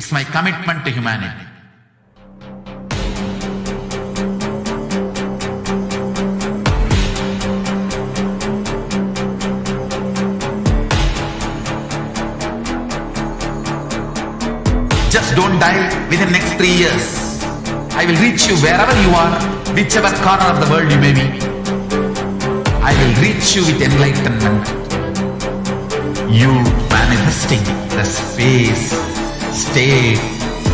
It's my commitment to humanity. Just don't die within next 3 years. I will reach you wherever you are, whichever corner of the world you may be. I will reach you with enlightenment. You manifesting the space, state,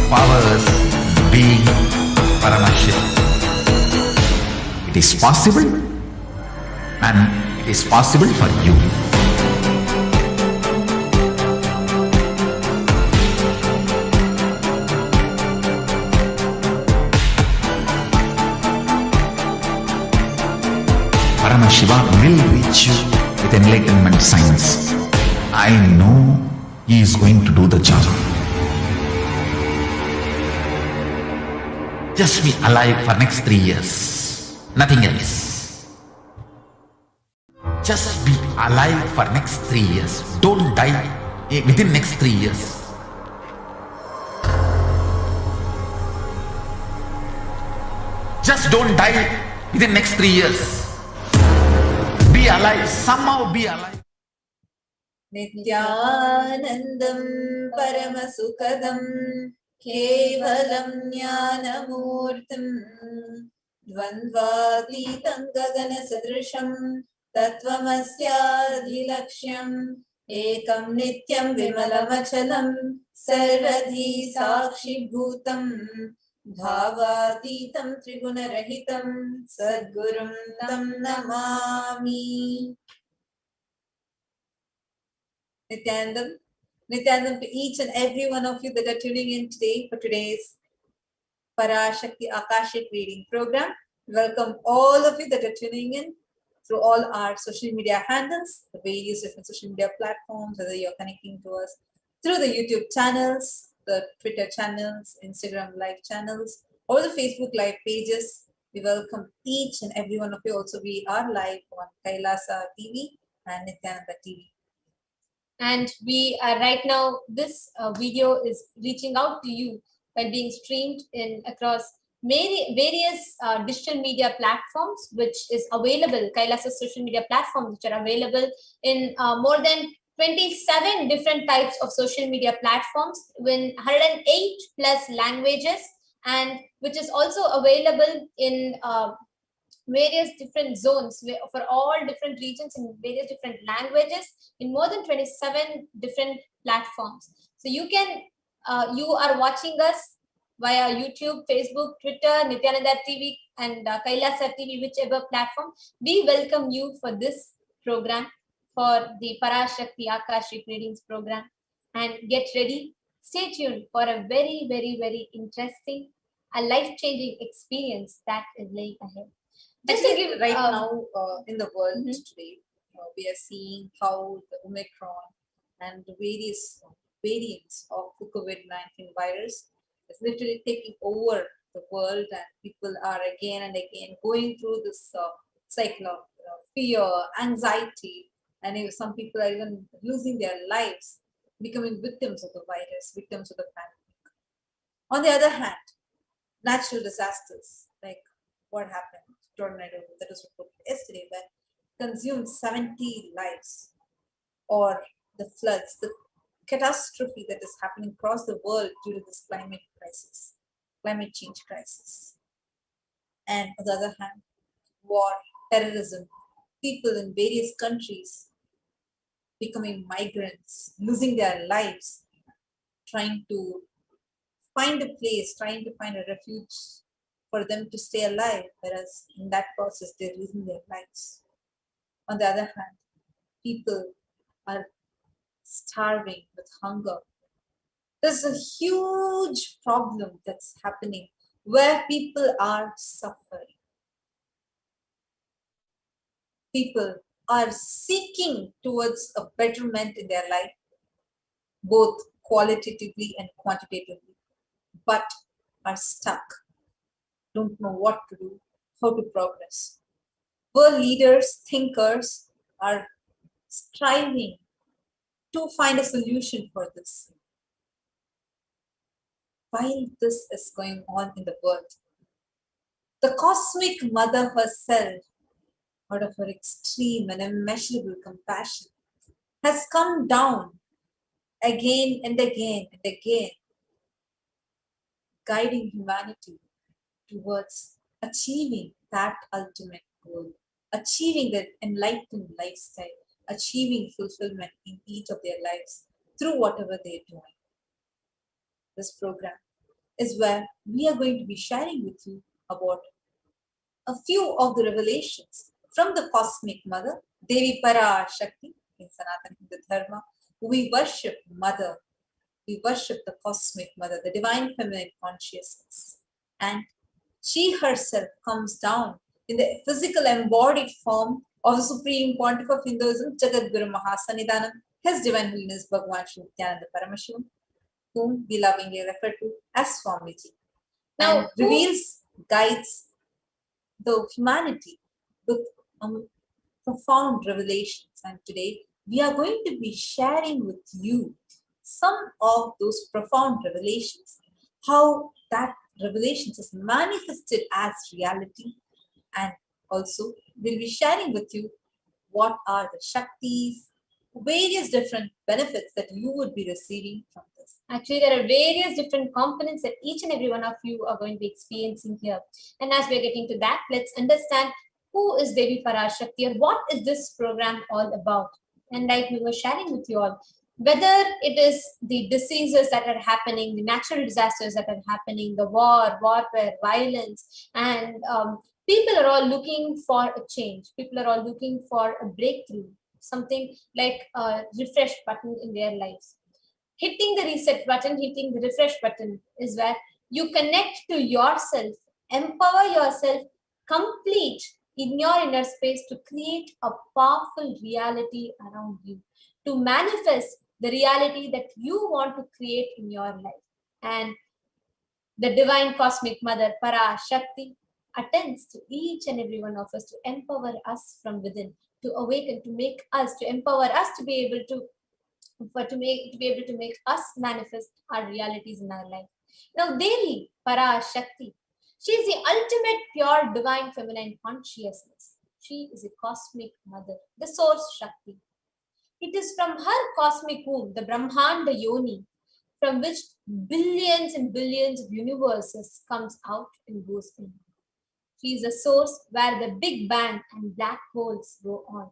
powers, being Paramashivoham. It is possible, and it is possible for you. Paramashivoham will reach you with enlightenment science. I know he is going to do the job. Just be alive for next 3 years. Nothing else. Just be alive for next 3 years. Don't die within next 3 years. Just don't die within next 3 years. Be alive, somehow be alive. Nithyanandam Paramasukadam Kevalam Jnanamurtim Dvandvatitam Gagana Sadrisham Tattvamasyaadhilaksham Ekam Nityam Vimalamachalam Sarvadhi Sakshi Bhutam Bhavatitam Trigunarahitam Sadgurum Tam Namami. Nithyanandam to each and every one of you that are tuning in today for today's Parashakti Akashic reading program. Welcome all of you that are tuning in through all our social media handles, the various different social media platforms, whether you're connecting to us through the YouTube channels, the Twitter channels, Instagram live channels, or the Facebook live pages. We welcome each and every one of you. Also, we are live on KAILASA TV and Nithyananda TV. And we are right now, this video is reaching out to you by being streamed in across various digital media platforms, which is available, KAILASA social media platforms, which are available in more than 27 different types of social media platforms in 108 plus languages, and which is also available in various different zones for all different regions in various different languages in more than 27 different platforms. So you can, you are watching us via YouTube, Facebook, Twitter, Nithyananda TV and KAILASA TV, whichever platform. We welcome you for this program, for the Parashakti Akashic Readings program, and get ready. Stay tuned for a very, very, very interesting, a life-changing experience that is laying ahead. Just to give right now in the world today, we are seeing how the Omicron and the various variants of the COVID-19 virus is literally taking over the world, and people are again and again going through this cycle of fear, anxiety, and even some people are even losing their lives, becoming victims of the virus, victims of the pandemic. On the other hand, natural disasters like what happened, tornado that was reported yesterday that consumed 70 lives, or the floods, the catastrophe that is happening across the world due to this climate change crisis. And on the other hand, war, terrorism, people in various countries becoming migrants, losing their lives, trying to find a place, trying to find a refuge for them to stay alive, whereas in that process they're losing their lives. On the other hand, people are starving with hunger. There's a huge problem that's happening where people are suffering. People are seeking towards a betterment in their life, both qualitatively and quantitatively, but are stuck, don't know what to do, how to progress. World leaders, thinkers are striving to find a solution for this. while this is going on in the world, the cosmic mother herself, out of her extreme and immeasurable compassion, has come down again and again and again, guiding humanity towards achieving that ultimate goal, achieving that enlightened lifestyle, achieving fulfillment in each of their lives through whatever they're doing. This program is where we are going to be sharing with you about a few of the revelations from the cosmic mother, Devi Parashakti in Sanatana Hindu Dharma. We worship Mother, we worship the cosmic mother, the divine feminine consciousness. And she herself comes down in the physical embodied form of the Supreme Pontiff of Hinduism, Jagadguru Mahasannidhanam, His Divine Holiness Bhagwan Shri Nithyananda Paramashivam, whom we lovingly refer to as Swamiji. Now, and reveals, guides the humanity with profound revelations. And today, we are going to be sharing with you some of those profound revelations, how that revelations is manifested as reality, and also we'll be sharing with you what are the Shaktis, various different benefits that you would be receiving from this. Actually, there are various different components that each and every one of you are going to be experiencing here. And as we're getting to that, let's understand who is Devi Parashakti and what is this program all about. And like we were sharing with you all, whether it is the diseases that are happening, the natural disasters that are happening, the warfare, violence, and people are all looking for a change. People are all looking for a breakthrough, something like a refresh button in their lives. Hitting the reset button, hitting the refresh button is where you connect to yourself, empower yourself, complete in your inner space to create a powerful reality around you, to manifest the reality that you want to create in your life. And the divine cosmic mother, Parashakti, attends to each and every one of us to empower us from within, to awaken, to make us, to empower us to be able to make us manifest our realities in our life. Now, Devi Parashakti, she is the ultimate pure divine feminine consciousness. She is a cosmic mother, the source Shakti. It is from her cosmic womb, the Brahmanda Yoni, from which billions and billions of universes comes out and goes in. She is a source where the Big Bang and black holes go on.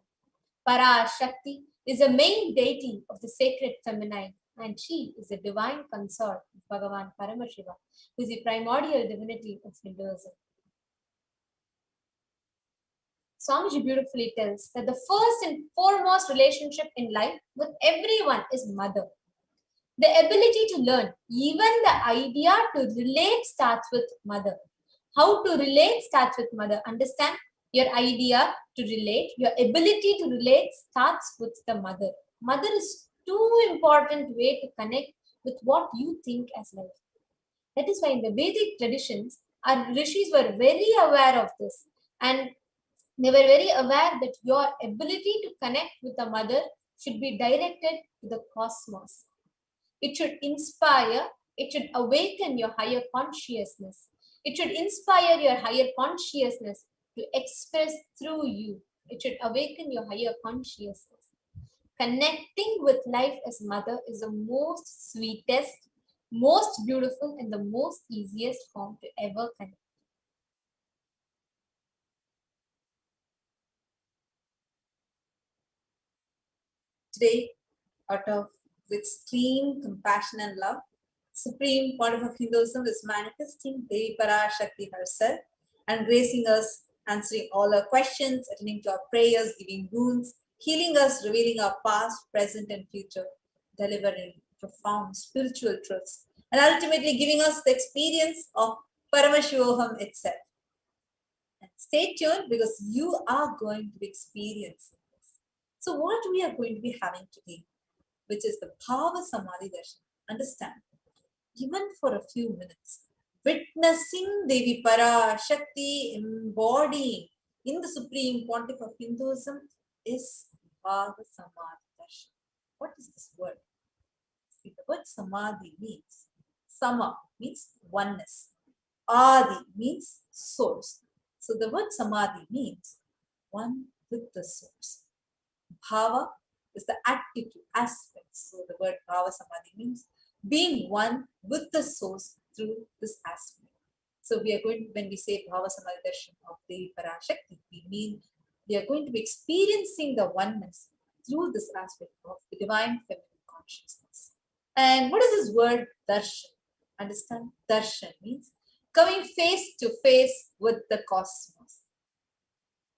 Parashakti is a main deity of the sacred feminine, and she is the divine consort of Bhagavan Paramashiva, who is the primordial divinity of Hinduism. Swamiji beautifully tells that the first and foremost relationship in life with everyone is mother. The ability to learn, even the idea to relate starts with mother. How to relate starts with mother. Understand? Your idea to relate, your ability to relate starts with the mother. Mother is too important way to connect with what you think as life. That is why in the Vedic traditions, our rishis were very aware of this. And they were very aware that your ability to connect with the mother should be directed to the cosmos. It should inspire, it should awaken your higher consciousness. It should inspire your higher consciousness to express through you. It should awaken your higher consciousness. Connecting with life as mother is the most sweetest, most beautiful, and the most easiest form to ever connect. Today, out of extreme compassion and love, Supreme Pontiff of Hinduism is manifesting Devi Parashakti herself and gracing us, answering all our questions, attending to our prayers, giving boons, healing us, revealing our past, present, and future, delivering profound spiritual truths, and ultimately giving us the experience of Paramashivoham itself. And stay tuned because you are going to be experiencing this. So what we are going to be having today, which is the Bhava Samadhi Darshan. Understand, even for a few minutes, witnessing Devi Parashakti embodying in the Supreme Pontiff of Hinduism is Bhava Samadhi Darshan. What is this word? See, the word Samadhi means Sama means oneness. Adi means source. So the word Samadhi means one with the source. Bhava is the attitude, aspect. So the word Bhava Samadhi means being one with the source through this aspect. So we are going, when we say Bhava Samadhi Darshan of Devi Parashakti, we mean we are going to be experiencing the oneness through this aspect of the divine feminine consciousness. And what is this word darshan? Understand? Darshan means coming face to face with the cosmos.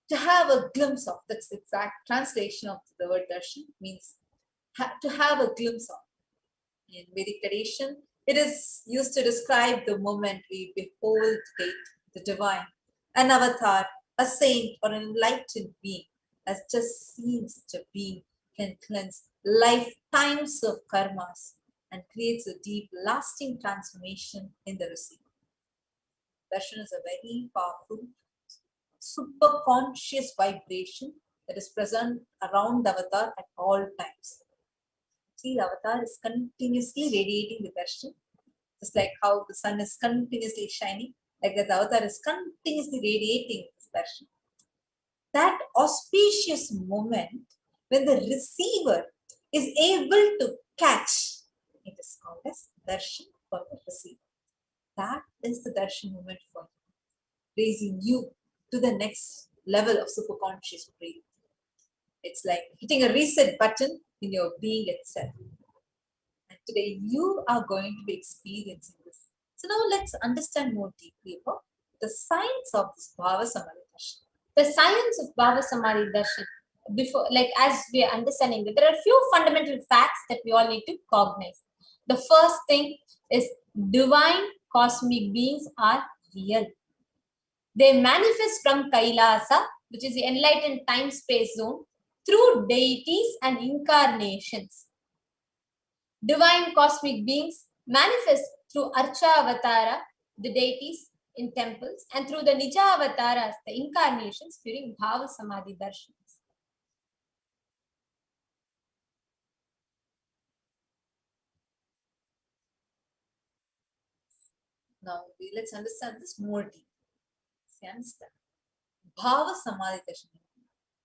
To have a glimpse of, that's the exact translation of the word darshan, means to have a glimpse of. In Vedic tradition, it is used to describe the moment we behold the divine, an avatar, a saint, or an enlightened being, as just seeing such a being can cleanse lifetimes of karmas and creates a deep, lasting transformation in the receiver. Darshan is a very powerful, super conscious vibration that is present around the avatar at all times. See, the avatar is continuously radiating the darshan, just like how the sun is continuously shining, like that the avatar is continuously radiating this darshan. That auspicious moment when the receiver is able to catch, it is called as darshan for the receiver. That is the darshan moment for you, raising you to the next level of superconscious breathing. It's like hitting a reset button in your being itself. And today you are going to be experiencing this. So now let's understand more deeply about the science of this Bhava Samadhi Darshan. The science of Bhava Samadhi Darshan. Before, like as we are understanding that there are a few fundamental facts that we all need to cognize. The first thing is divine cosmic beings are real. They manifest from KAILASA, which is the enlightened time-space zone, through deities and incarnations. Divine cosmic beings manifest through Archa Avatara, the deities in temples, and through the Nija Avataras, the incarnations during Bhava Samadhi Darshans. Now let's understand this more deeply. See, understand. Bhava Samadhi Darshan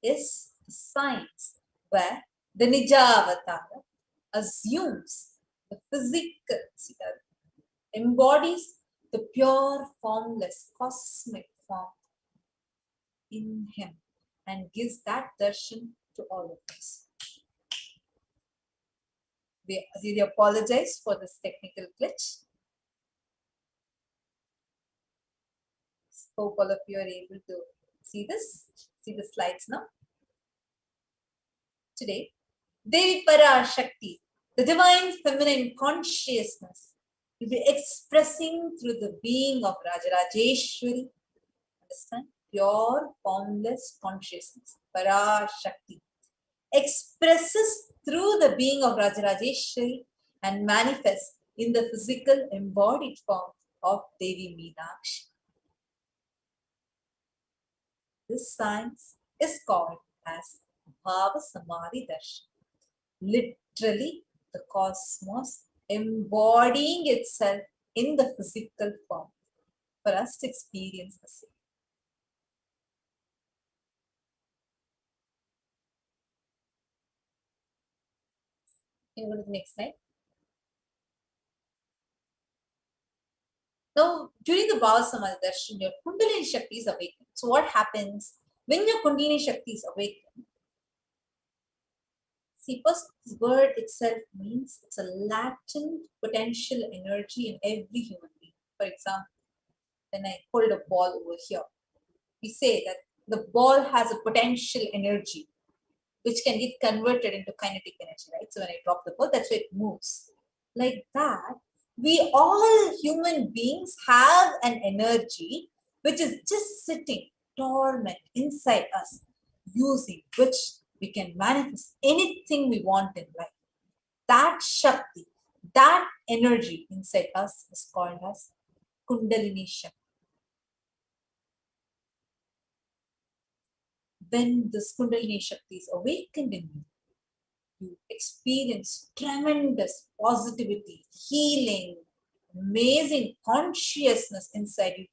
is the science where the Nija Avatara assumes the physical, embodies the pure, formless, cosmic form in him and gives that darshan to all of us. We really apologize for this technical glitch. Hope all of you are able to see the slides now. Today, Devi Parashakti, the divine feminine consciousness, will be expressing through the being of Rajarajeshwari. Understand? Pure, formless consciousness, Parashakti, expresses through the being of Rajarajeshwari and manifests in the physical embodied form of Devi Meenakshi. This science is called as Bhava Samadhi Darshan. Literally, the cosmos embodying itself in the physical form for us to experience the same. Can you go to the next slide? Now, during the Bhava Samadhi Darshan, your Kundalini Shakti is awakened. So what happens when your Kundalini Shakti is awakened? See, first, the word itself means it's a latent potential energy in every human being. For example, when I hold a ball over here, we say that the ball has a potential energy which can get converted into kinetic energy, right? So when I drop the ball, that's why it moves. Like that, we all human beings have an energy which is just sitting dormant inside us, using which we can manifest anything we want in life. That Shakti, that energy inside us is called as Kundalini Shakti. When this Kundalini Shakti is awakened in you, you experience tremendous positivity, healing, amazing consciousness inside you,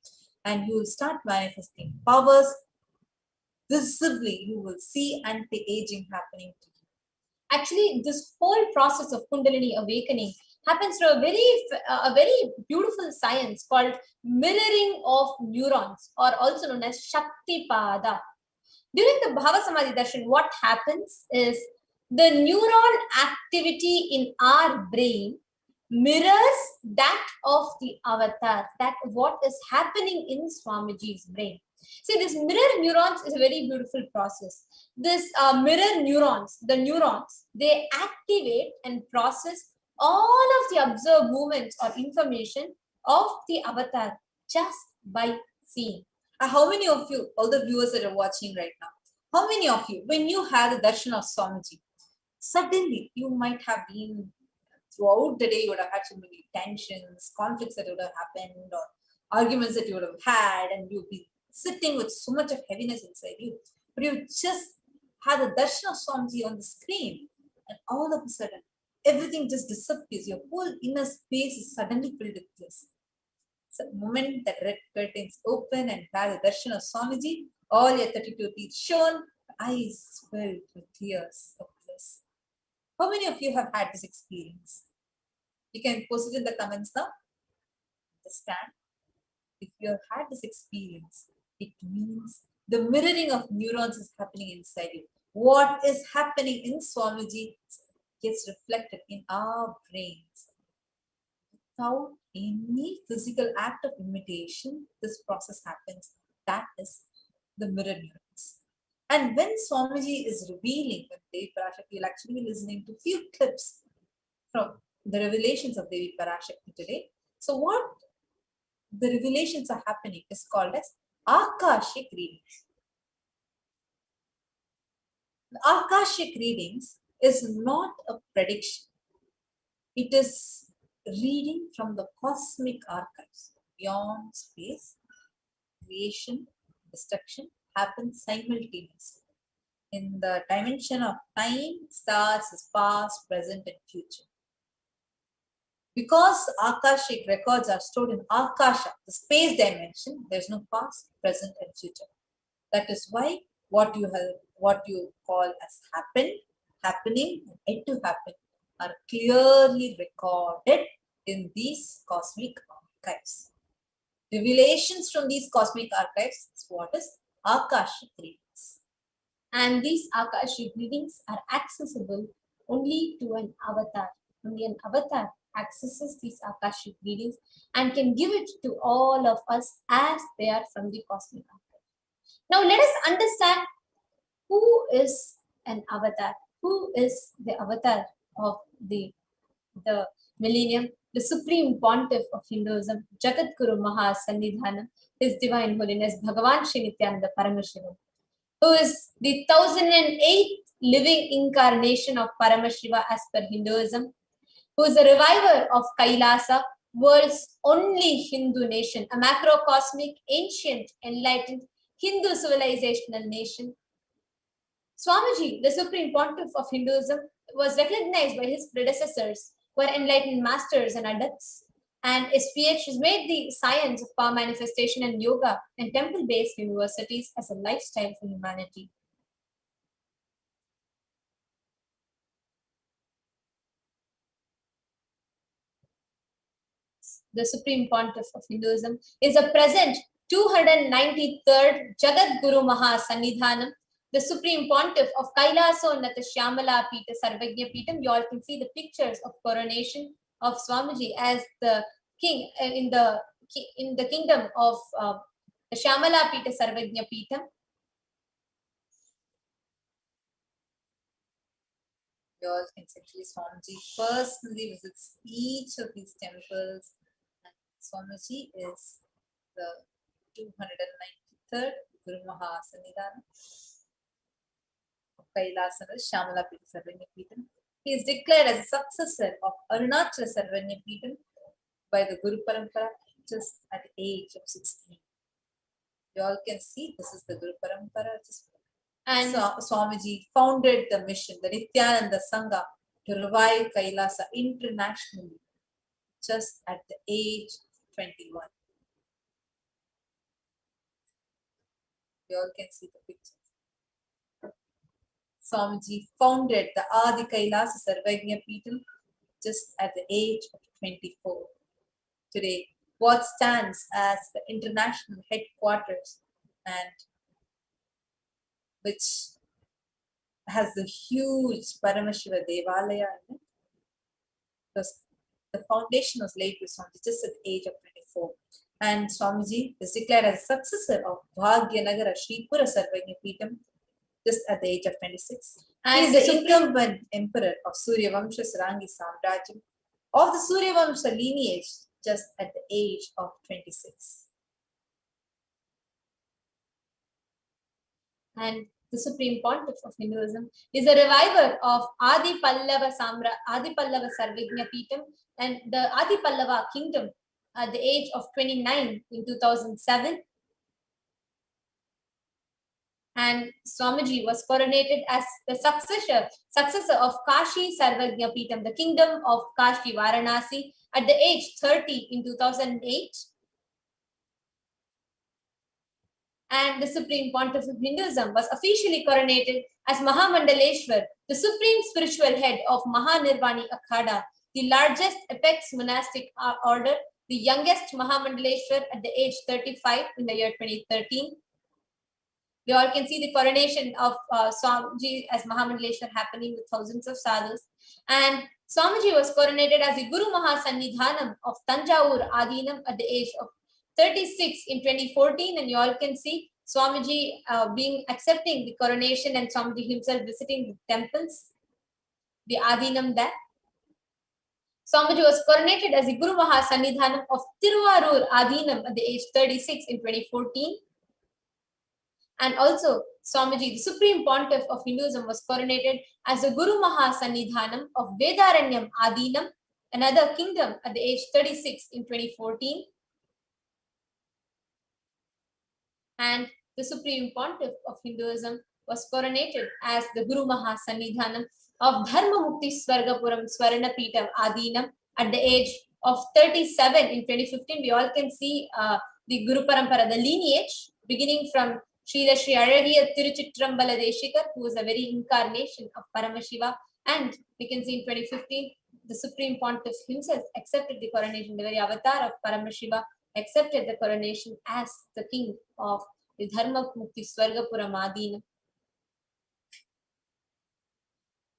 and you will start manifesting powers visibly. You will see anti-aging happening to you. Actually, this whole process of Kundalini awakening happens through a very beautiful science called mirroring of neurons, or also known as Shaktipada. During the Bhava Samadhi Darshan, what happens is the neuron activity in our brain mirrors that of the avatar, that what is happening in Swamiji's brain. See, this mirror neurons is a very beautiful process. This mirror neurons, the neurons, they activate and process all of the observed movements or information of the avatar just by seeing. How many of you, all the viewers that are watching right now, how many of you, when you had the darshan of Swamiji, suddenly you might have been, throughout the day, you would have had so many tensions, conflicts that would have happened, or arguments that you would have had, and you'd be sitting with so much of heaviness inside you. But you just had the darshan of Swamiji on the screen, and all of a sudden, everything just disappears. Your whole inner space is suddenly filled with bliss. So the moment that red curtains open and have the darshan of Swamiji, all your 32 teeth shone, eyes filled with tears of bliss. How many of you have had this experience? You can post it in the comments now. Understand? If you have had this experience, it means the mirroring of neurons is happening inside you. What is happening in Swamiji gets reflected in our brains. Without any physical act of imitation, this process happens. That is the mirror neurons. And when Swamiji is revealing with Devi Parashakti, you'll actually be listening to few clips from the revelations of Devi Parashakti today. So what the revelations are happening is called as Akashic readings. The Akashic readings is not a prediction. It is reading from the cosmic archives. Beyond space, creation, destruction happens simultaneously. In the dimension of time, stars is past, present, and future. Because Akashic records are stored in Akasha, the space dimension, there is no past, present, and future. That is why what you call as happening, and yet to happen are clearly recorded in these cosmic archives. Revelations from these cosmic archives is what is Akashic readings. And these Akashic readings are accessible only to an avatar. Only an avatar accesses these Akashic readings and can give it to all of us as they are from the cosmic archive. Now let us understand who is an avatar. Who is the avatar of the millennium? The Supreme Pontiff of Hinduism, Jagat Guru Mahasannidhanam, His Divine Holiness Bhagavan Shri Nithyananda Paramashivam, who is the 1008th living incarnation of Paramashiva as per Hinduism, who is a reviver of KAILASA, world's only Hindu nation, a macrocosmic, ancient, enlightened Hindu civilizational nation. Swamiji, the Supreme Pontiff of Hinduism, was recognized by his predecessors, who were enlightened masters and adepts, and his PhD made the science of power manifestation and yoga and temple-based universities as a lifestyle for humanity. The Supreme Pontiff of Hinduism is a present 293rd Jagat Guru Mahasannidhanam, the Supreme Pontiff of KAILASA Unnata Shyamala Pita Sarvagya Pitam. You all can see the pictures of coronation of Swamiji as the king in the kingdom of the Shyamala Pita Sarvagya Pitam. You all can actually Swamiji personally visits each of these temples. And Swamiji is the 293rd Guru Mahasannidhanam of KAILASA Shyamala Pita Sarvagya Pitam. He is declared as a successor of Arunachala Sarvagya Pitam by the Guru Parampara just at the age of 16. You all can see this is the Guru Parampara. And Swamiji founded the mission, the Nithyananda Sangha, to revive KAILASA internationally. just at the age of 21. You all can see the picture. Swamiji founded the Adi KAILASA Sarvagnya Peetham just at the age of 24. Today, what stands as the international headquarters and which has the huge Paramashiva Devalaya in it. Because the foundation was laid with Swamiji just at the age of 24. And Swamiji is declared as successor of Bhagyanagara Shripura Sarvagnya Peetham just at the age of 26. And he is the incumbent emperor of Suryavamsha Sarangi Samrajyam of the Suryavamsha lineage just at the age of 26. And the Supreme Pontiff of Hinduism is a reviver of Adi Pallava Sarvagnya Peetham and the Adi Pallava kingdom at the age of 29 in 2007. And Swamiji was coronated as the successor of Kashi Sarvagnya Peetham, the kingdom of Kashi Varanasi, at the age 30 in 2008. And the Supreme Pontiff of Hinduism was officially coronated as Mahamandaleshwar, the supreme spiritual head of Mahanirvani Akhada, the largest apex monastic order, the youngest Mahamandaleshwar at the age 35 in the year 2013. We all can see the coronation of Swamiji as Mahamandaleshwar happening with thousands of sadhus. And Swamiji was coronated as the Guru Mahasannidhanam of Tanjavur Adinam at the age of 36 in 2014. And you all can see Swamiji accepting the coronation and Swamiji himself visiting the temples, the Adinam there. Swamiji was coronated as the Guru Mahasannidhanam of Tiruvarur Adinam at the age 36 in 2014. And also, Swamiji, the Supreme Pontiff of Hinduism, was coronated as the Guru Mahasannidhanam of Vedaranyam Adinam, another kingdom, at the age 36 in 2014. And the Supreme Pontiff of Hinduism was coronated as the Guru Mahasannidhanam of Dharma Mukti Swargapuram Swarana Peetham Adinam at the age of 37 in 2015. We all can see the Guru Parampara, the lineage, beginning from Srila Sri Azhagiya Tiruchittrambala Deshikar, who was a very incarnation of Paramashiva. And we can see in 2015, the Supreme Pontiff himself accepted the coronation, the very avatar of Paramashiva accepted the coronation as the king of the Dharma Mukti Swargapuram Adinam.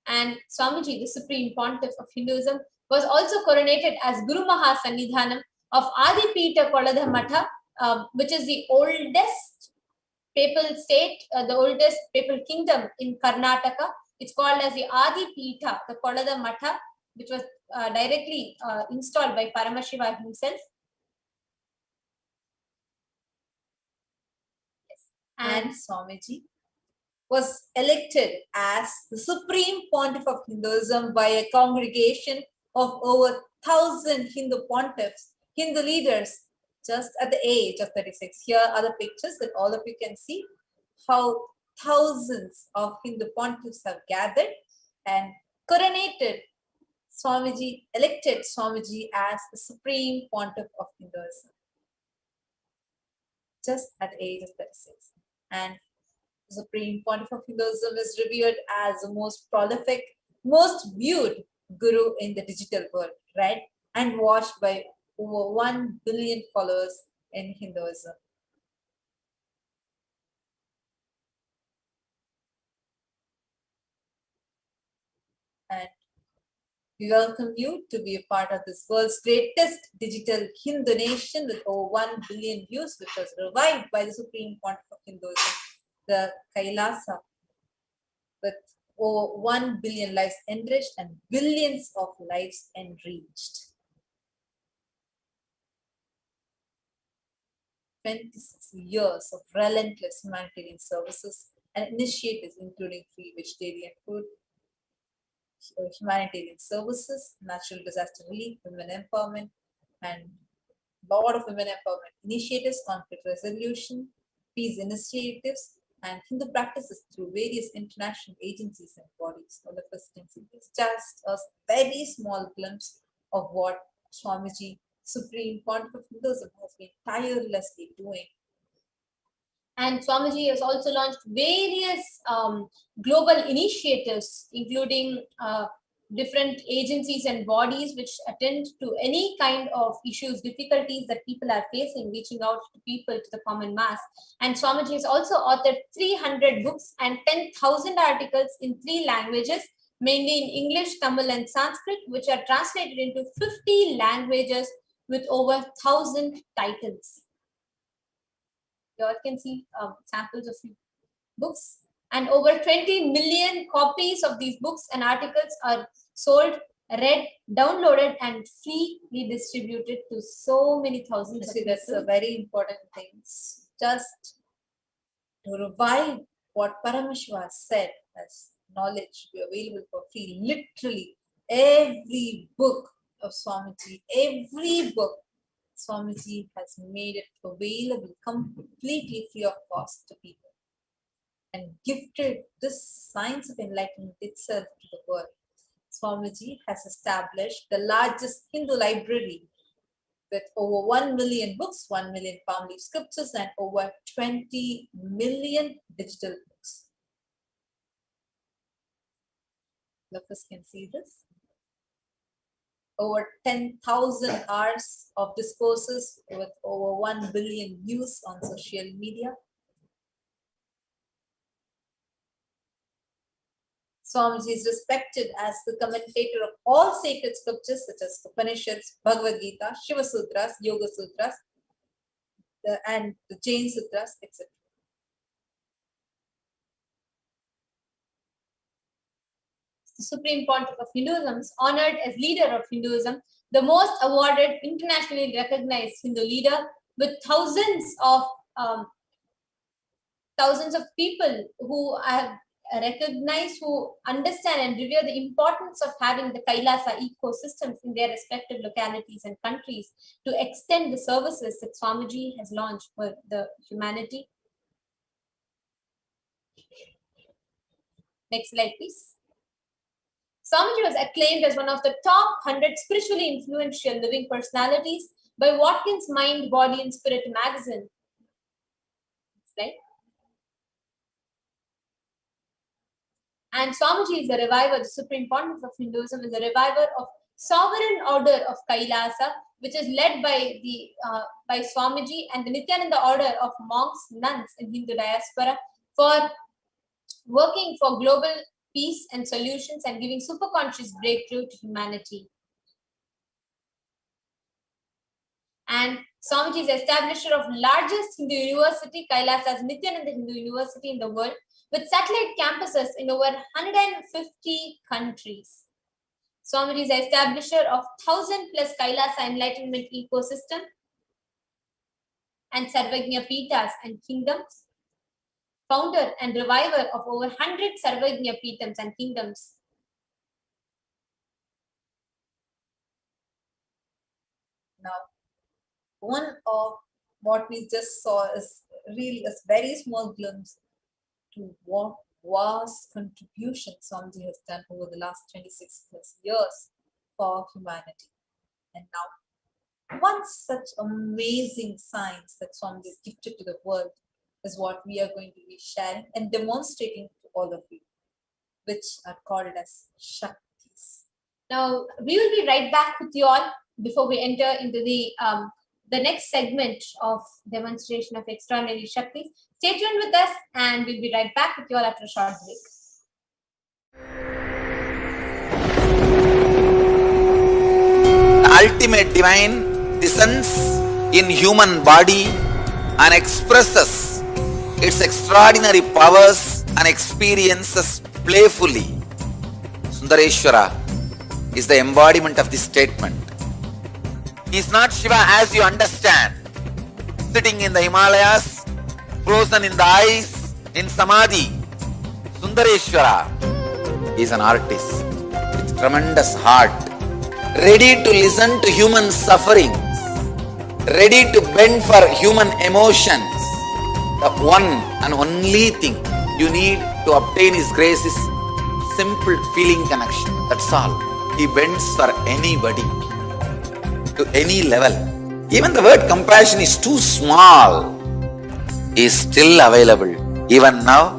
And Swamiji, the Supreme Pontiff of Hinduism, was also coronated as Guru Mahasannidhanam of Adipita Koladha Matha, which is the oldest papal state, the oldest papal kingdom in Karnataka. It's called as the Adipita, the Koladha Matha, which was directly installed by Paramashiva himself. And Swamiji was elected as the Supreme Pontiff of Hinduism by a congregation of over 1,000 Hindu pontiffs, Hindu leaders, just at the age of 36. Here are the pictures that all of you can see how thousands of Hindu pontiffs have gathered and coronated Swamiji, elected Swamiji as the Supreme Pontiff of Hinduism, just at the age of 36. And the Supreme Pontiff of Hinduism is revered as the most prolific, most viewed guru in the digital world, right? And watched by over 1 billion followers in Hinduism. And we welcome you to be a part of this world's greatest digital Hindu nation with over 1 billion views, which was revived by the Supreme Pontiff of Hinduism, the KAILASA, with over 1 billion lives enriched and billions of lives enriched. 26 years of relentless humanitarian services and initiatives including free vegetarian food, humanitarian services, natural disaster relief, women empowerment, and a lot of women empowerment initiatives, conflict resolution, peace initiatives, and Hindu practices through various international agencies and bodies. All of us can see this. Just a very small glimpse of what Swamiji, Supreme Pontiff of Hinduism, has been tirelessly doing. And Swamiji has also launched various global initiatives, including different agencies and bodies which attend to any kind of issues, difficulties that people are facing, reaching out to people, to the common mass. And Swamiji has also authored 300 books and 10,000 articles in 3 languages, mainly in English, Tamil, and Sanskrit, which are translated into 50 languages with over 1,000 titles. You all can see samples of books, and over 20 million copies of these books and articles are sold, read, downloaded, and freely distributed to so many thousands of people. That's a very important thing. Just to revive what Paramashivoham said as knowledge be available for free. Literally every book of Swamiji, every book, Swamiji has made it available completely free of cost to people and gifted this science of enlightenment itself to the world. Swamiji has established the largest Hindu library with over 1 million books, 1 million palm leaf scriptures, and over 20 million digital books. Look, us can see this. Over 10,000 hours of discourses with over 1 billion views on social media. Swamiji is respected as the commentator of all sacred scriptures such as Upanishads, Bhagavad Gita, Shiva Sutras, Yoga Sutras, and the Jain Sutras, etc. The Supreme Pontiff of Hinduism is honored as leader of Hinduism, the most awarded, internationally recognized Hindu leader, with thousands of people who have recognized, who understand and revere the importance of having the KAILASA ecosystems in their respective localities and countries to extend the services that Swamiji has launched for the humanity. Next slide, please. Swamiji was acclaimed as one of the top 100 spiritually influential living personalities by Watkins Mind, Body and Spirit magazine. Right? And Swamiji is the reviver, the Supreme Pontiff of Hinduism is the reviver of Sovereign Order of KAILASA, which is led by by Swamiji and the Nithyananda Order of monks, nuns in Hindu diaspora, for working for global peace and solutions and giving superconscious breakthrough to humanity. And Swamiji is the establisher of largest Hindu university, KAILASA's Nithyananda Hindu University in the world, with satellite campuses in over 150 countries. Swamiji is the establisher of 1,000+ KAILASA Enlightenment ecosystem and Sarvagnya Pitas and kingdoms, founder and reviver of over 100 Sarvagnya Pitams and kingdoms. Now, one of what we just saw is really a very small glimpse to what vast contribution Swamiji has done over the last 26+ years for humanity. And now, one such amazing science that Swamiji has gifted to the world is what we are going to be sharing and demonstrating to all of you, which are called as Shaktis. Now, we will be right back with you all before we enter into the next segment of demonstration of extraordinary Shaktis. Stay tuned with us and we'll be right back with you all after a short break. The ultimate divine descends in human body and expresses its extraordinary powers and experiences playfully. Sundareshwara is the embodiment of this statement. He is not Shiva as you understand, sitting in the Himalayas, frozen in the ice, in Samadhi. Sundareshwara is an artist with tremendous heart, ready to listen to human sufferings, ready to bend for human emotions. The one and only thing you need to obtain His grace is simple feeling connection. That's all. He bends for anybody. to any level. Even the word compassion is too small, is still available. Even now,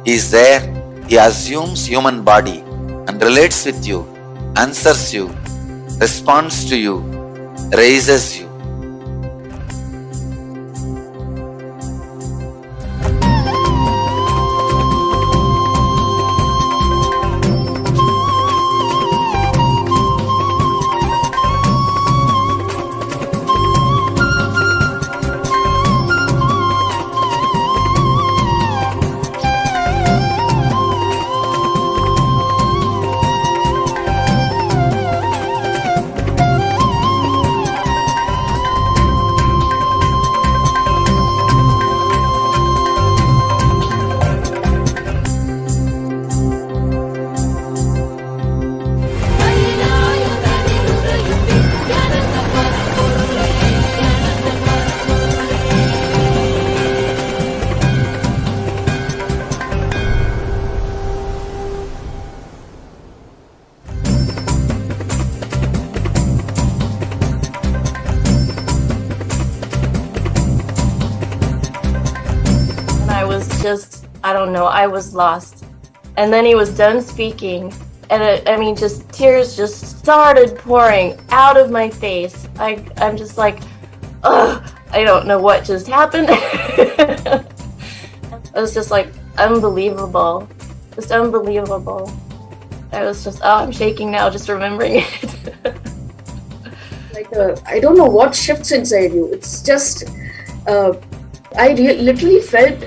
he is there. He assumes human body and relates with you, answers you, responds to you, raises you. I don't know, I was lost. And then he was done speaking, and just tears just started pouring out of my face. I'm just like, ugh, I don't know what just happened. It was just like unbelievable, just unbelievable. I was just, I'm shaking now just remembering it. I don't know what shifts inside you. It's just, I literally felt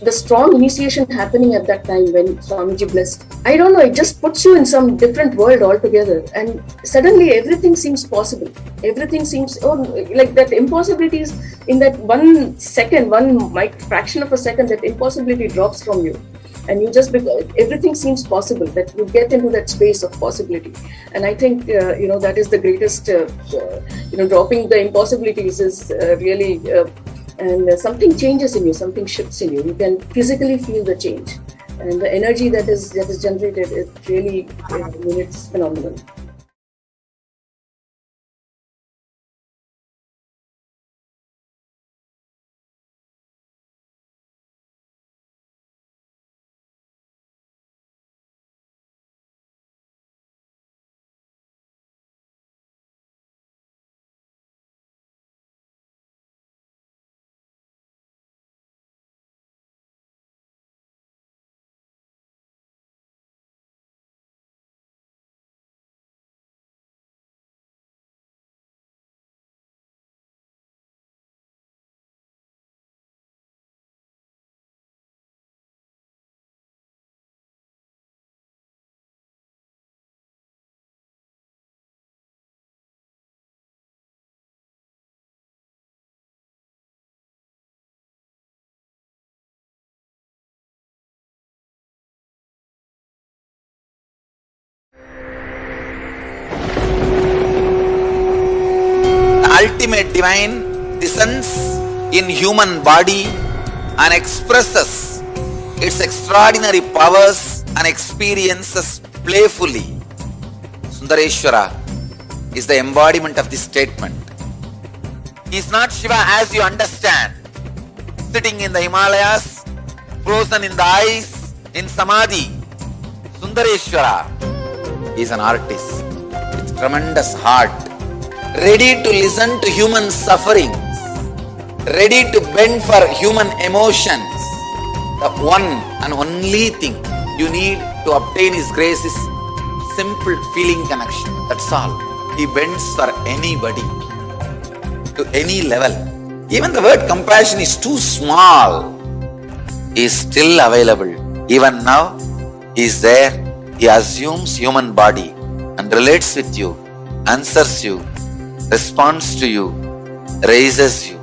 the strong initiation happening at that time when Swamiji blessed. I don't know, it just puts you in some different world altogether, and suddenly everything seems possible. Everything seems, like that impossibilities in that 1 second, fraction of a second, that impossibility drops from you. And you just, everything seems possible, that you get into that space of possibility. And I think, that is the greatest, dropping the impossibilities is really, and something changes in you, something shifts in you. You can physically feel the change. And the energy that is generated, it really, it's phenomenal. Ultimate divine descends in human body and expresses its extraordinary powers and experiences playfully. Sundareshwara is the embodiment of this statement. He is not Shiva as you understand, sitting in the Himalayas, frozen in the ice, in Samadhi. Sundareshwara is an artist with tremendous heart, ready to listen to human sufferings, ready to bend for human emotions. The one and only thing you need to obtain His grace is simple feeling connection. That's all. He bends for anybody, to any level. Even the word compassion is too small, He is still available. Even now, He is there. He assumes human body and relates with you, answers you, responds to you, raises you.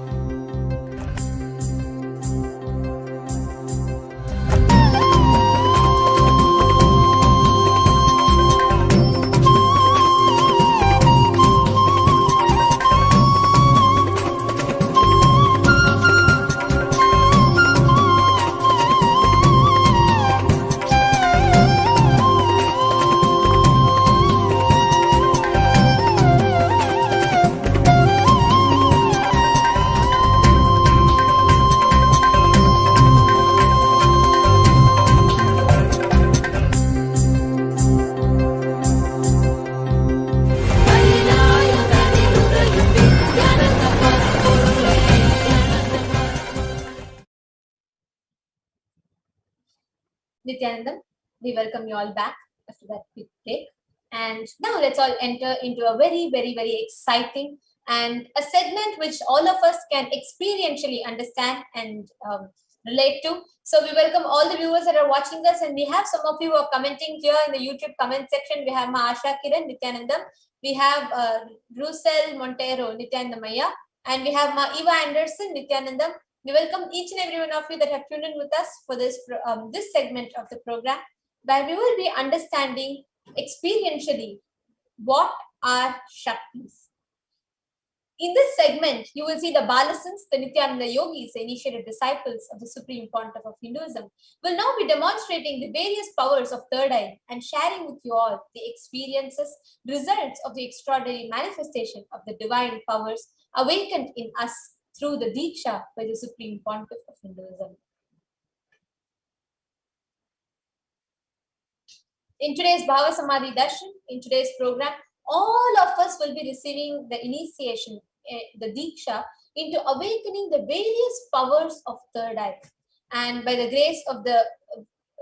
Nithyanandam, we welcome you all back after that quick break. And now let's all enter into a very, very, very exciting and a segment which all of us can experientially understand and relate to. So we welcome all the viewers that are watching us, and we have some of you who are commenting here in the YouTube comment section. We have Maasha Kiran, Nithyanandam. We have Rusel Montero, Nithyanandamaya. And we have Ma Eva Anderson, Nithyanandam. We welcome each and every one of you that have tuned in with us for this segment of the program, where we will be understanding experientially what are Shaktis. In this segment, you will see the Balasans, the Nityananda Yogis, the initiated disciples of the Supreme Pontiff of Hinduism, will now be demonstrating the various powers of third eye and sharing with you all the experiences, results of the extraordinary manifestation of the divine powers awakened in us through the Diksha by the Supreme Pontiff of Hinduism. In today's Bhava Samadhi Darshan, in today's program, all of us will be receiving the initiation, the Diksha, into awakening the various powers of third eye. And by the grace of the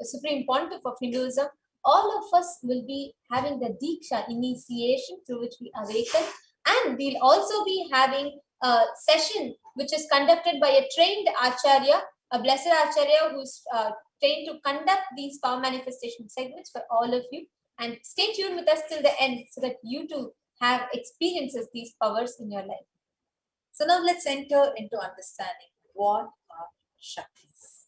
Supreme Pontiff of Hinduism, all of us will be having the Diksha initiation through which we awaken. And we'll also be having a session which is conducted by a trained Acharya, a blessed Acharya who's trained to conduct these power manifestation segments for all of you. And stay tuned with us till the end so that you too have experiences these powers in your life. So now let's enter into understanding what are Shaktis.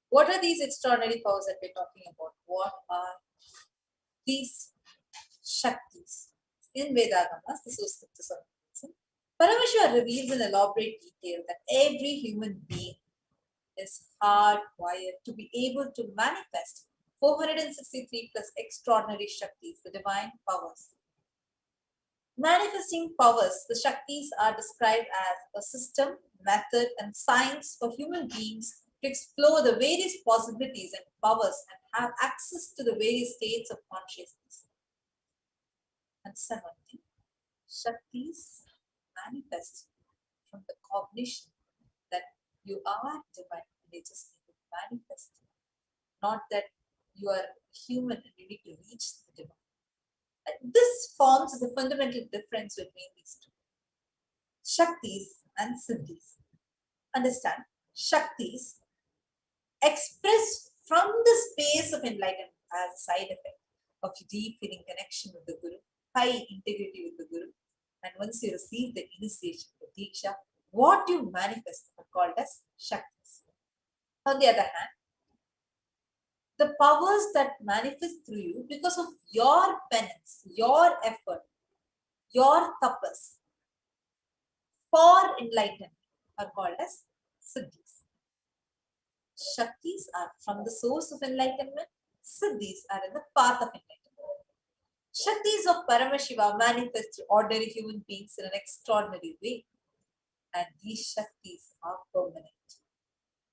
What are these extraordinary powers that we're talking about? What are these Shaktis? In Vedagamas, this was the Paramashiva reveals in elaborate detail that every human being is hardwired to be able to manifest 463 plus extraordinary Shaktis, the divine powers. Manifesting powers, the Shaktis are described as a system, method, and science for human beings to explore the various possibilities and powers and have access to the various states of consciousness. Understand one thing, Shaktis manifest from the cognition that you are divine, and you just need to manifest it. Not that you are human and you need to reach the divine. And this forms the fundamental difference between these two. Shaktis and Siddhis. Understand, Shaktis expressed from the space of enlightenment as a side effect of deep feeling connection with the Guru, high integrity with the Guru, and once you receive the initiation, the Diksha, what you manifest are called as Shaktis. On the other hand, the powers that manifest through you because of your penance, your effort, your tapas for enlightenment are called as Siddhis. Shaktis are from the source of enlightenment, Siddhis are in the path of enlightenment. Shaktis of Paramashiva manifest through ordinary human beings in an extraordinary way, and these Shaktis are permanent.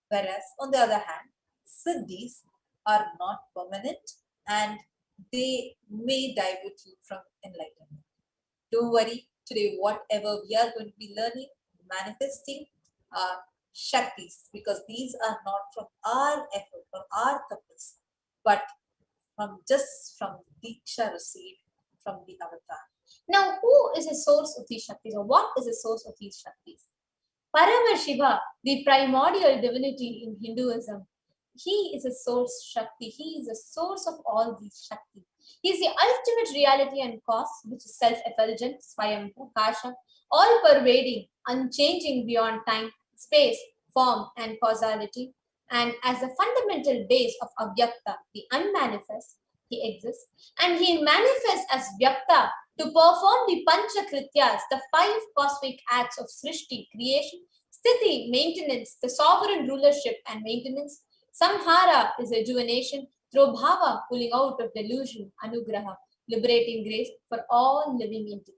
Whereas, on the other hand, Siddhis are not permanent and they may divert you from enlightenment. Don't worry, today whatever we are going to be learning, manifesting are Shaktis, because these are not from our effort or our tapas, but from Diksha received from the avatar. Now, who is the source of these Shaktis, or what is the source of these Shaktis? Paramashiva, the primordial divinity in Hinduism, he is a source Shakti. He is a source of all these Shakti. He is the ultimate reality and cause, which is self-effulgent, Swayam Prakasha, all-pervading, unchanging beyond time, space, form, and causality. And as the fundamental base of Avyakta, the unmanifest, he exists. And he manifests as Vyakta to perform the Pancha Krityas, the 5 cosmic acts of Srishti, creation, Sthiti, maintenance, the sovereign rulership and maintenance. Samhara is rejuvenation, through bhava, pulling out of delusion, anugraha, liberating grace for all living entities.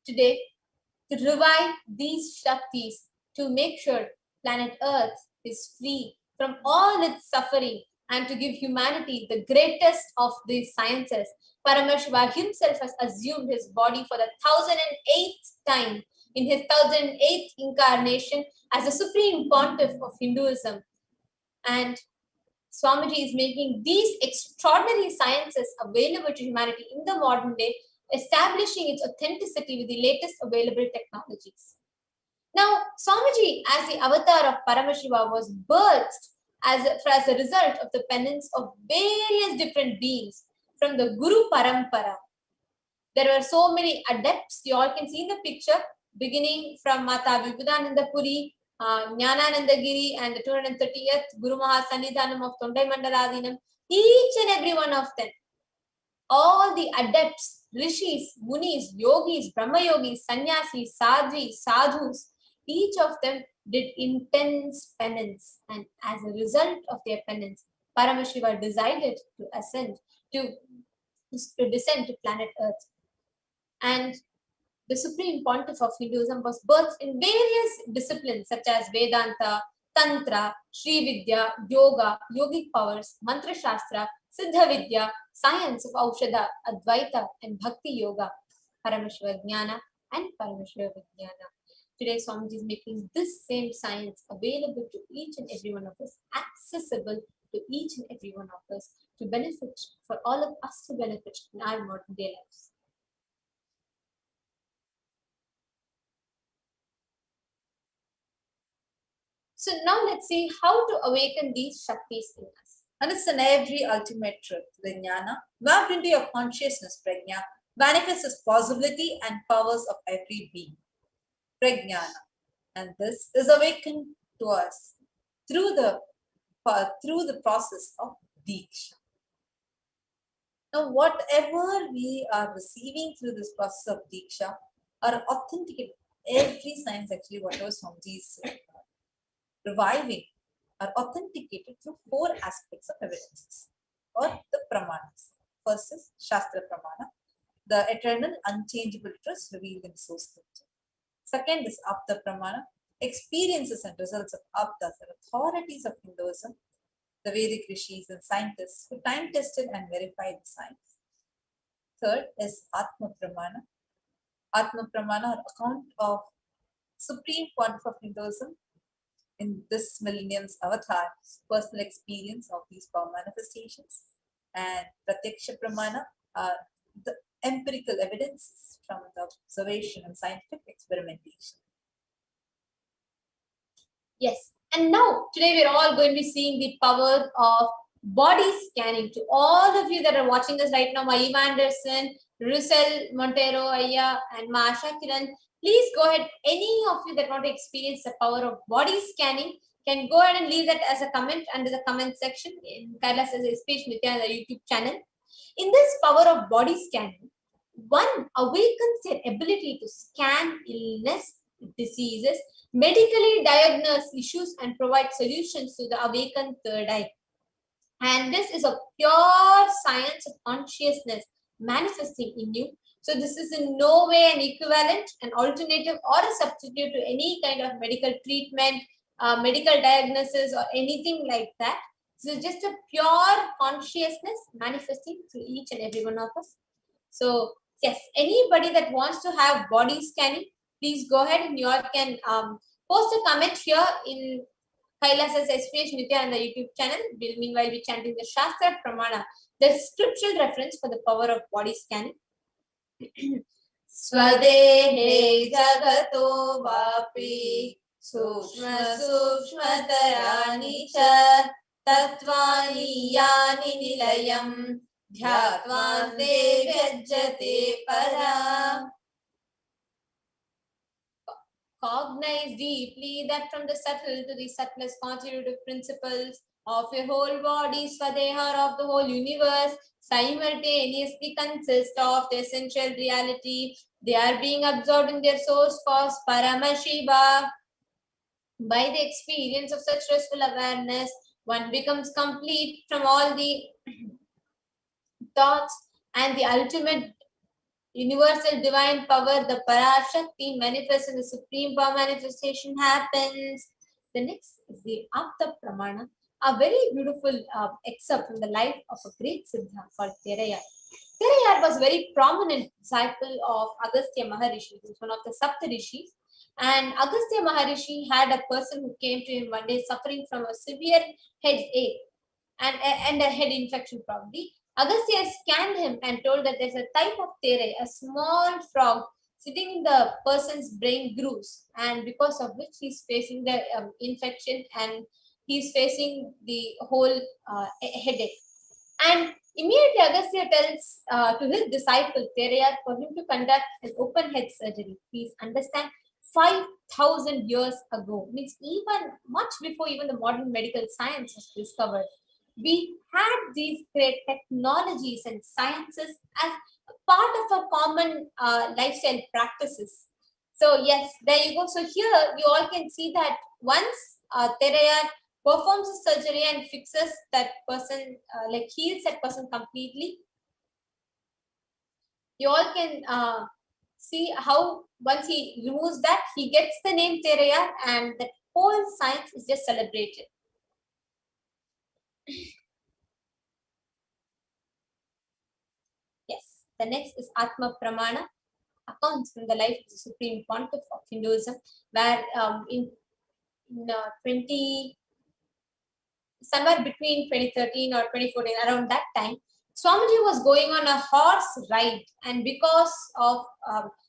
Today, to revive these Shaktis, to make sure planet Earth is free from all its suffering and to give humanity the greatest of these sciences, Paramashiva himself has assumed his body for the 1008th time in his 1008th incarnation as the Supreme Pontiff of Hinduism. And Swamiji is making these extraordinary sciences available to humanity in the modern day, establishing its authenticity with the latest available technologies. Now, Swamiji, as the avatar of Paramashiva, was birthed as a result of the penance of various different beings from the Guru Parampara. There were so many adepts, you all can see in the picture, beginning from Mata Vibhudananda Puri, Jnananandagiri, and the 230th Guru Mahasannidhanam of Tondai Mandaladinam. Each and every one of them, all the adepts, rishis, munis, yogis, brahma yogis, sannyasis, sadhus, each of them did intense penance, and as a result of their penance, Paramashiva decided to descend to planet Earth. And the Supreme Pontiff of Hinduism was birthed in various disciplines such as Vedanta, Tantra, Sri Vidya, Yoga, Yogic powers, Mantra Shastra, Siddha Vidya, science of Aushadha, Advaita, and Bhakti Yoga, Paramashiva Jnana, and Paramashiva Vijnana. Today, Swamiji is making this same science available to each and every one of us, accessible to each and every one of us, to benefit, for all of us to benefit in our modern day lives. So now let's see how to awaken these Shaktis in us. Understand every ultimate truth, the jnana, mapped into your consciousness, prajna, manifests as possibility and powers of every being, prajnana. And this is awakened to us through the process of Diksha. Now, whatever we are receiving through this process of Diksha are authenticated. Every science, actually, whatever Swamiji is reviving, are authenticated through 4 aspects of evidences or the pramanas. First is Shastra Pramana, the eternal unchangeable truths revealed in source scripture. Second is Apta Pramana, experiences and results of Aptas, the authorities of Hinduism, the Vedic rishis and scientists who time tested and verified the science. Third is Atma Pramana. Atma Pramana, or account of Supreme Pontiff of Hinduism in this millennium's avatar, personal experience of these power manifestations. And Pratyaksha Pramana are the empirical evidence from the observation and scientific experimentation. Yes, and now today we're all going to be seeing the power of body scanning. To all of you that are watching us right now, Eva Anderson, Russell Montero, Aya, and Maasha Kiran, please go ahead. Any of you that want to experience the power of body scanning can go ahead and leave that as a comment under the comment section in KAILASA's HDH Nithyananda YouTube channel. In this power of body scanning, one awakens their ability to scan illness, diseases, medically diagnose issues, and provide solutions to the awakened third eye. And this is a pure science of consciousness manifesting in you. So this is in no way an equivalent, an alternative, or a substitute to any kind of medical treatment, medical diagnosis, or anything like that. This is just a pure consciousness manifesting through each and every one of us. So yes, anybody that wants to have body scanning, please go ahead and you all can post a comment here in KAILASA's HDH Nithyananda YouTube channel. We'll meanwhile be chanting the Shastra Pramana, the scriptural reference for the power of body scanning. Swadehe jagato vapi sukshma sukshmatarani cha tattvani yani nilayam dhyatvante vyajjate para. Cognize deeply that from the subtle to the subtlest constitutive principles of your whole body, Swadeha, of the whole universe, simultaneously consist of the essential reality. They are being absorbed in their source cause, Paramashiva. By the experience of such restful awareness, one becomes complete from all the thoughts, and the ultimate universal divine power, the Parashakti, manifests in the supreme power manifestation happens. The next is the Apta Pramana, a very beautiful excerpt from the life of a great Siddha called Terayar. Terayar was a very prominent disciple of Agastya Maharishi, who was one of the Sapta Rishis. And Agastya Maharishi had a person who came to him one day suffering from a severe headache and a head infection probably. Agastya scanned him and told that there's a type of tere, a small frog sitting in the person's brain grooves, and because of which he's facing the infection and he's facing the whole headache. And immediately Agastya tells to his disciple Terayar for him to conduct an open head surgery. Please understand, 5,000 years ago, means even much before even the modern medical science was discovered, we had these great technologies and sciences as a part of our common lifestyle practices. So yes, there you go. So here you all can see that once Terayar performs a surgery and fixes that person, like heals that person completely, you all can see how once he removes that, he gets the name Terayar and that whole science is just celebrated. Yes, the next is Atma Pramana, accounts from the life of the Supreme Pontiff of Hinduism, where in somewhere between 2013 or 2014, around that time, Swamiji was going on a horse ride, and because of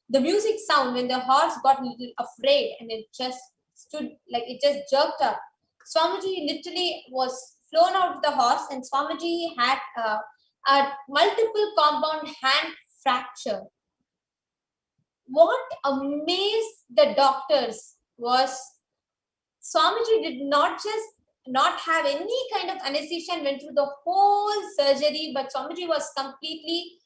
the music sound, when the horse got a little afraid and it just stood, like it just jerked up, Swamiji literally was flown out of the horse, and Swamiji had a multiple compound hand fracture. What amazed the doctors was Swamiji did not just not have any kind of anesthesia and went through the whole surgery, but Swamiji was completely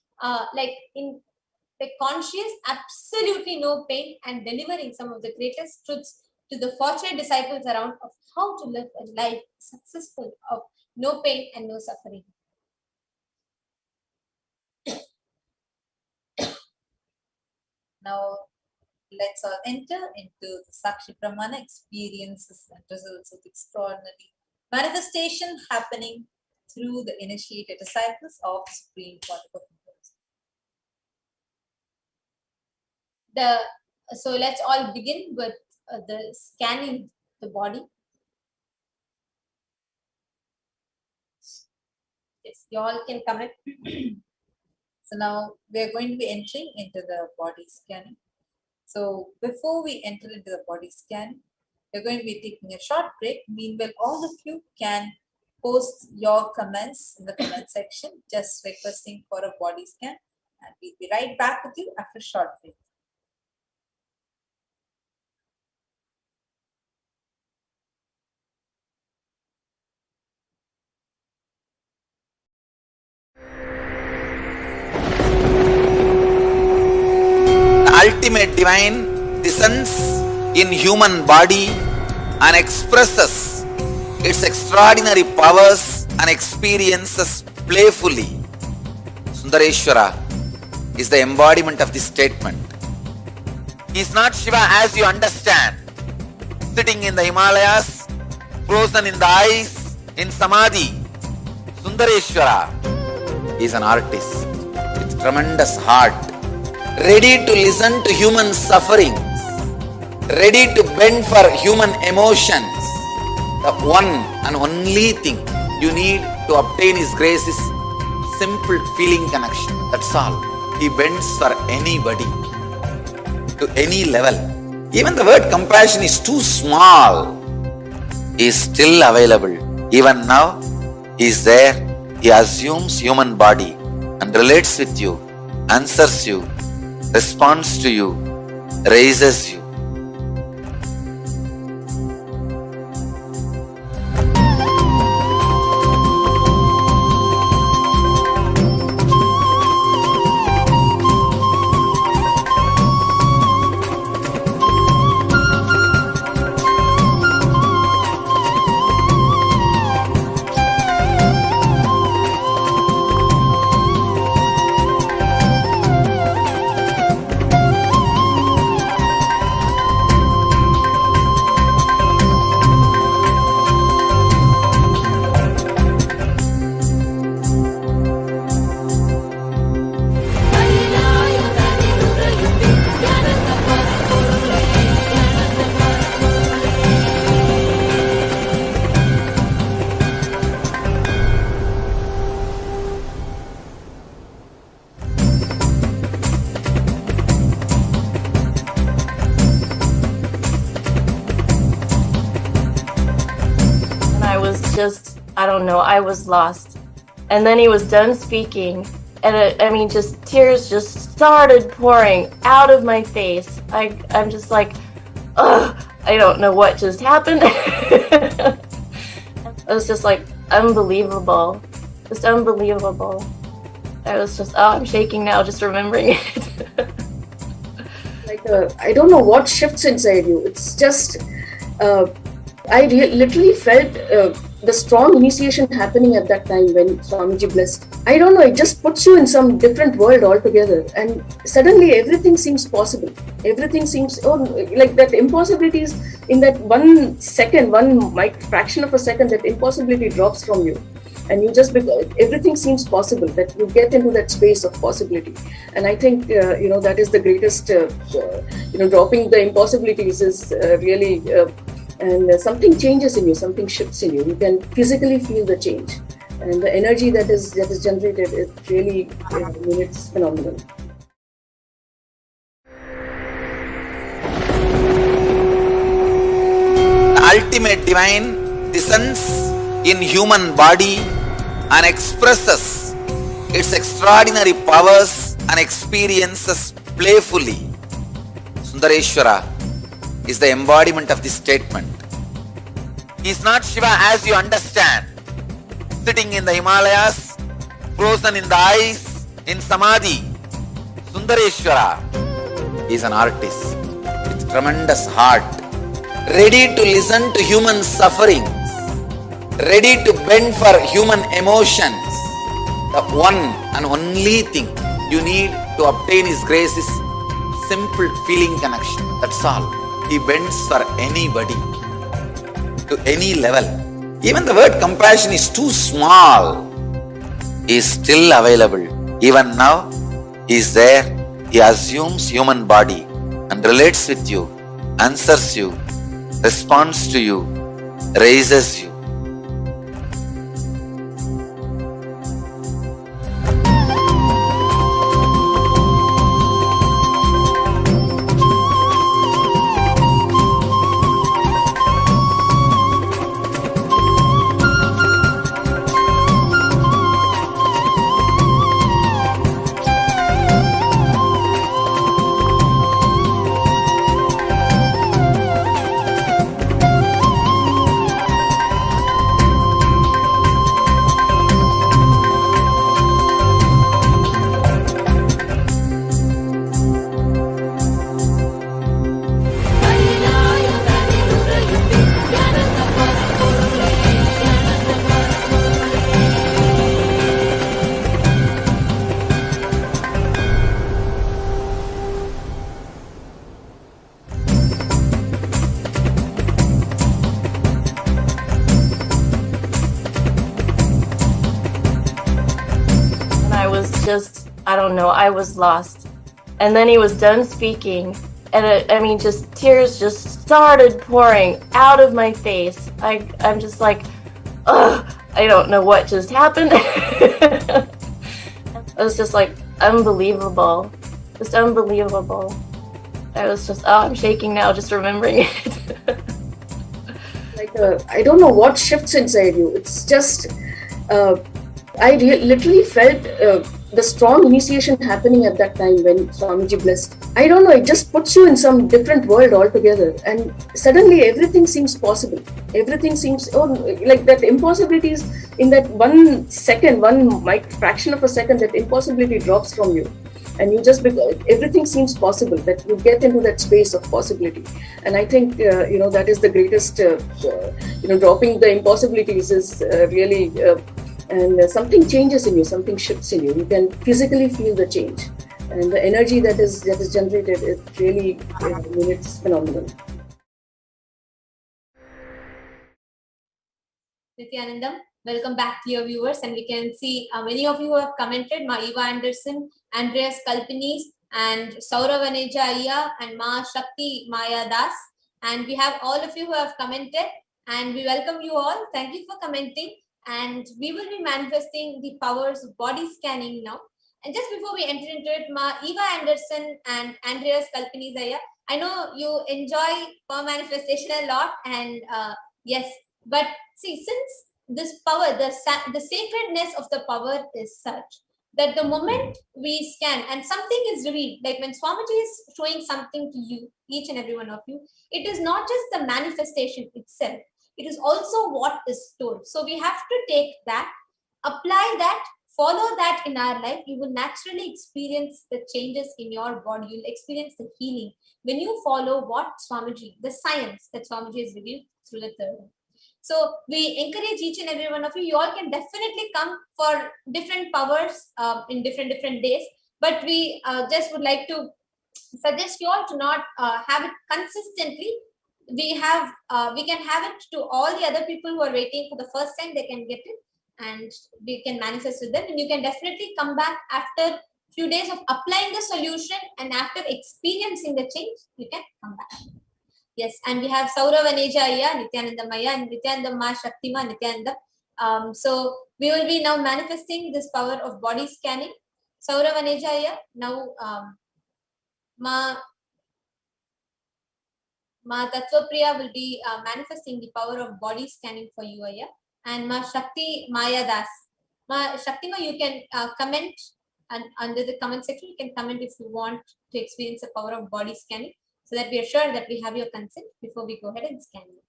conscious, absolutely no pain, and delivering some of the greatest truths to the fortunate disciples around of how to live a life successful of no pain and no suffering. Now, let's all enter into the Sakshi Pramana experiences and results of extraordinary manifestation happening through the initiated disciples of Supreme Pontiff of Hinduism. So let's all begin with the scanning the body. Yes, you all can come in. So now we are going to be entering into the body scanning. So before we enter into the body scan, we're going to be taking a short break. Meanwhile, all of you can post your comments in the comment section, just requesting for a body scan, and we'll be right back with you after a short break. Ultimate divine descends in human body and expresses its extraordinary powers and experiences playfully. Sundareshwara is the embodiment of this statement. He is not Shiva as you understand, sitting in the Himalayas, frozen in the ice, in Samadhi. Sundareshwara is an artist with tremendous heart, ready to listen to human sufferings, ready to bend for human emotions. The one and only thing you need to obtain His grace is simple feeling connection. That's all. He bends for anybody, to any level. Even the word compassion is too small. He is still available. Even now, He is there. He assumes human body and relates with you, answers you, responds to you, raises you. I don't know, I was lost. And then he was done speaking, and I mean, just tears just started pouring out of my face. I'm just like, ugh, I don't know what just happened. It was just like unbelievable, just unbelievable. I was just, oh, I'm shaking now just remembering it. I don't know what shifts inside you. It's just, literally felt the strong initiation happening at that time when Swamiji blessed. I don't know, it just puts you in some different world altogether, and suddenly everything seems possible. Everything seems, like that impossibilities in that 1 second, fraction of a second, that impossibility drops from you. And you just, everything seems possible, that you get into that space of possibility. And I think, that is the greatest, dropping the impossibilities is really, and something changes in you, something shifts in you. You can physically feel the change. And the energy that is generated, it really, it's phenomenal. The ultimate divine descends in human body and expresses its extraordinary powers and experiences playfully. Sundareshwara is the embodiment of this statement. He is not Shiva as you understand, sitting in the Himalayas, frozen in the ice, in Samadhi. Sundareshwara is an artist with tremendous heart, ready to listen to human sufferings, ready to bend for human emotions. The one and only thing you need to obtain His grace is simple feeling connection. That's all. He bends for anybody, to any level. Even the word compassion is too small. He is still available. Even now, He is there. He assumes human body and relates with you, answers you, responds to you, raises you. Just, I don't know, I was lost. And then he was done speaking, and I mean, just tears just started pouring out of my face. I'm just like, ugh, I don't know what just happened. It was just like unbelievable, just unbelievable. I was just, oh, I'm shaking now just remembering it. I don't know what shifts inside you. It's just, literally felt the strong initiation happening at that time when Swamiji blessed. I don't know, it just puts you in some different world altogether, and suddenly everything seems possible. Everything seems, like that impossibilities in that 1 second, fraction of a second, that impossibility drops from you. And you just, everything seems possible, that you get into that space of possibility. And I think, that is the greatest, dropping the impossibilities is really, and something changes in you, something shifts in you. You can physically feel the change. And the energy that is generated, it really, it's phenomenal. Nithyanandam, welcome back to your viewers, and we can see many of you have commented. Ma Eva Anderson, Andreas Kalpinis, and Saurav Aneja Ayya, and Ma Shakti Maya Das. And we have all of you who have commented, and we welcome you all. Thank you for commenting. And we will be manifesting the powers of body scanning now. And just before we enter into it, Ma Eva Anderson and Andreas Kalpinis Ayya, I know you enjoy power manifestation a lot, and yes, but see, since this power, the sacredness of the power is such that the moment we scan and something is revealed, like when Swamiji is showing something to you, each and every one of you, it is not just the manifestation itself, it is also what is told. So we have to take that, apply that, follow that in our life. You will naturally experience the changes in your body. You'll experience the healing when you follow what Swamiji, the science that Swamiji has revealed through the third eye. So we encourage each and every one of you. You all can definitely come for different powers in different days. But we just would like to suggest you all to not have it consistently. We can have it to all the other people who are waiting for the first time. They can get it, and we can manifest with them. And you can definitely come back after few days of applying the solution, and after experiencing the change, you can come back. Yes, and we have Sauravaneja Ayya, Nithyananda Maya, and Nithyananda Ma Shaktima Nithyananda. So we will be now manifesting this power of body scanning. Sauravaneja Ayya, now Ma Tattvapriya will be manifesting the power of body scanning for you, Ayya. And Ma Shakti Maya Das. Ma Shaktima, you can comment, and under the comment section, you can comment if you want to experience the power of body scanning, so that we are sure that we have your consent before we go ahead and scan you.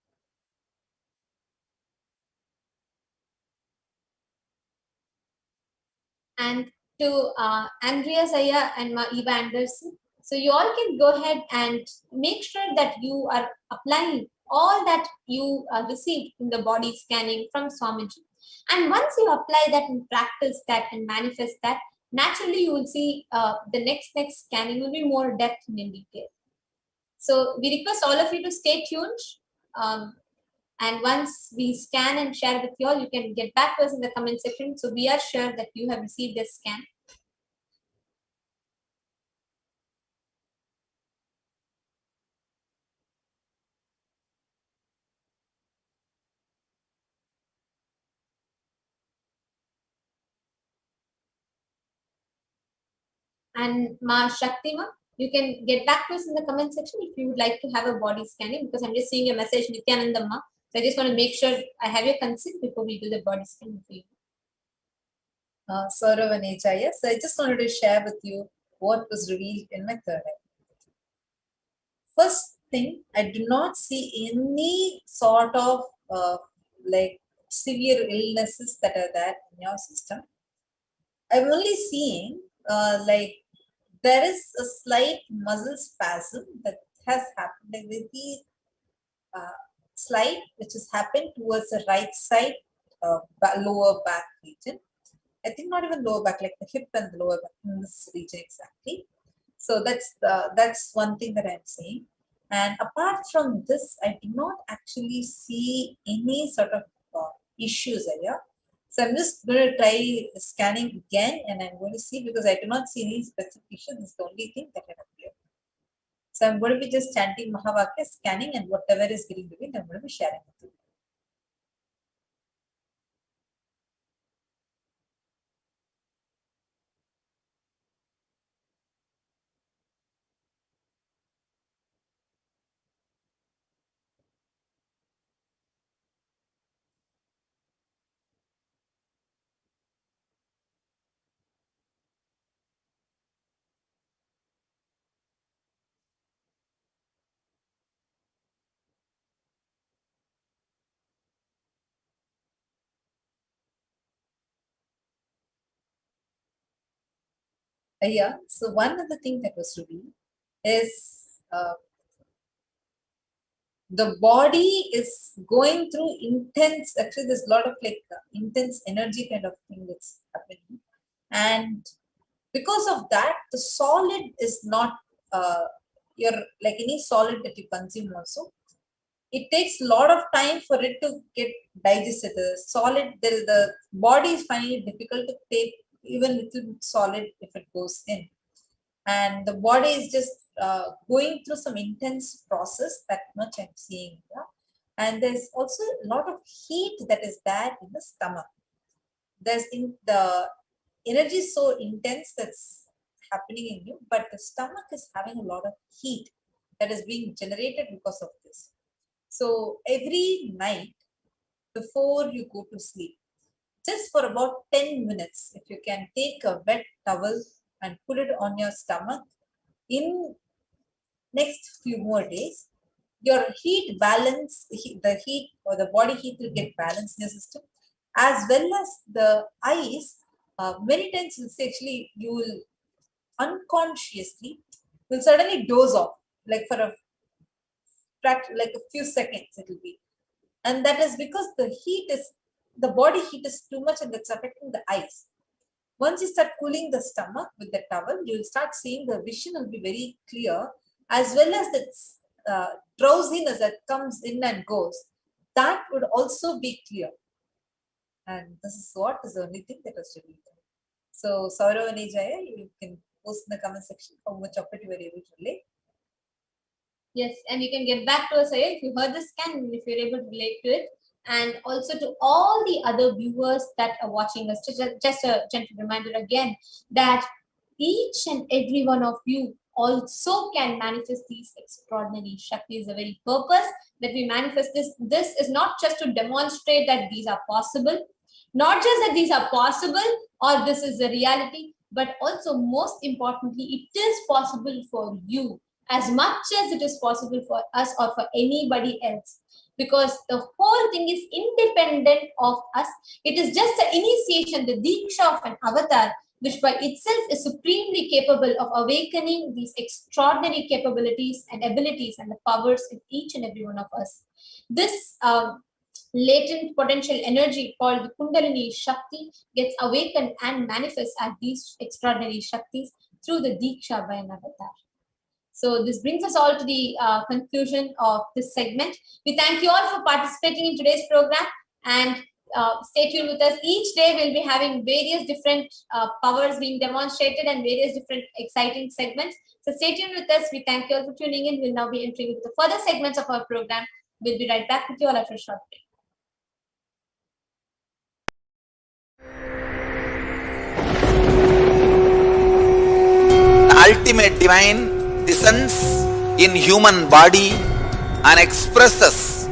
And to Andrea Zaya and Eva Anderson. So you all can go ahead and make sure that you are applying all that you received in the body scanning from Swamiji. And once you apply that and practice that and manifest that, naturally you will see the next scanning will be more depth and in detail. So we request all of you to stay tuned. And once we scan and share with you all, you can get back to us in the comment section. So we are sure that you have received this scan. And Ma Shaktima, you can get back to us in the comment section if you would like to have a body scanning, because I'm just seeing your message, Nithyananda Ma. So I just want to make sure I have your consent before we do the body scanning for you. Sauravaneja, yes, I just wanted to share with you what was revealed in my third eye. First thing, I do not see any sort of like severe illnesses that are there in your system. I'm only seeing like there is a slight muscle spasm that has happened, like very slight, which has happened towards the right side lower back region. I think not even lower back, like the hip and the lower back in this region exactly. So that's one thing that I'm saying. And apart from this, I do not actually see any sort of issues here. So I'm just going to try scanning again, and I'm going to see, because I do not see any specific issues. This is the only thing that can appear. So I'm going to be just chanting Mahavakya, scanning, and whatever is getting revealed, I'm going to be sharing with you. Yeah, so one of the things that was revealed is the body is going through intense, actually there's a lot of like intense energy kind of thing that's happening. And because of that, the solid is not your, like any solid that you consume also, it takes a lot of time for it to get digested. The solid, the body is finding it difficult to take even little solid if it goes in. And the body is just going through some intense process, that much I'm seeing. Yeah? And there's also a lot of heat that is there in the stomach. There's in the energy is so intense that's happening in you, but the stomach is having a lot of heat that is being generated because of this. So every night, before you go to sleep. Just for about 10 minutes, if you can take a wet towel and put it on your stomach, in next few more days, your heat balance, the heat or the body heat will get balanced in your system, as well as the eyes. Many times you'll say actually you will unconsciously will suddenly doze off, like for like a few seconds it will be, and that is because the body heat is too much and that's affecting the eyes. Once you start cooling the stomach with the towel, you will start seeing the vision will be very clear, as well as the drowsiness that comes in and goes, that would also be clear. And this is what is the only thing that was to be done. So Saurav and Jaya, you can post in the comment section how much of it you were able to relate. Yes, and you can get back to us if you heard the scan and if you're able to relate to it. And also to all the other viewers that are watching us, just a gentle reminder again that each and every one of you also can manifest these extraordinary Shaktis. The very purpose that we manifest this is not just to demonstrate that these are possible, not just that these are possible or this is a reality, but also most importantly, it is possible for you as much as it is possible for us or for anybody else. Because the whole thing is independent of us. It is just the initiation, the Diksha of an avatar, which by itself is supremely capable of awakening these extraordinary capabilities and abilities and the powers in each and every one of us. This latent potential energy called the Kundalini Shakti gets awakened and manifests as these extraordinary Shaktis through the Diksha by an avatar. So this brings us all to the conclusion of this segment. We thank you all for participating in today's program, and stay tuned with us. Each day we'll be having various different powers being demonstrated and various different exciting segments. So stay tuned with us. We thank you all for tuning in. We'll now be entering into the further segments of our program. We'll be right back with you all after a short break. The ultimate divine descends in human body and expresses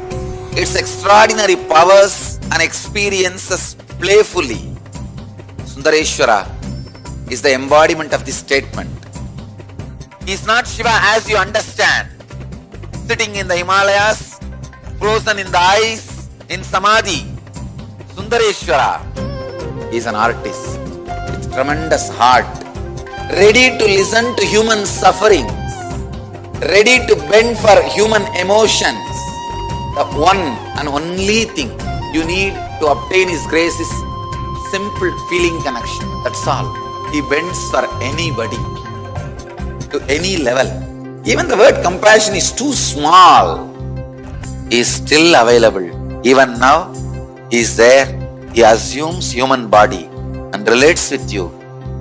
its extraordinary powers and experiences playfully. Sundareshwara is the embodiment of this statement. He is not Shiva as you understand, sitting in the Himalayas, frozen in the ice, in Samadhi. Sundareshwara is an artist with tremendous heart, ready to listen to human suffering, ready to bend for human emotions. The one and only thing you need to obtain His grace is simple feeling connection. That's all. He bends for anybody, to any level. Even the word compassion is too small. He is still available. Even now, He is there. He assumes human body and relates with you,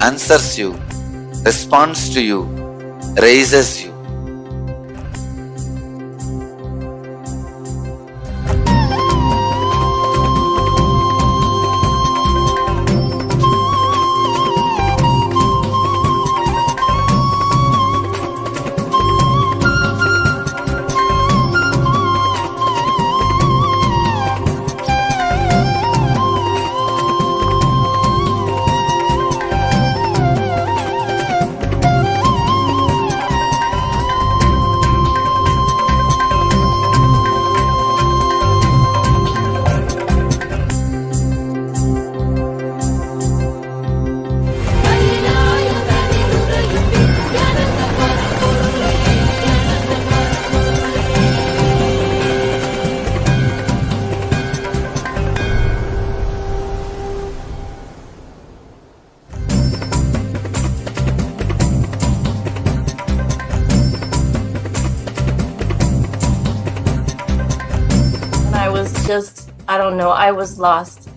answers you, responds to you, raises you. I don't know, I was lost.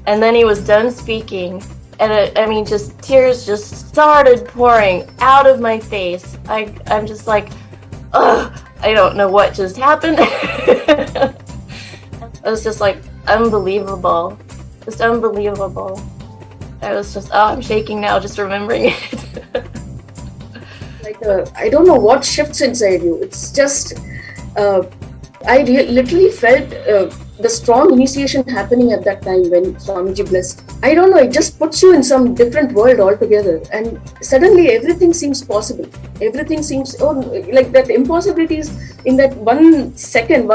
And then he was done speaking, and I mean, just tears just started pouring out of my face. I'm just like, ugh, I don't know what just happened. It was just like unbelievable, just unbelievable. I was just, oh, I'm shaking now just remembering it. Like, I don't know what shifts inside you. It's just, I literally felt the strong initiation happening at that time when Swamiji blessed. I don't know, it just puts you in some different world altogether, and suddenly everything seems possible. Everything seems, like that impossibilities in that 1 second,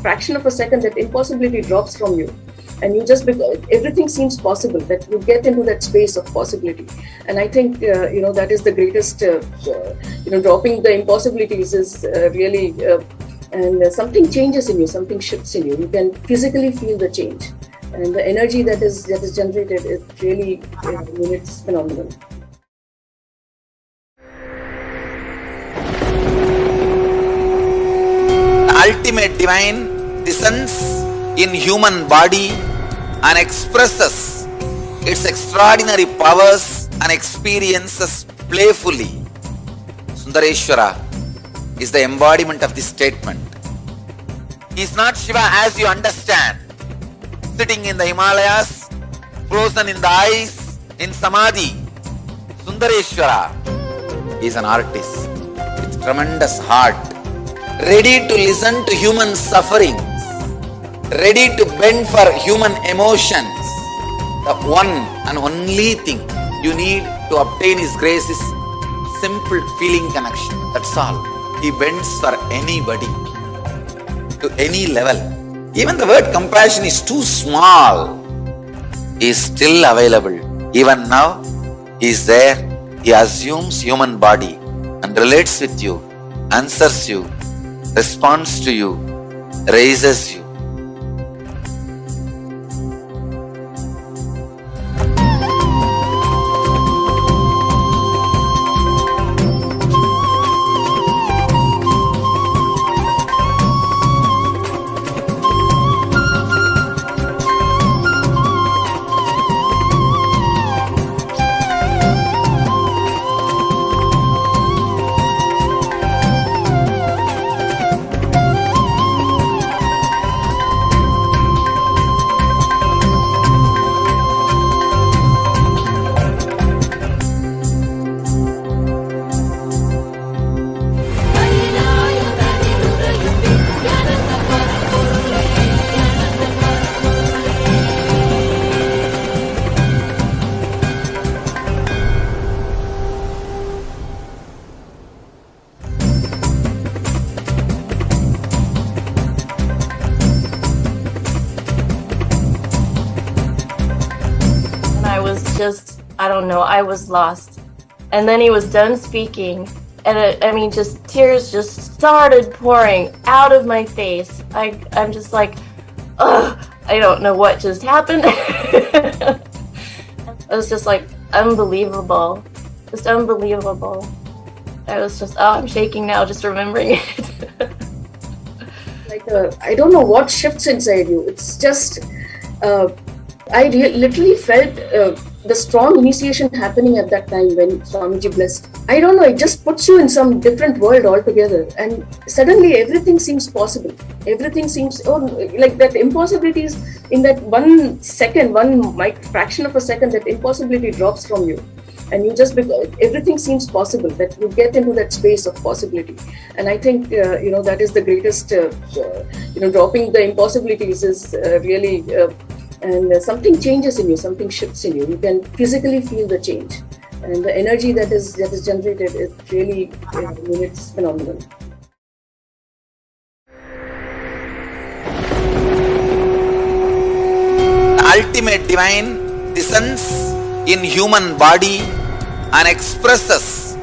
fraction of a second, that impossibility drops from you. And you just, everything seems possible, that you get into that space of possibility. And I think, that is the greatest, dropping the impossibilities is really, and something changes in you, something shifts in you. You can physically feel the change. And the energy that is generated is really, it's phenomenal. The ultimate divine descends in human body and expresses its extraordinary powers and experiences playfully. Sundareshwara is the embodiment of this statement. He is not Shiva as you understand, sitting in the Himalayas, frozen in the ice, in Samadhi. Sundareshwara is an artist with tremendous heart, ready to listen to human sufferings, ready to bend for human emotions. The one and only thing you need to obtain His grace is simple feeling connection. That's all. He bends for anybody, to any level. Even the word compassion is too small. He is still available. Even now, He is there. He assumes human body and relates with you, answers you, responds to you, raises you. I was lost. And then he was done speaking, and just tears just started pouring out of my face. I'm just like, ugh, I don't know what just happened. It was just like unbelievable, just unbelievable. I was just, I'm shaking now just remembering it. I don't know what shifts inside you. It's just, I literally felt the strong initiation happening at that time when Swamiji blessed. I don't know, it just puts you in some different world altogether, and suddenly everything seems possible. Everything seems, like that impossibilities in that 1 second, fraction of a second, that impossibility drops from you. And you just, everything seems possible, that you get into that space of possibility. And I think, that is the greatest, dropping the impossibilities is really, and something changes in you, something shifts in you. You can physically feel the change. And the energy that is generated is really, it's phenomenal. The ultimate divine descends in human body and expresses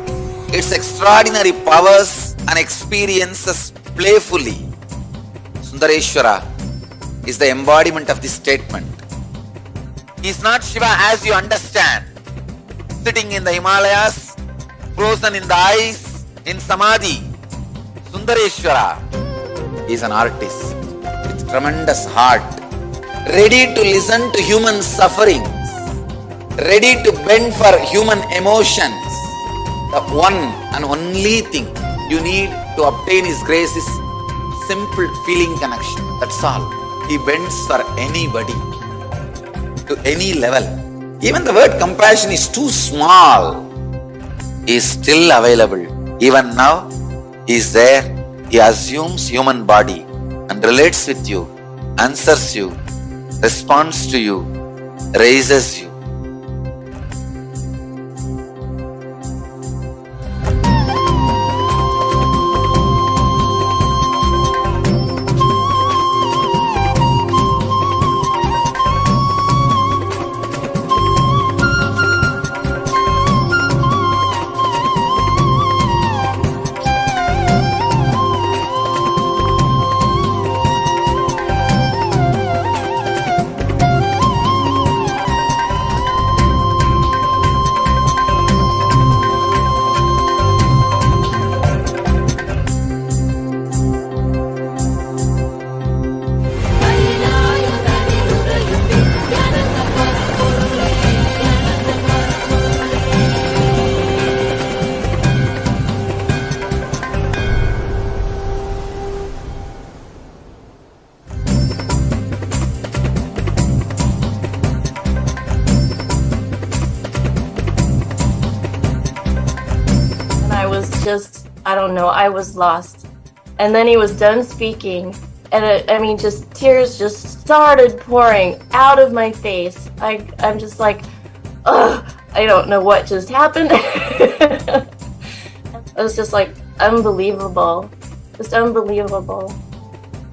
its extraordinary powers and experiences playfully. Sundareshwara is the embodiment of this statement. He is not Shiva as you understand, sitting in the Himalayas, frozen in the ice, in Samadhi. Sundareshwara is an artist with tremendous heart, ready to listen to human sufferings, ready to bend for human emotions. The one and only thing you need to obtain His grace is simple feeling connection. That's all. He bends for anybody, to any level. Even the word compassion is too small. He is still available. Even now, He is there. He assumes human body and relates with you, answers you, responds to you, raises you. I don't know, I was lost. And then he was done speaking, and I mean, just tears just started pouring out of my face. I'm just like, ugh, I don't know what just happened. It was just like unbelievable, just unbelievable.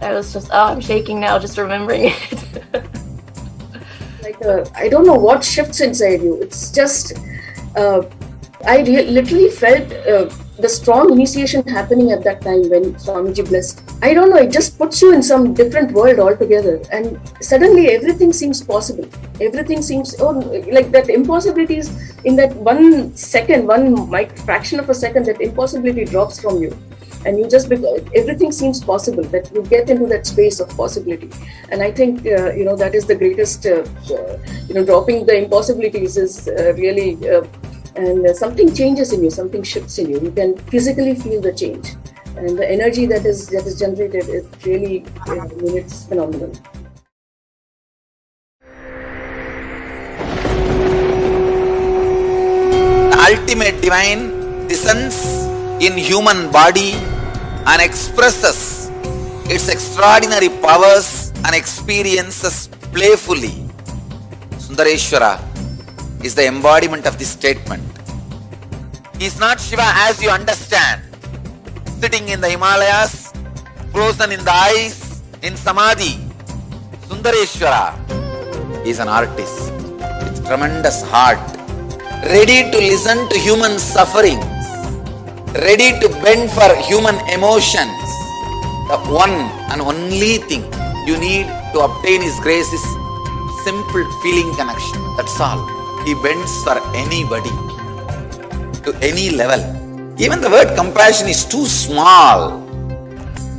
I was just, oh, I'm shaking now just remembering it. I don't know what shifts inside you. It's just, I literally felt the strong initiation happening at that time when Swamiji blessed. I don't know, it just puts you in some different world altogether, and suddenly everything seems possible. Everything seems, like that impossibilities in that 1 second, fraction of a second, that impossibility drops from you. And you just, everything seems possible, that you get into that space of possibility. And I think, that is the greatest, dropping the impossibilities is really, and something changes in you, something shifts in you. You can physically feel the change. And the energy that is generated, it really, it's phenomenal. The ultimate divine descends in human body and expresses its extraordinary powers and experiences playfully. Sundareshwara is the embodiment of this statement. He is not Shiva as you understand, sitting in the Himalayas, frozen in the ice, in Samadhi. Sundareshwara is an artist with tremendous heart, ready to listen to human sufferings, ready to bend for human emotions. The one and only thing you need to obtain His grace is simple feeling connection. That's all. He bends for anybody, to any level. Even the word compassion is too small.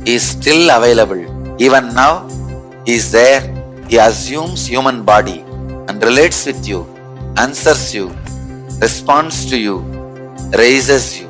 He is still available. Even now, He is there. He assumes human body and relates with you, answers you, responds to you, raises you.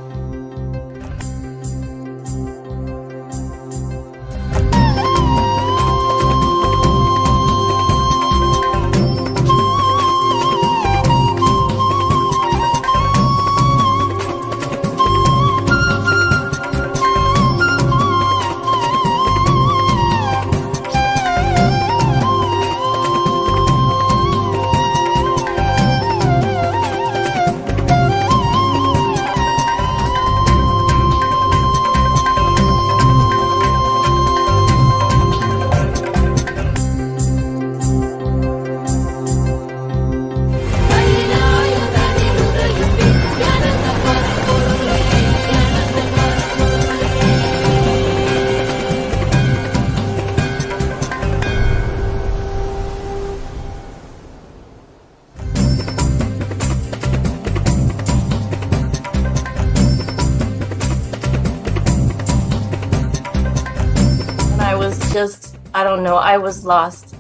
I don't know, I was lost.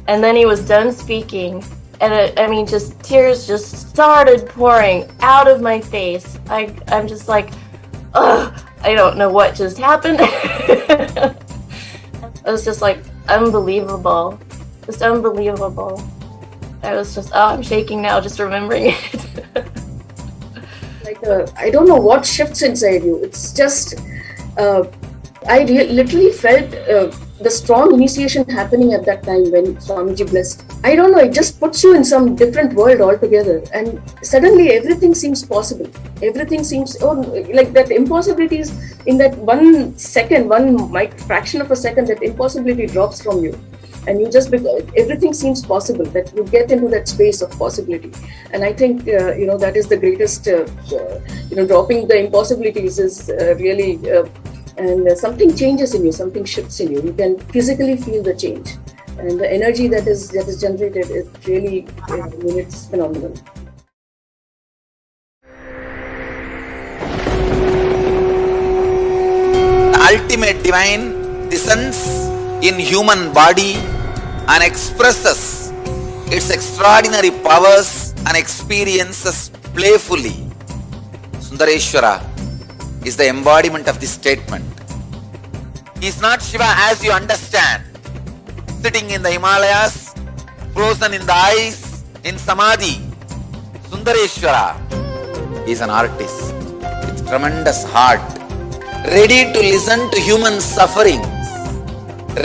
And then he was done speaking, and I mean, just tears just started pouring out of my face. I'm just like, ugh, I don't know what just happened. It was just like unbelievable, just unbelievable. I was just, oh, I'm shaking now just remembering it. I don't know what shifts inside you. It's just, I literally felt the strong initiation happening at that time when Swamiji blessed. I don't know, it just puts you in some different world altogether, and suddenly everything seems possible. Everything seems, like that impossibilities in that 1 second, fraction of a second, that impossibility drops from you. And you just, everything seems possible, that you get into that space of possibility. And I think, that is the greatest, dropping the impossibilities is really, and something changes in you, something shifts in you. You can physically feel the change. And the energy that is generated, it really, it's phenomenal. The ultimate divine descends in human body and expresses its extraordinary powers and experiences playfully. Sundareshwara is the embodiment of this statement. He is not Shiva as you understand, sitting in the Himalayas, frozen in the ice, in Samadhi. Sundareshwara is an artist with tremendous heart, ready to listen to human sufferings,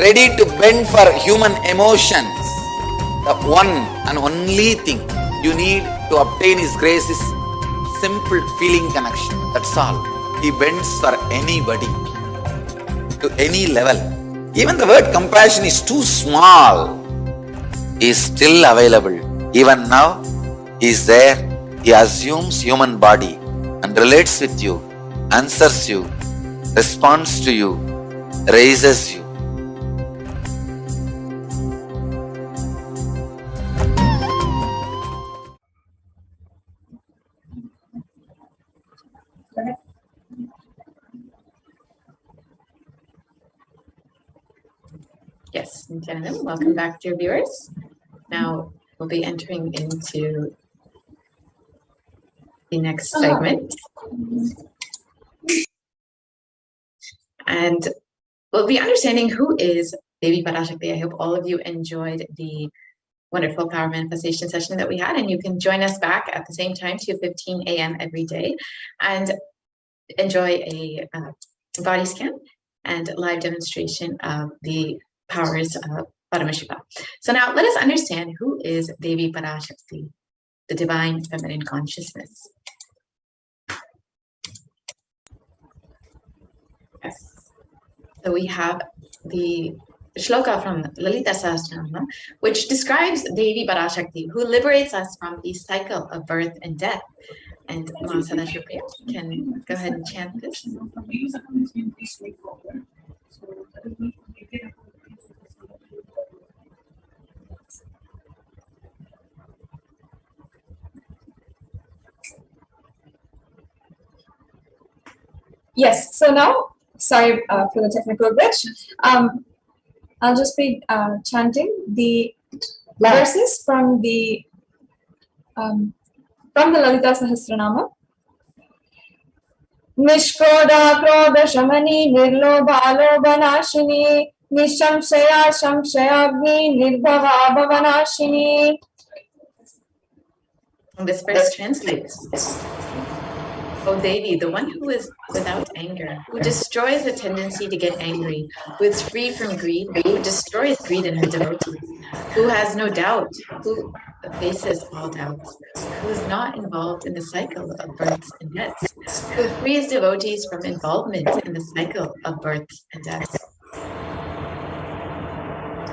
ready to bend for human emotions. The one and only thing you need to obtain his grace is simple feeling connection. That's all. He bends for anybody, to any level. Even the word compassion is too small. He is still available. Even now, he is there. He assumes human body and relates with you, answers you, responds to you, raises you. Yes, Nithyananda, welcome back, dear viewers. Now we'll be entering into the next segment. And we'll be understanding who is Devi Parashakti. I hope all of you enjoyed the wonderful power manifestation session that we had, and you can join us back at the same time, 2:15 a.m. every day, and enjoy a body scan and live demonstration of the powers of Paramashiva. So now let us understand who is Devi Parashakti, the divine feminine consciousness. Yes. So we have the shloka from Lalita Sahasranama, which describes Devi Parashakti, who liberates us from the cycle of birth and death. And Maheshwara can go ahead and chant this. Yes, so now, sorry for the technical glitch. I'll just be chanting the verses from the Lalita Sahasranama. Nishkoda Kroda Shamani Nirlobha Lobhanashini Nishamshaya Shamshayagni Nirbhava Bhavanashini. This verse translates: O Devi, the one who is without anger, who destroys the tendency to get angry, who is free from greed, who destroys greed in her devotees, who has no doubt, who faces all doubts, who is not involved in the cycle of births and deaths, who frees devotees from involvement in the cycle of births and deaths.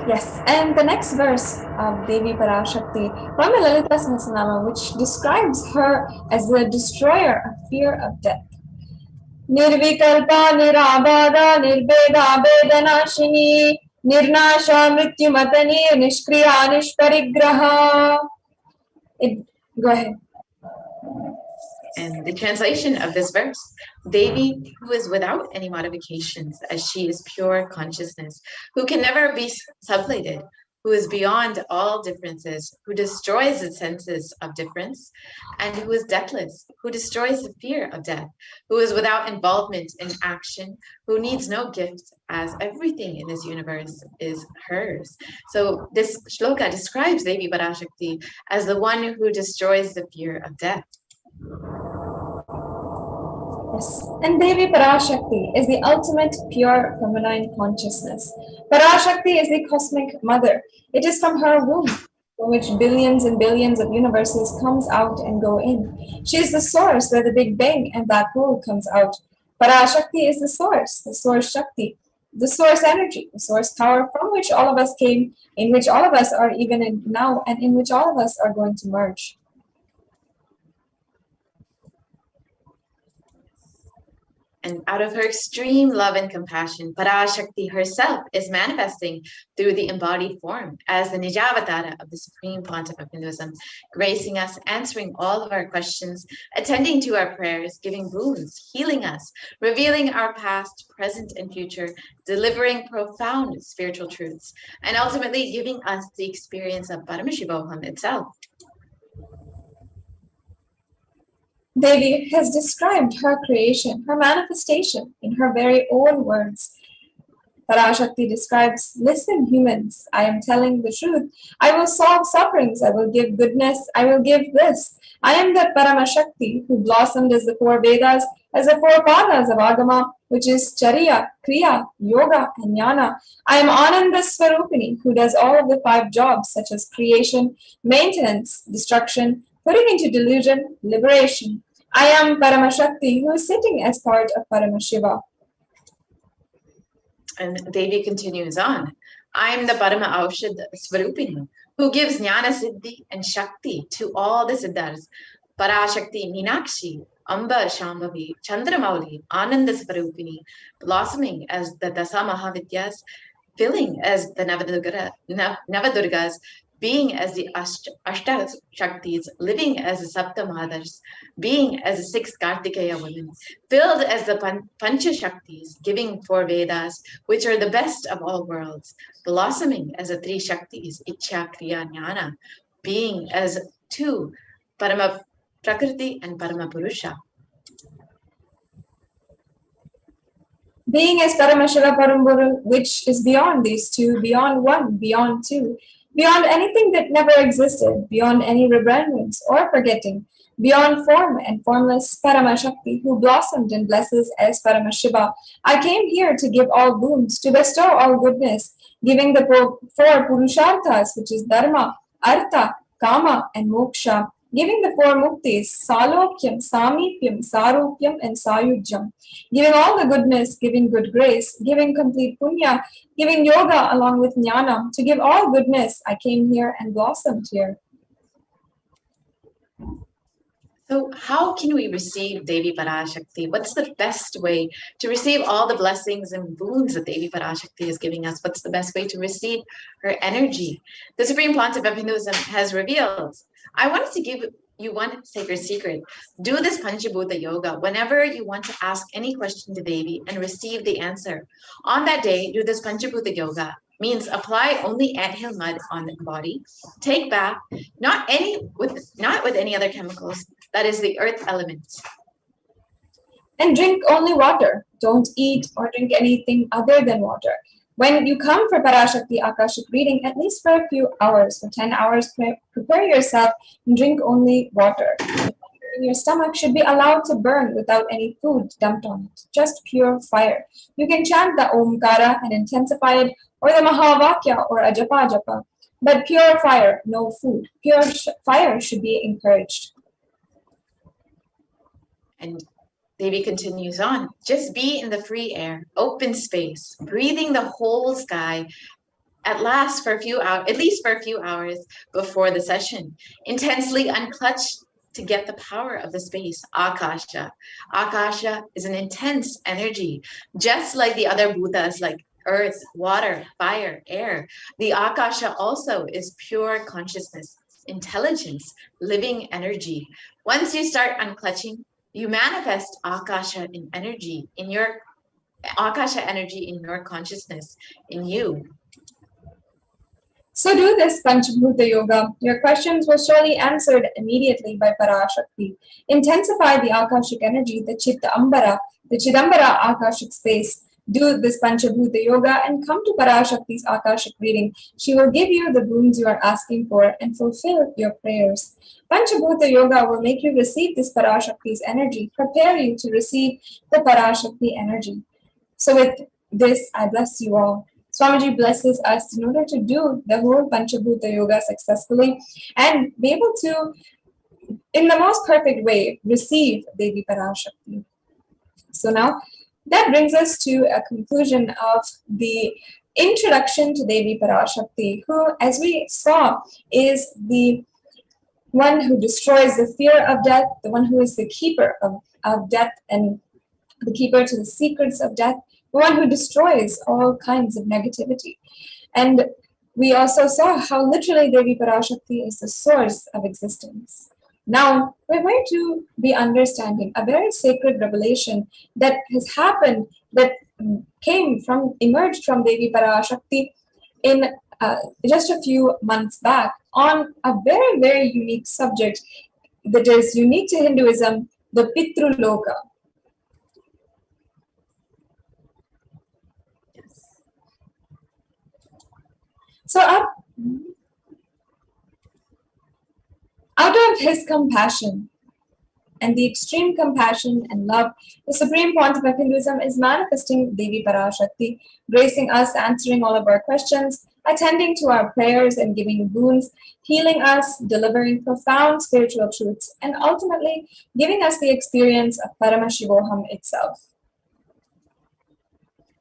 Yes, and the next verse of Devi Parashakti from the Lalita Sahasranama, which describes her as the destroyer of fear of death. Nirvikalpa nirabhada nirbeda bedanashini nirnasha mrithyumatani nishkriya nishparigraha. Go ahead. And the translation of this verse: Devi, who is without any modifications, as she is pure consciousness, who can never be sublated, who is beyond all differences, who destroys the senses of difference, and who is deathless, who destroys the fear of death, who is without involvement in action, who needs no gifts, as everything in this universe is hers. So this shloka describes Devi Parashakti as the one who destroys the fear of death. Yes. And Devi Parashakti is the ultimate pure feminine consciousness. Parashakti is the cosmic mother. It is from her womb from which billions and billions of universes comes out and go in. She is the source where the Big Bang and Black Hole comes out. Parashakti is the source Shakti, the source energy, the source power from which all of us came, in which all of us are even in now, and in which all of us are going to merge. And out of her extreme love and compassion, Parashakti herself is manifesting through the embodied form as the Nijavatara of the Supreme Pontiff of Hinduism, gracing us, answering all of our questions, attending to our prayers, giving boons, healing us, revealing our past, present, and future, delivering profound spiritual truths, and ultimately giving us the experience of Paramashivoham itself. Devi has described her creation, her manifestation, in her very own words. Parashakti describes, listen, humans, I am telling the truth. I will solve sufferings, I will give goodness, I will give bliss. I am that Paramashakti who blossomed as the four Vedas, as the four Padas of Agama, which is Charya, Kriya, Yoga, and Jnana. I am Ananda Swarupini, who does all of the 5 jobs, such as creation, maintenance, destruction, putting into delusion, liberation. I am Paramashakti, who is sitting as part of Paramashiva. And Devi continues on. I am the Parama Aushad Swarupini, who gives Jnana Siddhi and Shakti to all the Siddhas. Parashakti Meenakshi, Amba Shambhavi, Chandramauli, Ananda Swarupini, blossoming as the Dasa Mahavidyas, filling as the Navadurgas, being as the Ashta Shaktis, living as the Sapta Madhars, being as the 6 Kartikeya women, filled as the Pancha Shaktis, giving 4 Vedas, which are the best of all worlds, blossoming as the 3 Shaktis, Ichcha, Kriya, Jnana, being as 2 Parama Prakriti and Parama Purusha. Being as Paramashiva Paramburu, which is beyond these 2, beyond 1, beyond 2, beyond anything that never existed, beyond any remembrance or forgetting, beyond form and formless Paramashakti, who blossomed and blesses as Paramashiva. I came here to give all boons, to bestow all goodness, giving the 4 Purusharthas, which is Dharma, Artha, Kama, and Moksha, giving the 4 Muktis, Salokyam, Samipyam, Sarupyam, and Sayujyam, giving all the goodness, giving good grace, giving complete punya, giving yoga along with jnana. To give all goodness, I came here and blossomed here. So how can we receive Devi Parashakti? What's the best way to receive all the blessings and boons that Devi Parashakti is giving us? What's the best way to receive her energy? The Supreme Pontiff of Hinduism has revealed. I wanted to give you one sacred secret. Do this Panchabhuta Yoga whenever you want to ask any question to Devi and receive the answer. On that day, do this Panchabhuta Yoga. Means apply only anthill mud on the body, take bath, not with any other chemicals, that is the earth elements. And drink only water. Don't eat or drink anything other than water. When you come for Parashakti Akashic reading, at least for a few hours, for 10 hours, prepare yourself and drink only water. In your stomach should be allowed to burn without any food dumped on it, just pure fire. You can chant the Omkara and intensify it, or the Mahavakya or Ajapa Japa, but pure fire, no food. Pure fire should be encouraged. And Devi continues on, just be in the free air, open space, breathing the whole sky, at least for a few hours before the session. Intensely unclutch to get the power of the space, Akasha. Akasha is an intense energy, just like the other Bhutas, like earth, water, fire, air. The Akasha also is pure consciousness, intelligence, living energy. Once you start unclutching, you manifest Akasha in energy, in your Akasha energy in your consciousness, in you. So do this Panchabhuta Yoga. Your questions will surely answered immediately by Parashakti. Intensify the Akashic energy, the Chitta Ambara, the Chidambara Akashic space. Do this Panchabhuta Yoga and come to Parashakti's Akashic reading. She will give you the boons you are asking for and fulfill your prayers. Panchabhuta Yoga will make you receive this Parashakti's energy, prepare you to receive the Parashakti energy. So with this, I bless you all. Swamiji blesses us in order to do the whole Panchabhuta Yoga successfully and be able to, in the most perfect way, receive Devi Parashakti. So now, that brings us to a conclusion of the introduction to Devi Parashakti, who, as we saw, is the one who destroys the fear of death, the one who is the keeper of death and the keeper to the secrets of death, the one who destroys all kinds of negativity. And we also saw how literally Devi Parashakti is the source of existence. Now, we're going to be understanding a very sacred revelation that has happened, that emerged from Devi Parashakti in just a few months back on a very, very unique subject that is unique to Hinduism, the Pitru Loka. So out of his compassion and the extreme compassion and love, the Supreme Pontiff of Hinduism is manifesting Devi Parashakti, gracing us, answering all of our questions, attending to our prayers and giving boons, healing us, delivering profound spiritual truths, and ultimately giving us the experience of Paramashivoham itself.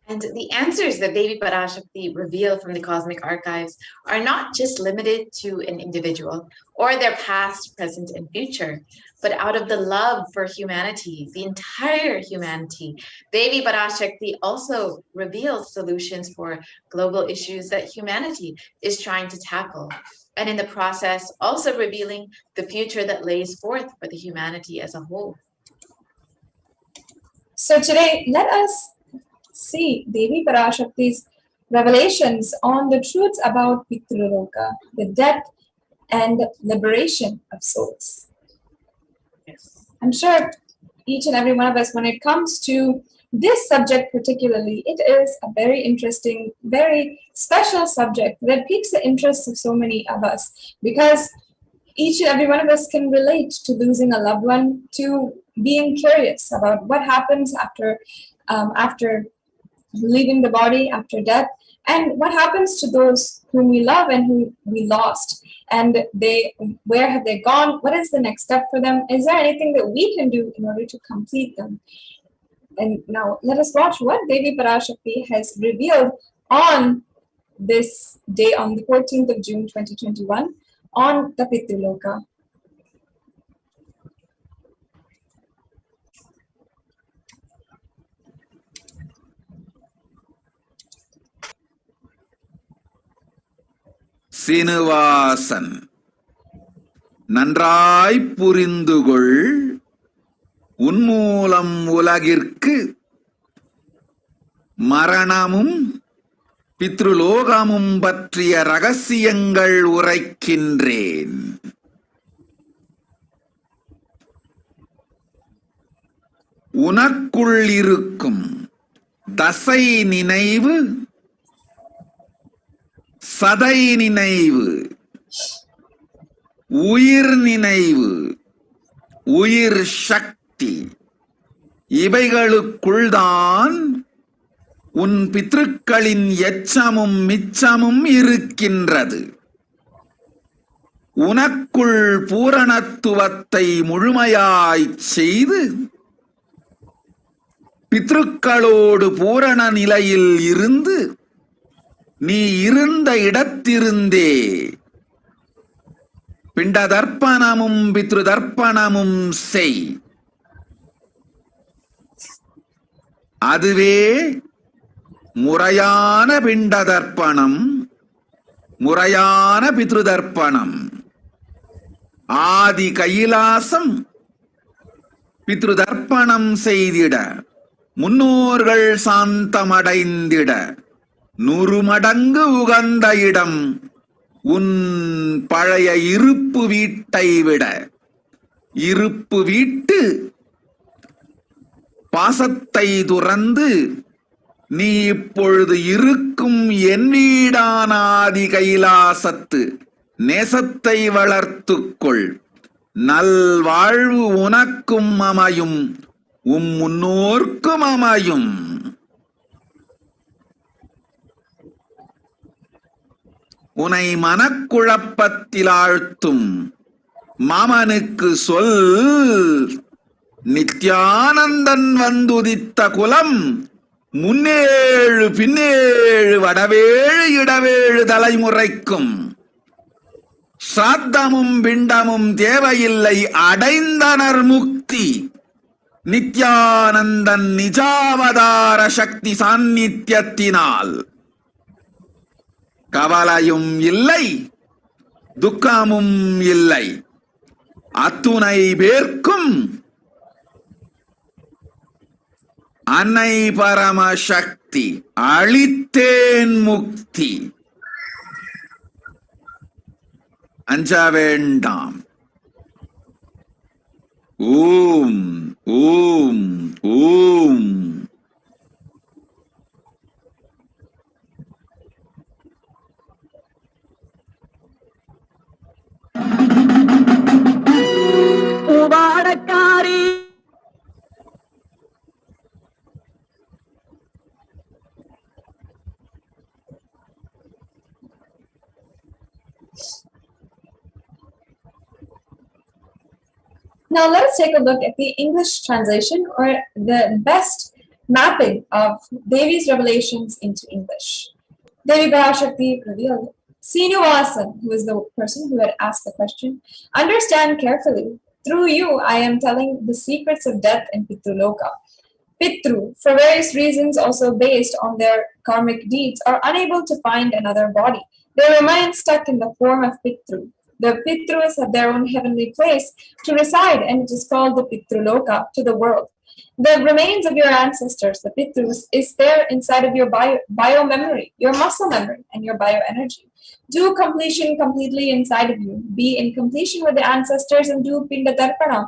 And the answers that Devi Parashakti reveal from the cosmic archives are not just limited to an individual or their past, present, and future, but out of the love for humanity, the entire humanity. Devi Parashakti also reveals solutions for global issues that humanity is trying to tackle, and in the process, also revealing the future that lays forth for the humanity as a whole. So today, let us see Devi Parashakti's revelations on the truths about Pitruloka, the death and liberation of souls. Yes. I'm sure each and every one of us, when it comes to this subject particularly, it is a very interesting, very special subject that piques the interest of so many of us, because each and every one of us can relate to losing a loved one, to being curious about what happens after leaving the body, after death, and what happens to those whom we love and who we lost, and where have they gone? What is the next step for them? Is there anything that we can do in order to complete them? And now let us watch what Devi Parashakti has revealed on this day, on the 14th of June 2021, on the Pitruloka. Srinivasan, நன்றாய் புரிந்துகொள், உன்மூலம் உலகிற்கு மரணமும் பித்ருலோகமும் பற்றிய ரகசியங்கள் உரைக்கின்றேன். உனக்குள் இருக்கும் தசை நினைவு, சதை நினைவு, உயிர் நினைவு, உயிர் சக்தி, இவைகளுக்குள்தான் உன் பித்ருக்களின் எச்சமும் மிச்சமும் இருக்கின்றது. உனக்குள் பூரணத்துவத்தை முழுமையாய்ச் செய்து பித்ருக்களோடு பூரண நிலையில் இருந்து நீ இருந்த இடத்திருந்தே பிண்டதர்ப்பணமும் பித்ருதர்ப்பணமும் செய். அதுவே முறையான பிண்டதர்ப்பணம், முறையான பித்ருதர்ப்பணம். ஆதி கைலாசம் பித்ருதர்ப்பணம் செய்திட, முன்னோர்கள் சாந்தமடைந்திட 100 மடங்கு உகந்த இடம் உன் பழைய இருப்பு வீட்டை விட. இருப்பு வீட்டு பாசத்தை துறந்து நீ இப்பொழுது இருக்கும் என் வீடான ஆதி கைலாசத்து நேசத்தை வளர்த்துக்கொள். நல்வாழ்வு உனக்கும் அமையும், முன்னோர்க்கும் அமையும். உனை மனக்குழப்பத்தில் ஆழ்த்தும் மாமனுக்கு சொல், நித்யானந்தன் வந்துதித்த குலம் முன்னேழு பின்னேழு வடவேழு இடவேழு தலைமுறைக்கும். சாத்தமும் பிண்டமும் தேவையில்லை, அடைந்தனர் முக்தி. நித்யானந்தன் நிஜாவதார சக்தி சாநித்தியத்தினால் கவலையும் இல்லை, துக்கமும் இல்லை. அத்துணை பேர்க்கும் அன்னை பரமசக்தி அளித்தேன் முக்தி. அஞ்ச வேண்டாம். ஓம் ஓம் ஓம். உபாடக்காரி Now let's take a look at the English translation, or the best mapping of Devi's revelations into English. Devi Parashakti revealed, Srinivasan, who is the person who had asked the question, understand carefully. Through you, I am telling the secrets of death in Pitruloka. Pitru, for various reasons also based on their karmic deeds, are unable to find another body. They remain stuck in the form of Pitru. The Pitrus have their own heavenly place to reside, and it is called the Pitruloka to the world. The remains of your ancestors, the Pitrus, is there inside of your bio memory, your muscle memory, and your bioenergy. Do completion completely inside of you. Be in completion with the ancestors and do Pinda Tarpana,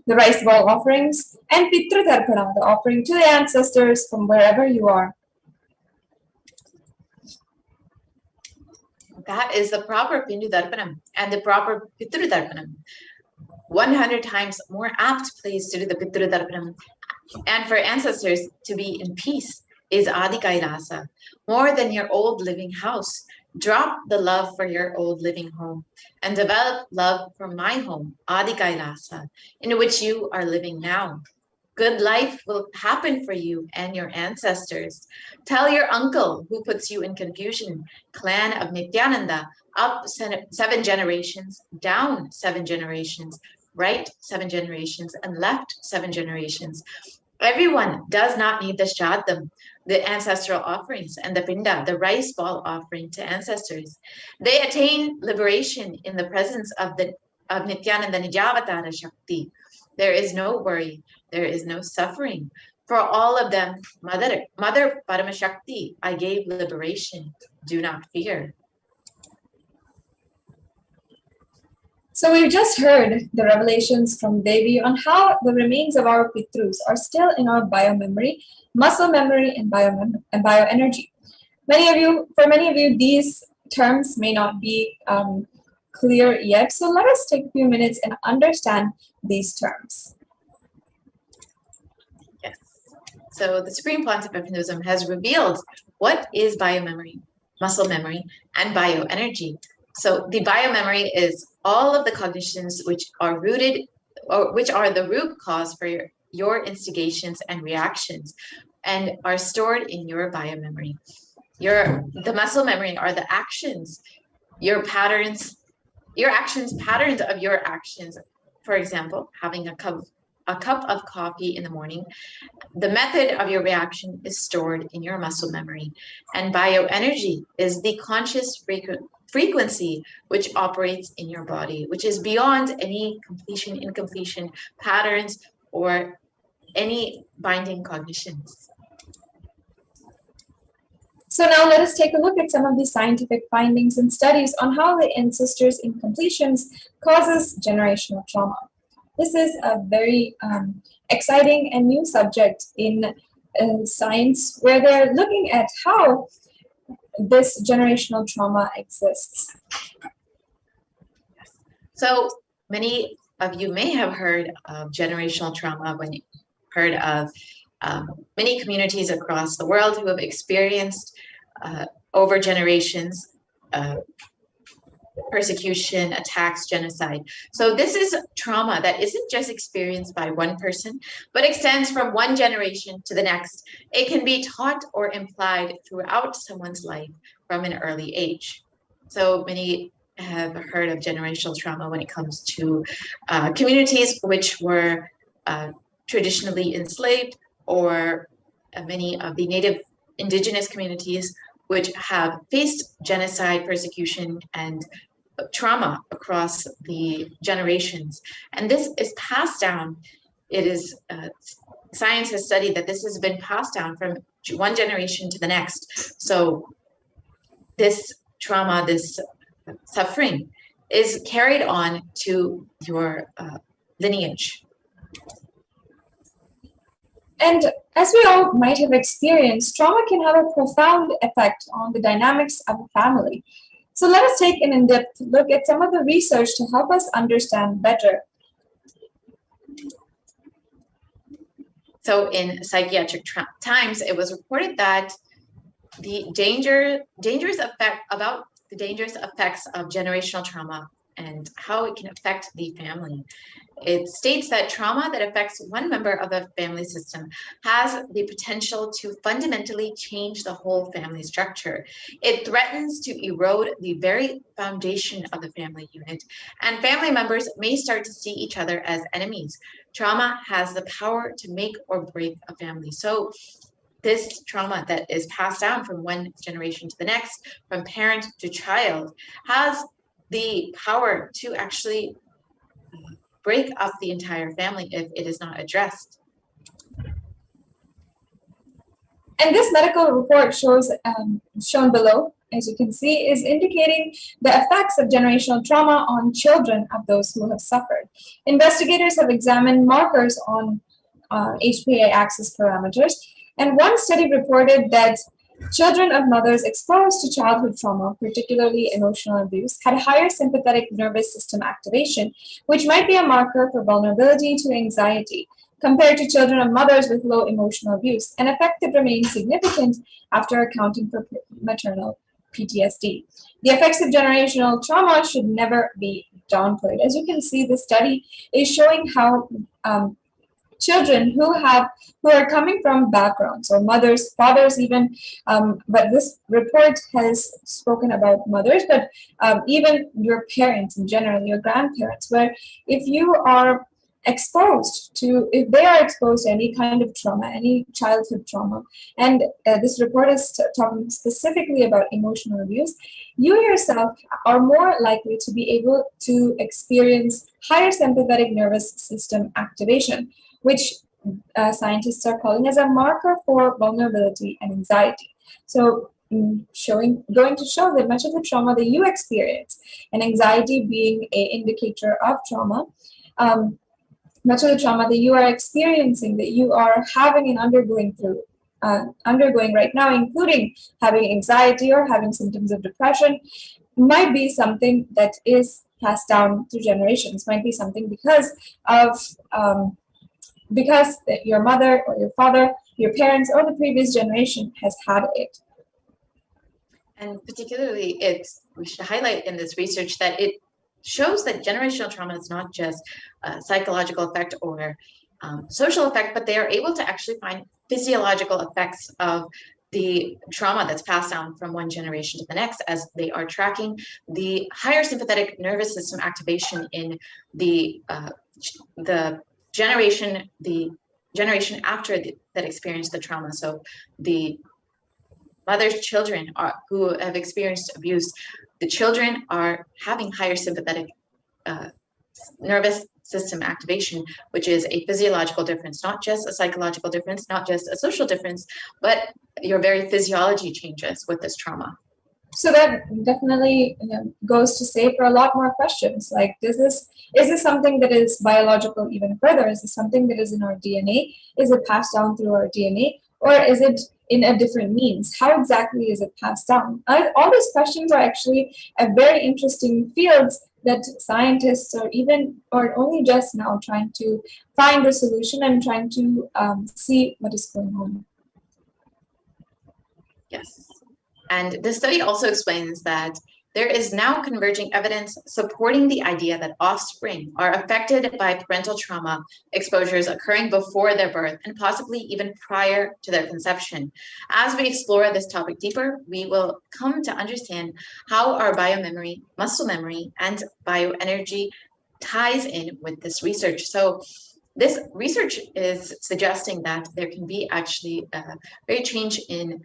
the rice ball offerings, and Pitru Tarpana, the offering to the ancestors from wherever you are. That is the proper Pindu Darpanam and the proper Pitru Darpanam. 100 times more apt place to do the Pitru Darpanam and for ancestors to be in peace is Adi Kailasa. More than your old living house. Drop the love for your old living home and develop love for my home, Adi Kailasa, in which you are living now. Good life will happen for you and your ancestors. Tell your uncle who puts you in confusion, clan of Nithyananda, up 7 generations, down 7 generations, right 7 generations, and left 7 generations. Everyone does not need the Shraddham, the ancestral offerings, and the Pinda, the rice ball offering to ancestors. They attain liberation in the presence of Nithyananda Nijavatara Shakti. There is no worry, there is no suffering. For all of them, Mother Paramashakti, I gave liberation. Do not fear. So we've just heard the revelations from Devi on how the remains of our Pitrus are still in our biomemory, muscle memory, and bioenergy. For many of you, these terms may not be clear yet. So let us take a few minutes and understand these terms. Yes. So the Supreme Pontiff of Hinduism has revealed what is biomemory, muscle memory, and bioenergy. So the biomemory is all of the cognitions which are rooted, or which are the root cause for your instigations and reactions, and are stored in your biomemory. The muscle memory are the actions, your patterns, patterns of your actions. For example, having a cup of coffee in the morning, the method of your reaction is stored in your muscle memory. And bioenergy is the conscious frequency which operates in your body, which is beyond any completion, incompletion patterns or any binding cognitions. So now let us take a look at some of the scientific findings and studies on how the ancestors' incompletions causes generational trauma. This is a very exciting and new subject in science where they're looking at how this generational trauma exists. So many of you may have heard of generational trauma when you heard of many communities across the world who have experienced over generations persecution, attacks, genocide. So this is trauma that isn't just experienced by one person, but extends from one generation to the next. It can be taught or implied throughout someone's life from an early age. So many have heard of generational trauma when it comes to communities which were traditionally enslaved, or many of the native indigenous communities which have faced genocide, persecution, and trauma across the generations. And this is passed down. It is, science has studied that this has been passed down from one generation to the next. So this trauma, this suffering is carried on to your lineage. And as we all might have experienced, trauma can have a profound effect on the dynamics of a family. So let us take an in-depth look at some of the research to help us understand better. So in Psychiatric Times, it was reported that the dangerous effects of generational trauma and how it can affect the family. It states that trauma that affects one member of a family system has the potential to fundamentally change the whole family structure. It threatens to erode the very foundation of the family unit, and family members may start to see each other as enemies. Trauma has the power to make or break a family. So this trauma that is passed down from one generation to the next, from parent to child, has the power to actually break up the entire family if it is not addressed. And this medical report shows, shown below, as you can see, is indicating the effects of generational trauma on children of those who have suffered. Investigators have examined markers on HPA axis parameters, and one study reported that children of mothers exposed to childhood trauma, particularly emotional abuse, had higher sympathetic nervous system activation, which might be a marker for vulnerability to anxiety, compared to children of mothers with low emotional abuse, an effect that remains significant after accounting for maternal PTSD. The effects of generational trauma should never be downplayed. As you can see, the study is showing how children who are coming from backgrounds, or mothers, fathers even, but this report has spoken about mothers, but even your parents in general, your grandparents, where if you are exposed to, if they are exposed to any kind of trauma, any childhood trauma, and this report is talking specifically about emotional abuse, you yourself are more likely to be able to experience higher sympathetic nervous system activation, which scientists are calling as a marker for vulnerability and anxiety. So going to show that much of the trauma that you experience, and anxiety being an indicator of trauma, much of the trauma that you are experiencing, that you are having and undergoing right now, including having anxiety or having symptoms of depression, might be something that is passed down through generations, might be something because your mother or your father, your parents, or the previous generation has had it. And particularly, we should highlight in this research that it shows that generational trauma is not just a psychological effect or social effect, but they are able to actually find physiological effects of the trauma that's passed down from one generation to the next, as they are tracking the higher sympathetic nervous system activation in the generation after that experienced the trauma. So the mother's children who have experienced abuse, the children are having higher sympathetic nervous system activation, which is a physiological difference, not just a psychological difference, not just a social difference, but your very physiology changes with this trauma. So that definitely goes to say for a lot more questions, like, is this something that is biological even further? Is this something that is in our DNA? Is it passed down through our DNA? Or is it in a different means? How exactly is it passed down? All these questions are actually a very interesting fields that scientists or only just now trying to find a solution and trying to see what is going on. Yes. And the study also explains that there is now converging evidence supporting the idea that offspring are affected by parental trauma exposures occurring before their birth and possibly even prior to their conception. As we explore this topic deeper, we will come to understand how our biomemory, muscle memory, and bioenergy ties in with this research. So this research is suggesting that there can be actually a very change in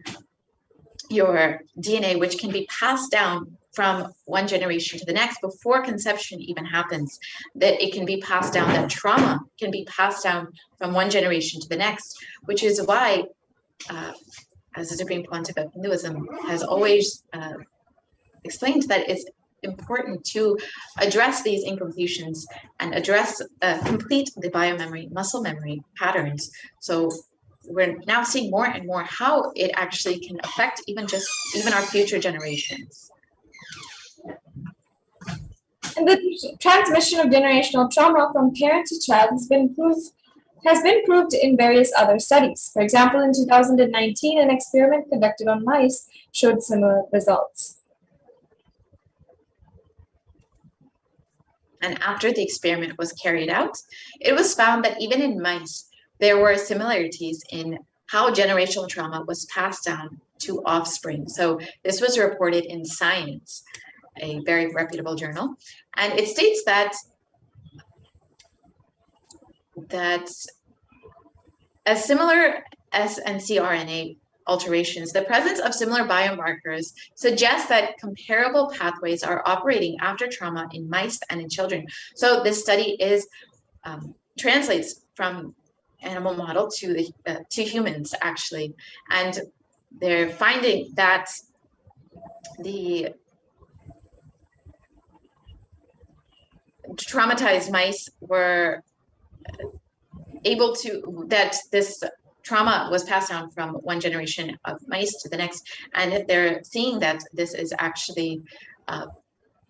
your DNA, which can be passed down from one generation to the next before conception even happens, that it can be passed down, that trauma can be passed down from one generation to the next, which is why, as the Supreme Pontiff of Hinduism has always explained, that it's important to address these incompletions and address, complete the biomemory, muscle memory patterns. So we're now seeing more and more how it actually can affect even our future generations. And the transmission of generational trauma from parent to child has been proved in various other studies. For example, in 2019, an experiment conducted on mice showed similar results. And after the experiment was carried out, it was found that even in mice, there were similarities in how generational trauma was passed down to offspring. So this was reported in Science, a very reputable journal, and it states that as similar SNCRNA alterations, the presence of similar biomarkers suggests that comparable pathways are operating after trauma in mice and in children. So this study translates from animal model to humans actually, and they're finding that the traumatized mice were able to, that this trauma was passed down from one generation of mice to the next, and they're seeing that this is actually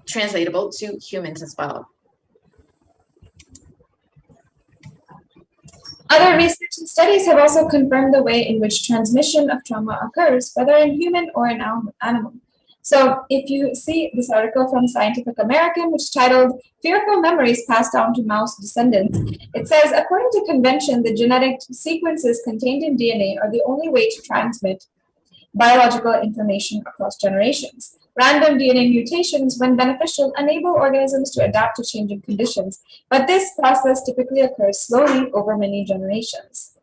translatable to humans as well. Other research and studies have also confirmed the way in which transmission of trauma occurs, whether in human or in animal. So if you see this article from Scientific American, which titled "Fearful Memories Passed Down to Mouse Descendants," it says, according to convention, the genetic sequences contained in DNA are the only way to transmit biological information across generations. Random DNA mutations, when beneficial, enable organisms to adapt to changing conditions, but this process typically occurs slowly over many generations.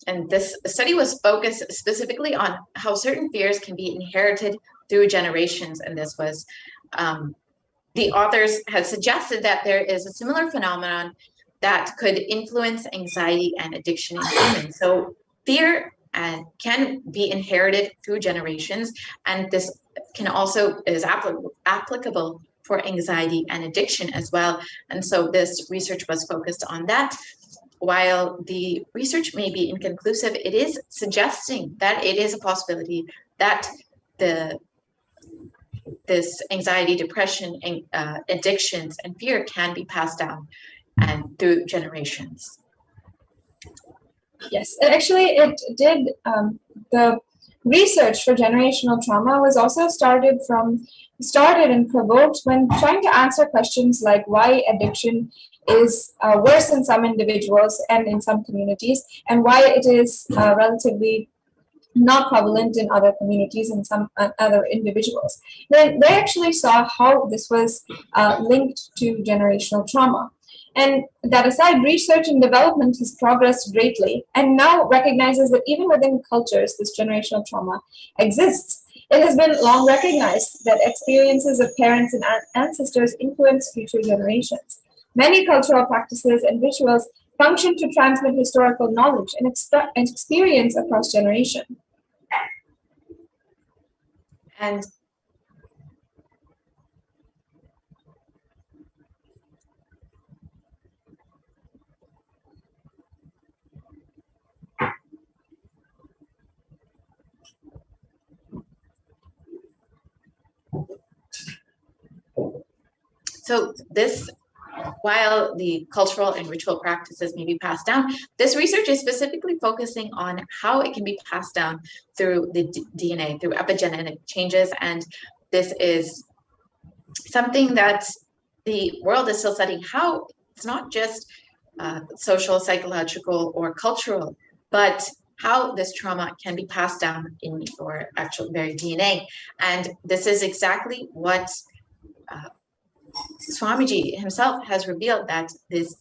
And this study was focused specifically on how certain fears can be inherited through generations, and this was, the authors had suggested that there is a similar phenomenon that could influence anxiety and addiction in humans. So fear can be inherited through generations, and this can also is applicable for anxiety and addiction as well. And so this research was focused on that. While the research may be inconclusive, it is suggesting that it is a possibility that this anxiety, depression, and addictions, and fear can be passed down and through generations. Yes, and actually it did. The research for generational trauma was also started and provoked when trying to answer questions like why addiction is worse in some individuals and in some communities, and why it is relatively not prevalent in other communities and some other individuals. Then they actually saw how this was linked to generational trauma. And that aside, research and development has progressed greatly and now recognizes that even within cultures, this generational trauma exists. It has been long recognized that experiences of parents and ancestors influence future generations. Many cultural practices and rituals function to transmit historical knowledge and experience across generations. And So this, while the cultural and ritual practices may be passed down, this research is specifically focusing on how it can be passed down through the DNA, through epigenetic changes. And this is something that the world is still studying, how it's not just social, psychological, or cultural, but how this trauma can be passed down in your actual very DNA. And this is exactly what Swamiji himself has revealed, that these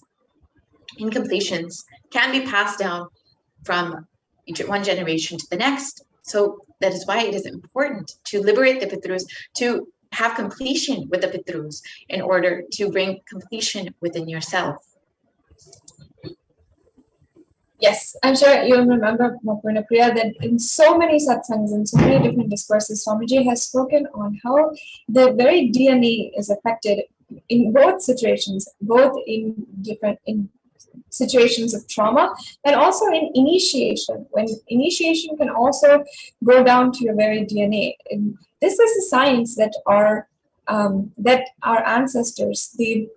incompletions can be passed down from one generation to the next. So that is why it is important to liberate the Pitrus, to have completion with the Pitrus in order to bring completion within yourself. Yes, I'm sure you'll remember, Purna Priya, that in so many satsangs and so many different discourses, Swamiji has spoken on how the very DNA is affected in both situations, both in situations of trauma and also in initiation, when initiation can also go down to your very DNA. And this is a science that our ancestors, the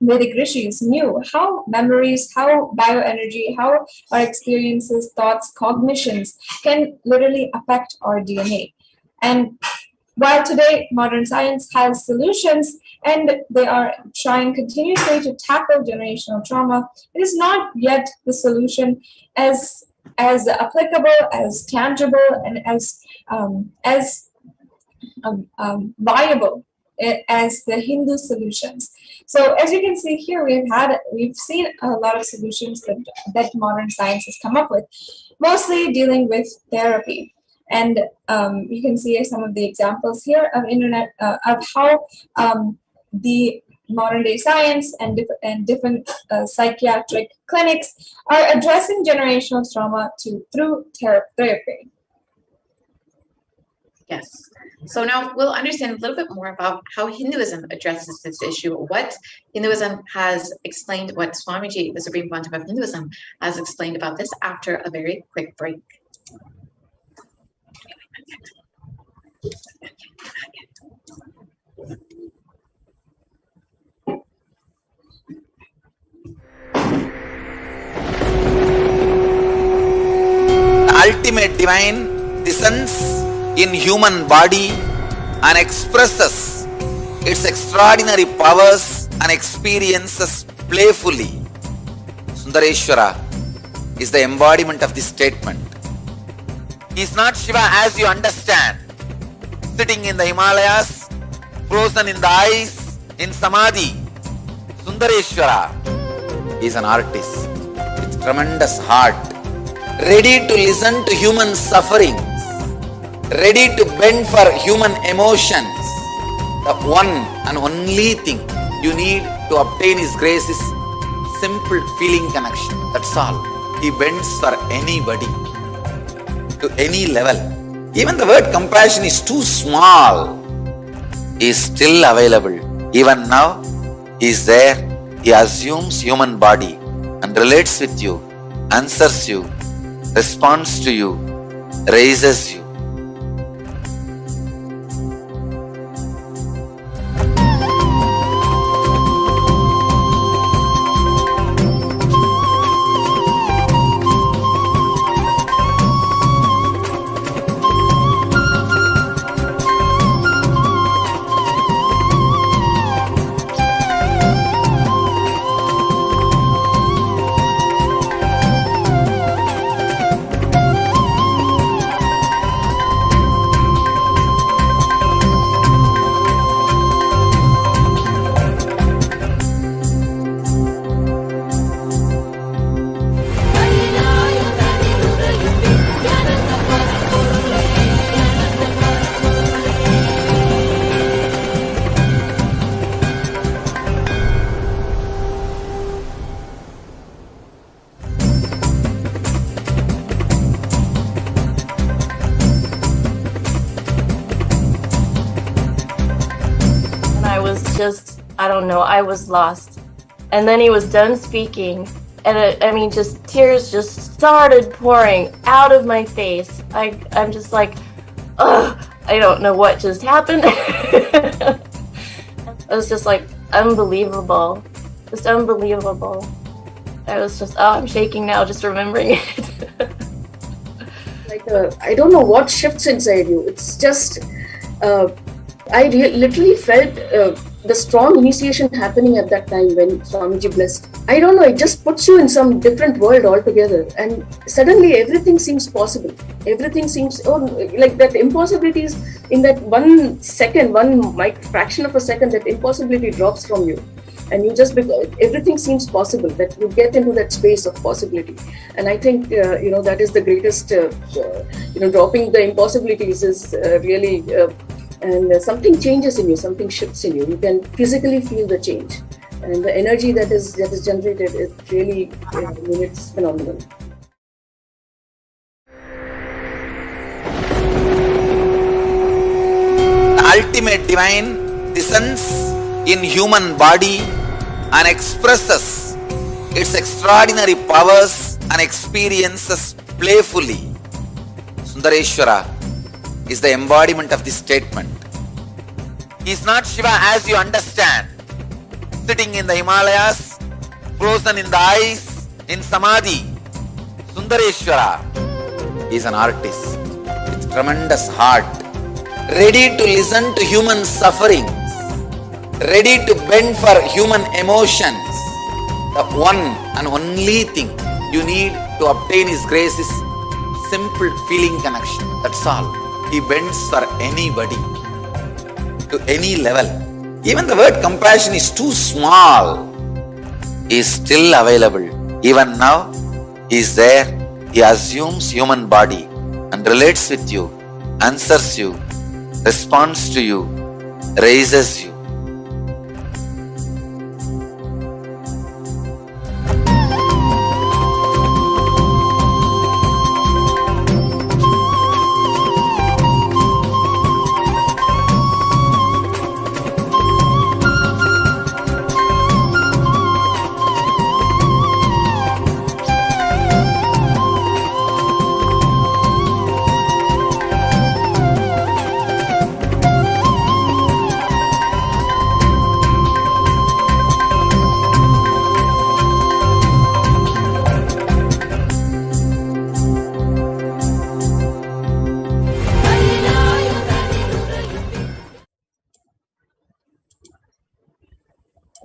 Vedic rishis, knew how memories, how bioenergy, how our experiences, thoughts, cognitions can literally affect our DNA. And while today modern science has solutions and they are trying continuously to tackle generational trauma, it is not yet the solution as applicable, as tangible, and as viable as the Hindu solutions. So as you can see here, we've seen a lot of solutions that modern science has come up with, mostly dealing with therapy. And you can see some of the examples here of of how the modern day science and different psychiatric clinics are addressing generational trauma through therapy. Yes. So now we'll understand a little bit more about how Hinduism addresses this issue, what Hinduism has explained, what Swamiji, the Supreme Pontiff of Hinduism, has explained about this after a very quick break. Ultimate divine descends in human body and expresses its extraordinary powers and experiences playfully. Sundareshwara is the embodiment of this statement. He is not Shiva as you understand, sitting in the Himalayas, frozen in the ice, in Samadhi. Sundareshwara is an artist with tremendous heart, ready to listen to human sufferings, ready to bend for human emotions. The one and only thing you need to obtain His grace is simple feeling connection. That's all. He bends for anybody, to any level. Even the word compassion is too small. He is still available. Even now, He is there. He assumes human body and relates with you, answers you, responds to you, raises you. I don't know, I was lost. And then he was done speaking, and I mean, just tears just started pouring out of my face. I'm just like, ugh, I don't know what just happened. I was just like, unbelievable. Just unbelievable. I was just, oh, I'm shaking now just remembering it. Like, I don't know what shifts inside you. It's just, I literally felt the strong initiation happening at that time when Swamiji blessed. I don't know, it just puts you in some different world altogether, and suddenly everything seems possible. Everything seems, like that impossibilities in that 1 second, fraction of a second, that impossibility drops from you. And you just, everything seems possible, that you get into that space of possibility. And I think, that is the greatest, dropping the impossibilities is really, and something changes in you, something shifts in you. You can physically feel the change. And the energy that is generated is really, it's phenomenal. The ultimate divine descends in human body and expresses its extraordinary powers and experiences playfully. Sundareshwara is the embodiment of this statement. He is not Shiva as you understand, sitting in the Himalayas, frozen in the ice, in Samadhi. Sundareshwara is an artist with tremendous heart, ready to listen to human sufferings, ready to bend for human emotions. The one and only thing you need to obtain His grace is simple feeling connection. That's all. He bends for anybody, to any level. Even the word compassion is too small. He is still available. Even now, He is there. He assumes human body and relates with you, answers you, responds to you, raises you.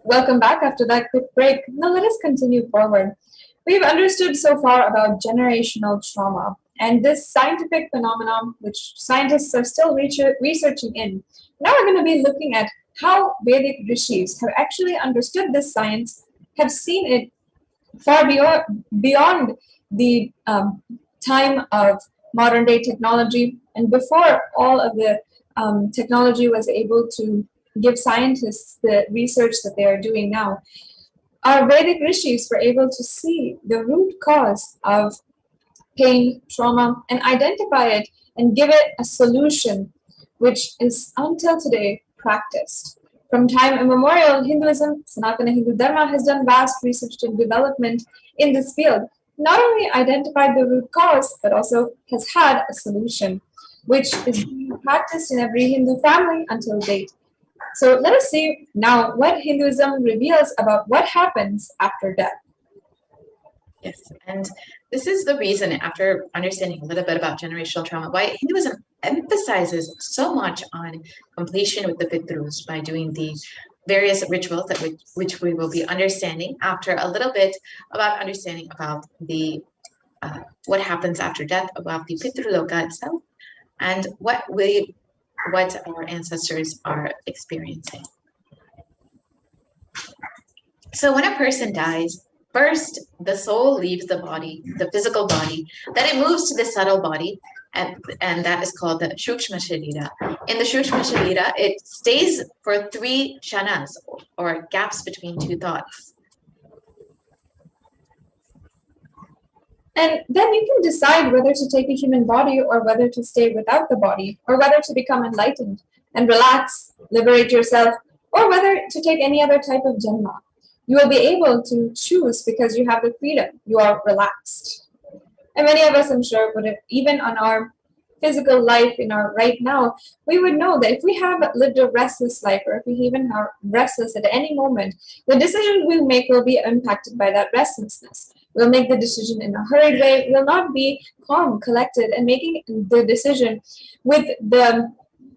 Welcome back after that quick break. Now let us continue forward. We've understood so far about generational trauma and this scientific phenomenon which scientists are still researching in. Now we're going to be looking at how Vedic rishis have actually understood this science, have seen it far beyond the time of modern day technology, and before all of the technology was able to give scientists the research that they are doing now. Our Vedic rishis were able to see the root cause of pain, trauma, and identify it and give it a solution, which is until today practiced. From time immemorial, Hinduism, Sanatana Hindu Dharma, has done vast research and development in this field. Not only identified the root cause, but also has had a solution, which is being practiced in every Hindu family until date. So let us see now what Hinduism reveals about what happens after death. Yes, and this is the reason, after understanding a little bit about generational trauma, why Hinduism emphasizes so much on completion with the Pitrus by doing the various rituals that which we will be understanding after a little bit about understanding about the what happens after death, about the Pitruloka itself, and what our ancestors are experiencing. So when a person dies, first the soul leaves the body, the physical body, then it moves to the subtle body, and that is called the Shukshma Sharira. In the Shukshma Sharira, it stays for 3 kshanas, or gaps between 2 thoughts. And then you can decide whether to take a human body or whether to stay without the body, or whether to become enlightened and relax, liberate yourself, or whether to take any other type of janma. You will be able to choose because you have the freedom. You are relaxed. And many of us, I'm sure, would have, even on our physical life in our right now, we would know that if we have lived a restless life, or if we even are restless at any moment, the decision we make will be impacted by that restlessness. We'll make the decision in a hurried way, we'll not be calm, collected, and making the decision with the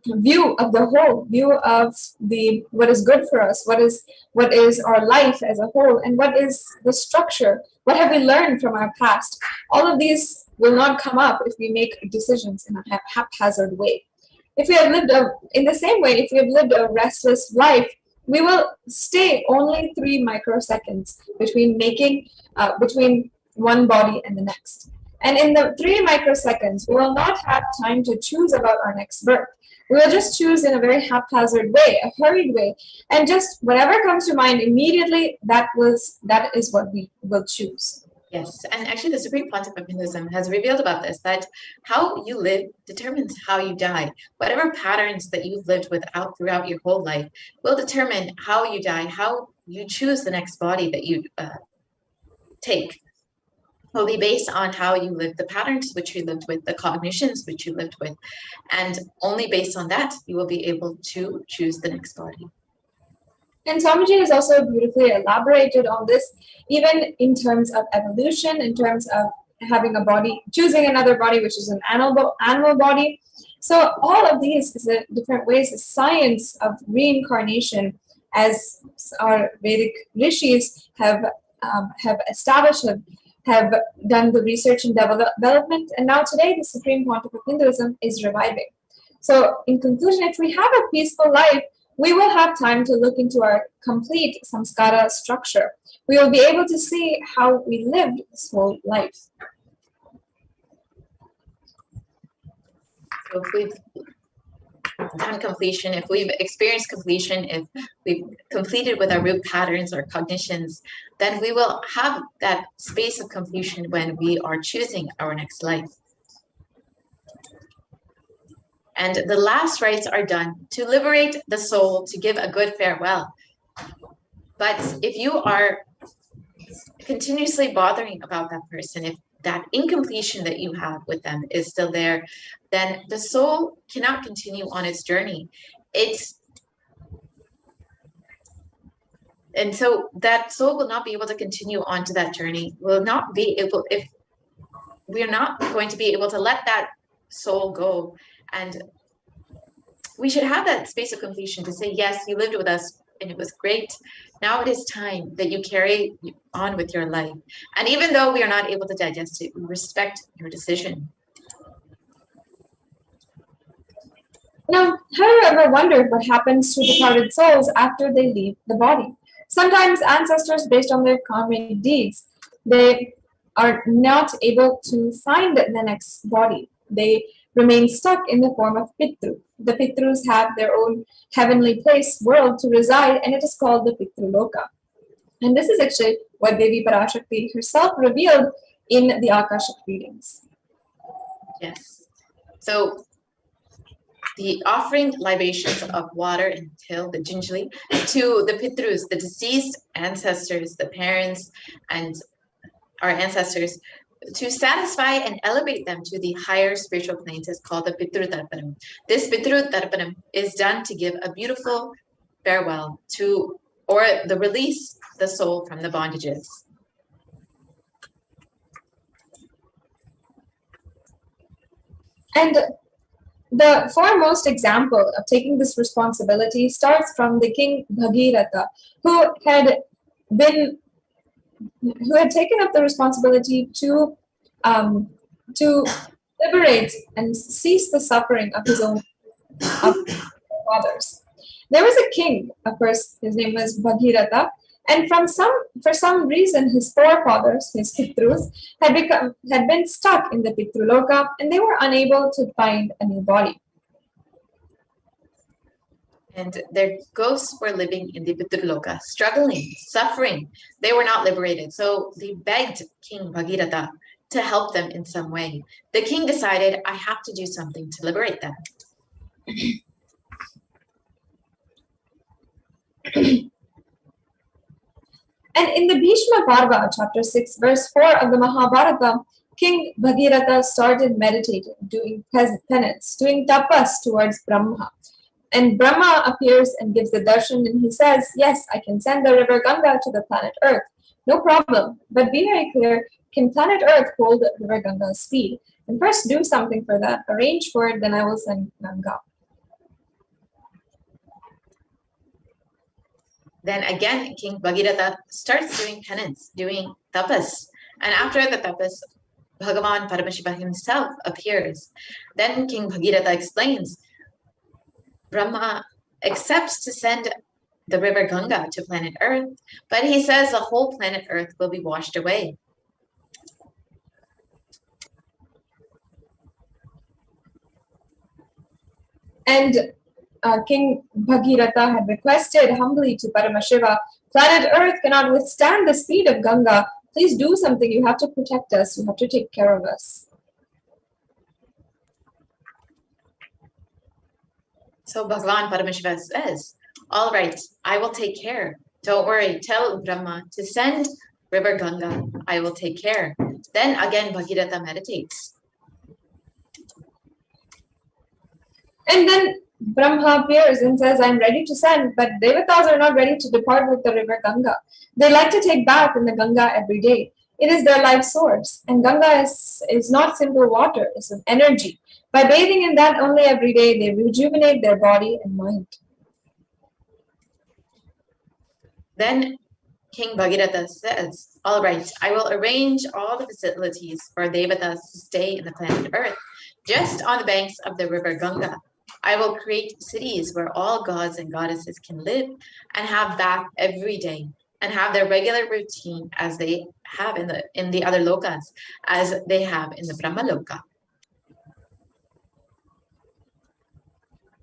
view of the whole, view of the what is good for us, what is our life as a whole, and what is the structure, what have we learned from our past. All of these will not come up if we make decisions in a haphazard way. If we have lived in the same way, if we have lived a restless life, we will stay only 3 microseconds between one body and the next. And in the 3 microseconds, we will not have time to choose about our next birth. We will just choose in a very haphazard way, a hurried way, and just whatever comes to mind immediately, that is what we will choose. Yes, and actually the Supreme Pontiff of Hinduism has revealed about this, that how you live determines how you die. Whatever patterns that you've lived throughout your whole life will determine how you die, how you choose the next body that you take. Will be based on how you lived, the patterns which you lived with, the cognitions which you lived with, and only based on that you will be able to choose the next body. And Swamiji has also beautifully elaborated on this, even in terms of evolution, in terms of having a body, choosing another body, which is an animal body. So all of these is different ways, the science of reincarnation, as our Vedic rishis have established, have done the research and development, and now today the Supreme Pontiff of Hinduism is reviving. So in conclusion, if we have a peaceful life, we will have time to look into our complete samskara structure. We will be able to see how we lived this whole life. So if we've done completion, if we've experienced completion, if we've completed with our root patterns or cognitions, then we will have that space of completion when we are choosing our next life. And the last rites are done to liberate the soul, to give a good farewell. But if you are continuously bothering about that person, if that incompletion that you have with them is still there, then the soul cannot continue on its journey. And so that soul will not be able to continue on to that journey, will not be able, if we're not going to be able to let that soul go. And we should have that space of completion to say, yes, you lived with us and it was great. Now it is time that you carry on with your life. And even though we are not able to digest it, we respect your decision. Now, have you ever wondered what happens to departed souls after they leave the body? Sometimes ancestors, based on their karmic deeds, they are not able to find the next body. They remain stuck in the form of Pitru. The Pitrus have their own heavenly place, world to reside, and it is called the Pitruloka. And this is actually what Devi Parashakti herself revealed in the Akashic readings. Yes. So the offering libations of water and till, the jinjali, to the Pitrus, the deceased ancestors, the parents, and our ancestors, to satisfy and elevate them to the higher spiritual planes is called the Pitru Tarpanam. This Pitru Tarpanam is done to give a beautiful farewell to, or the release the soul from the bondages. And the foremost example of taking this responsibility starts from the king Bhagiratha, who had taken up the responsibility to liberate and cease the suffering of his fathers. There was a king, of course, his name was Bhagiratha, and for some reason his forefathers, his Pitrus, had been stuck in the Pitruloka, and they were unable to find a new body. And their ghosts were living in the Pitruloka, struggling, suffering. They were not liberated. So they begged King Bhagiratha to help them in some way. The king decided, I have to do something to liberate them. And in the Bhishma Parva, chapter 6, verse 4 of the Mahabharata, King Bhagirath started meditating, doing penance, doing tapas towards Brahma. And Brahma appears and gives the darshan, and he says, yes, I can send the river Ganga to the planet Earth. No problem. But be very clear, can planet Earth hold the river Ganga's speed? And first do something for that. Arrange for it, then I will send Ganga. Then again, King Bhagirath starts doing penance, doing tapas. And after the tapas, Bhagavan Paramashiva himself appears. Then King Bhagirath explains, Brahma accepts to send the river Ganga to planet Earth, but he says the whole planet Earth will be washed away. And King Bhagirath had requested humbly to Paramashiva, planet Earth cannot withstand the speed of Ganga. Please do something. You have to protect us. You have to take care of us. So Bhagavan Paramashiva says, all right, I will take care. Don't worry, tell Brahma to send river Ganga. I will take care. Then again, Bhagirath meditates. And then Brahma appears and says, I'm ready to send, but Devatas are not ready to depart with the river Ganga. They like to take bath in the Ganga every day. It is their life source. And Ganga is not simple water, it's an energy. By bathing in that only every day, they rejuvenate their body and mind. Then King Bhagirath says, all right, I will arrange all the facilities for Devatas to stay in the planet Earth, just on the banks of the river Ganga. I will create cities where all gods and goddesses can live and have bath every day and have their regular routine as they have in the other lokas, as they have in the Brahma Loka.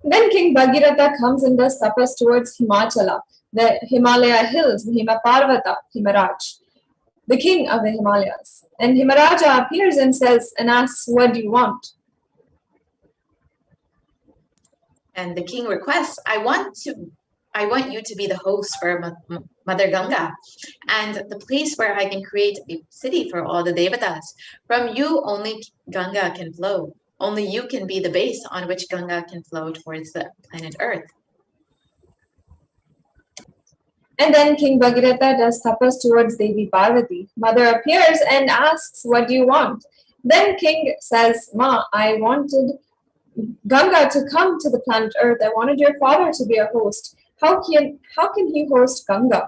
Then King Bhagirath comes and does tapas towards Himachala, the Himalaya hills, the Himaparvata, Himaraj, the king of the Himalayas. And Himaraja appears and says and asks, what do you want? And the king requests, I want you to be the host for Mother Ganga and the place where I can create a city for all the Devatas. From you only Ganga can flow. Only you can be the base on which Ganga can flow towards the planet Earth. And then King Bhagirath does tapas towards Devi Parvati. Mother appears and asks, what do you want? Then king says, Ma, I wanted Ganga to come to the planet Earth. I wanted your father to be a host. How can he host Ganga?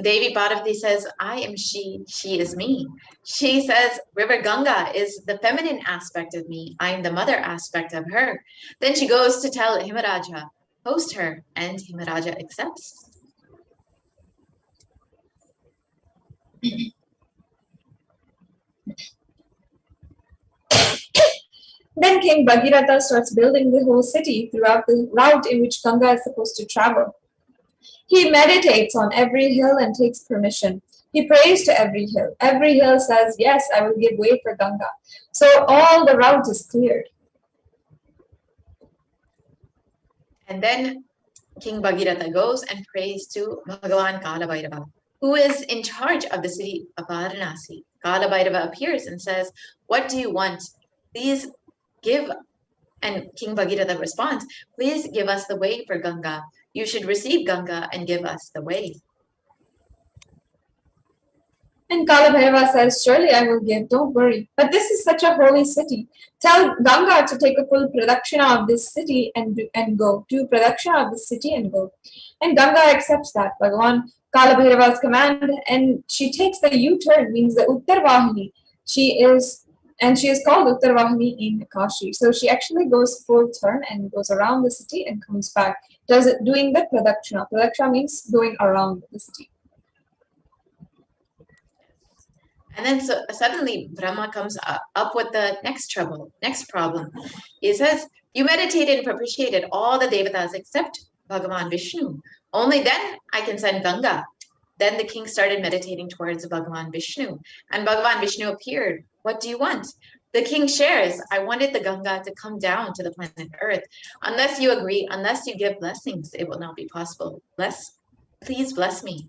Devi Parvati says, I am she is me. She says, River Ganga is the feminine aspect of me. I am the mother aspect of her. Then she goes to tell Himaraja, host her, and Himaraja accepts. Then King Bhagirath starts building the whole city throughout the route in which Ganga is supposed to travel. He meditates on every hill and takes permission. He prays to every hill. Every hill says, yes, I will give way for Ganga. So all the route is cleared. And then King Bhagirath goes and prays to Bhagavan Kalabhairava, who is in charge of the city of Varanasi. Kalabhairava appears and says, what do you want? Please give. And King Bhagirath responds, please give us the way for Ganga. You should receive Ganga and give us the way. And Kalabhairava says, surely I will give, don't worry. But this is such a holy city. Tell Ganga to take a full pradakshina of this city and go. Do pradakshina of this city and go. And Ganga accepts that, Bhagavan Kalabhairava's command, and she takes the U-turn, means the Uttarvahini. She is called Uttarvahini in Kashi. So she actually goes full turn and goes around the city and comes back, doing the pradakshina. Pradakshina means going around the city. And then suddenly Brahma comes up with the next problem. He says, you meditated and propitiated all the Devatas except Bhagavan Vishnu. Only then I can send Ganga. Then the king started meditating towards Bhagavan Vishnu. And Bhagavan Vishnu appeared. What do you want? The king shares, I wanted the Ganga to come down to the planet Earth. Unless you agree, unless you give blessings, it will not be possible. Please bless me.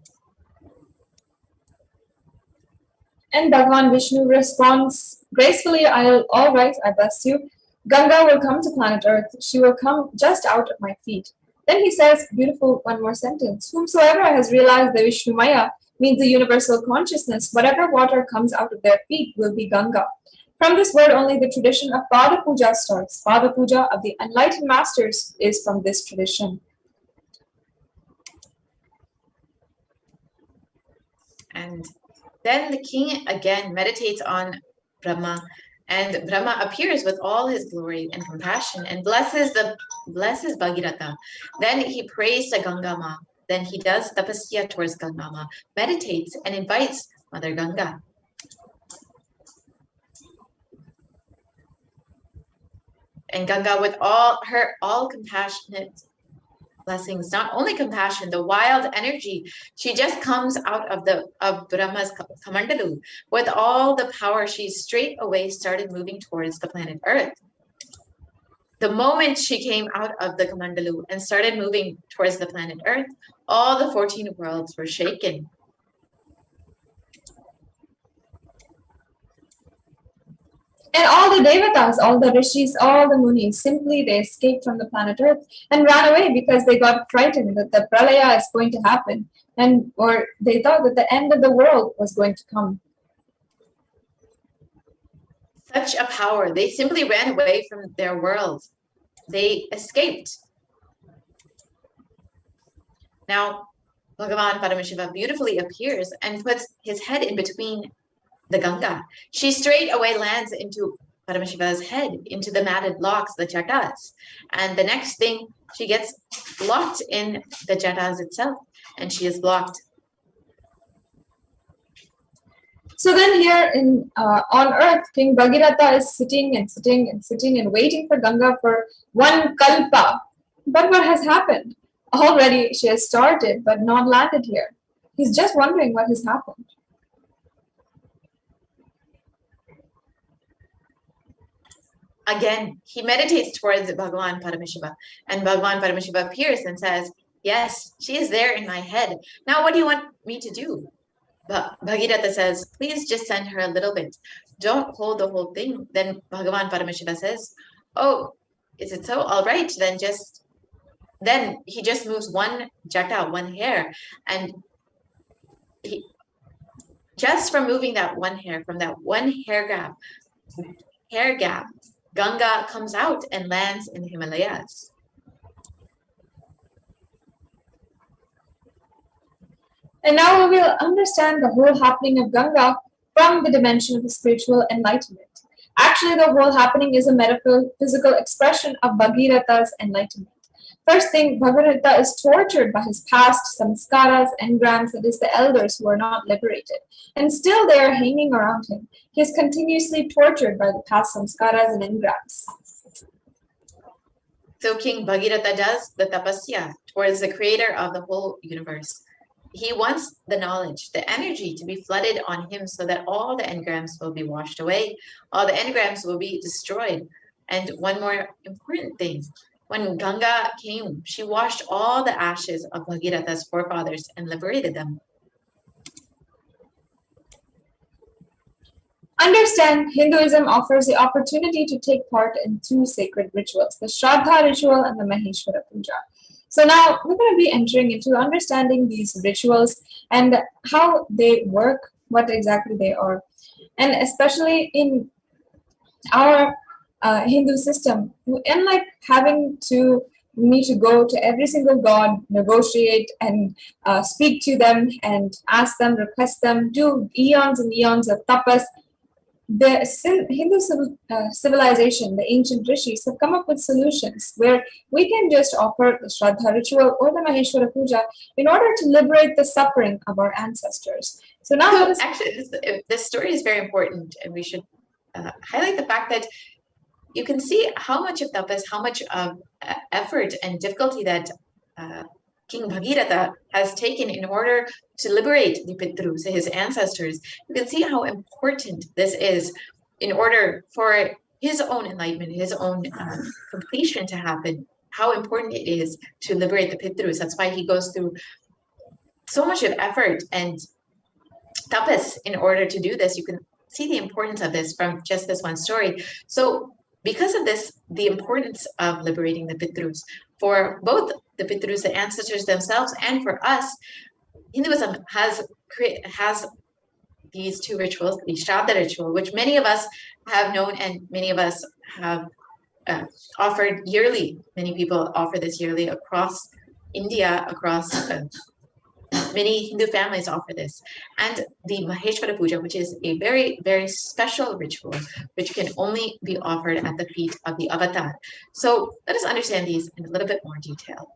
And Bhagavan Vishnu responds gracefully, all right, I bless you. Ganga will come to planet Earth. She will come just out of my feet. Then he says, beautiful one more sentence. Whomsoever has realized the Vishnu Maya means the universal consciousness, whatever water comes out of their feet will be Ganga. From this word only the tradition of Pada Puja starts. Pada Puja of the enlightened masters is from this tradition. And then the king again meditates on Brahma, and Brahma appears with all his glory and compassion and blesses Bhagirath. Then he prays to Gangama. Then he does tapasya towards Gangama, meditates and invites Mother Ganga. And Ganga, with all compassionate blessings, not only compassion, the wild energy, she just comes out of Brahma's Kamandalu. With all the power, she straight away started moving towards the planet Earth. The moment she came out of the Kamandalu and started moving towards the planet Earth, all the 14 worlds were shaken. And all the devatas, all the rishis, all the munis, simply they escaped from the planet Earth and ran away because they got frightened that the pralaya is going to happen, or they thought that the end of the world was going to come. Such a power. They simply ran away from their world. They escaped. Now, Bhagavan Paramashiva beautifully appears and puts his head in between the Ganga. She straight away lands into Paramashiva's head, into the matted locks, the jatas. And the next thing, she gets locked in the jatas itself, and she is blocked. So then here on earth, King Bhagirath is sitting and sitting and sitting and waiting for Ganga for one kalpa. But what has happened? Already she has started but not landed here. He's just wondering what has happened. Again, he meditates towards Bhagavan Paramashiva, and Bhagavan Paramashiva appears and says, yes, she is there in my head. Now, what do you want me to do? But Bhagirath says, please just send her a little bit. Don't hold the whole thing. Then Bhagavan Paramashiva says, oh, is it so? All right, then he just moves one jata, one hair, and just from moving that one hair, from that one hair gap, Ganga comes out and lands in the Himalayas. And now we will understand the whole happening of Ganga from the dimension of the spiritual enlightenment. Actually, the whole happening is a metaphysical expression of Bhagirath's enlightenment. First thing, Bhagirath is tortured by his past samskaras, engrams, that is, the elders who are not liberated. And still they are hanging around him. He is continuously tortured by the past samskaras and engrams. So King Bhagirath does the tapasya towards the creator of the whole universe. He wants the knowledge, the energy to be flooded on him so that all the engrams will be washed away, all the engrams will be destroyed. And one more important thing, when Ganga came, she washed all the ashes of Bhagirath's forefathers and liberated them. Understand, Hinduism offers the opportunity to take part in two sacred rituals, the Shraddha ritual and the Maheshwara Puja. So now we're going to be entering into understanding these rituals and how they work, what exactly they are. And especially in our Hindu system, unlike having to need to go to every single god, negotiate and speak to them and ask them, request them, do eons and eons of tapas, the Hindu civilization, the ancient rishis, have come up with solutions where we can just offer the Shraddha ritual or the Maheshwara Puja in order to liberate the suffering of our ancestors. So now, actually, this story is very important, and we should highlight the fact that you can see how much of tapas, how much of effort and difficulty that King Bhagirath has taken in order to liberate the Pitrus, his ancestors. You can see how important this is in order for his own enlightenment, his own completion to happen, how important it is to liberate the Pitrus. That's why he goes through so much of effort and tapas in order to do this. You can see the importance of this from just this one story. So because of this, the importance of liberating the Pitrus, for both the Pitrus, the ancestors themselves, and for us, Hinduism has these two rituals, the Shraddha ritual, which many of us have known and many of us have offered yearly. Many people offer this yearly across India, across many Hindu families offer this. And the Maheshwara Puja, which is a very, very special ritual, which can only be offered at the feet of the avatar. So let us understand these in a little bit more detail.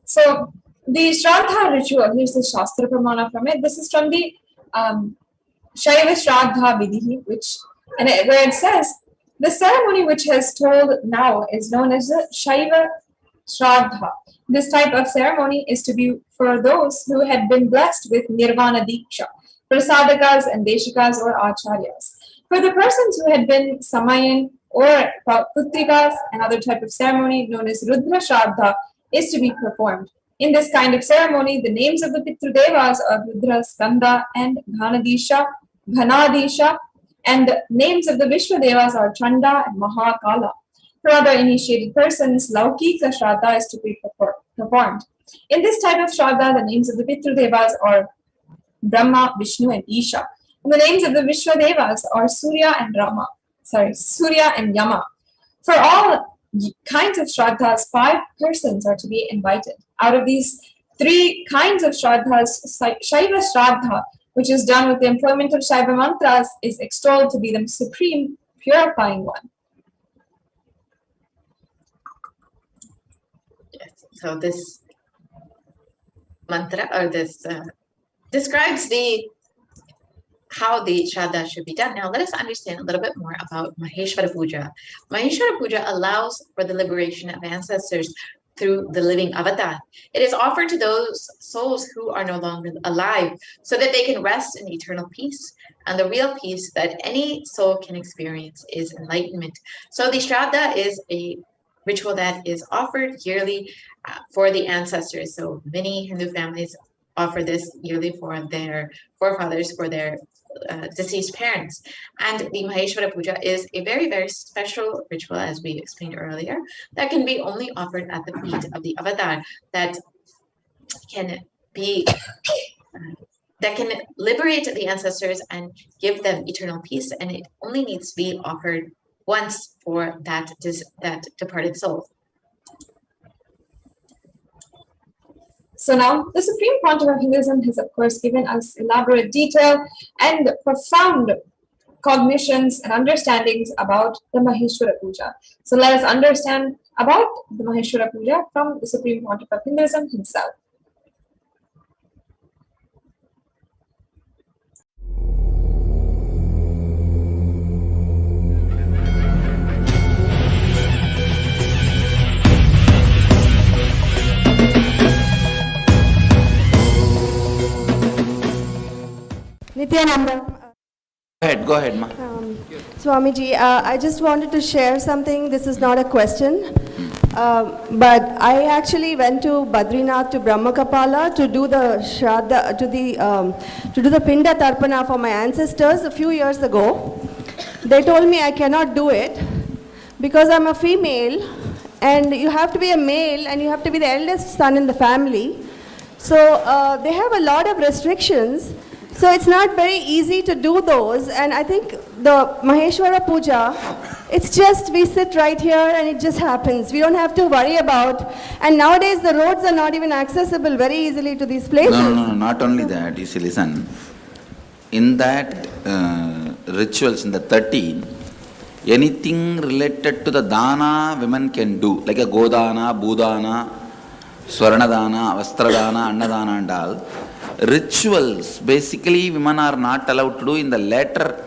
So the Shraddha ritual, here's the Shastra Pramana from it. This is from the Shaiva Shraddha Vidhi, where it says, the ceremony which has told now is known as the Shaiva Shraddha. This type of ceremony is to be for those who had been blessed with Nirvana Diksha, Prasadakas and Deshikas or Acharyas. For the persons who had been Samayan or Putrikas, another type of ceremony known as Rudra Shraddha is to be performed. In this kind of ceremony, the names of the Pitrudevas are Rudra, Skanda and Ghanadisha, and the names of the Vishwadevas are Chanda and Mahakala. For other initiated persons, Laukika Shraddha is to be performed. In this type of Shraddha, the names of the Pitrudevas are Brahma, Vishnu and Isha. And the names of the Vishwadevas are Surya and Yama. For all kinds of Shraddhas, 5 persons are to be invited. Out of these 3 kinds of Shraddhas, Shaiva Shraddha, which is done with the employment of Shaiva mantras, is extolled to be the supreme purifying one. Yes. So this mantra or this describes how the Shraddha should be done. Now let us understand a little bit more about Maheshwara Puja. Maheshwara Puja allows for the liberation of ancestors through the living avatar. It is offered to those souls who are no longer alive so that they can rest in eternal peace. And the real peace that any soul can experience is enlightenment. So the Shraddha is a ritual that is offered yearly for the ancestors. So many Hindu families offer this yearly for their forefathers, for their deceased parents. And the Maheshwara Puja is a very, very special ritual, as we explained earlier, that can be only offered at the feet of the avatar, that can liberate the ancestors and give them eternal peace. And it only needs to be offered once for that departed soul. So now, the Supreme Pontiff of Hinduism has, of course, given us elaborate detail and profound cognitions and understandings about the Maheshwara Puja. So let us understand about the Maheshwara Puja from the Supreme Pontiff of Hinduism himself. Nithyananda. Go ahead, ma. Swamiji, I just wanted to share something. This is not a question, but I actually went to Badrinath, to Brahmakapala, to do the Shraddha, to do the Pinda Tarpana for my ancestors a few years ago. They told me I cannot do it because I'm a female, and you have to be a male, and you have to be the eldest son in the family. So they have a lot of restrictions. So it's not very easy to do those, and I think the Maheshwara Puja, it's just we sit right here and it just happens. We don't have to worry about, and nowadays the roads are not even accessible very easily to these places. No, not only that. You see, listen, in that rituals, in the 13, anything related to the dana women can do, like a godana, budana, swarnadana, vastradana, annadana and all. Rituals, basically women are not allowed to do in the later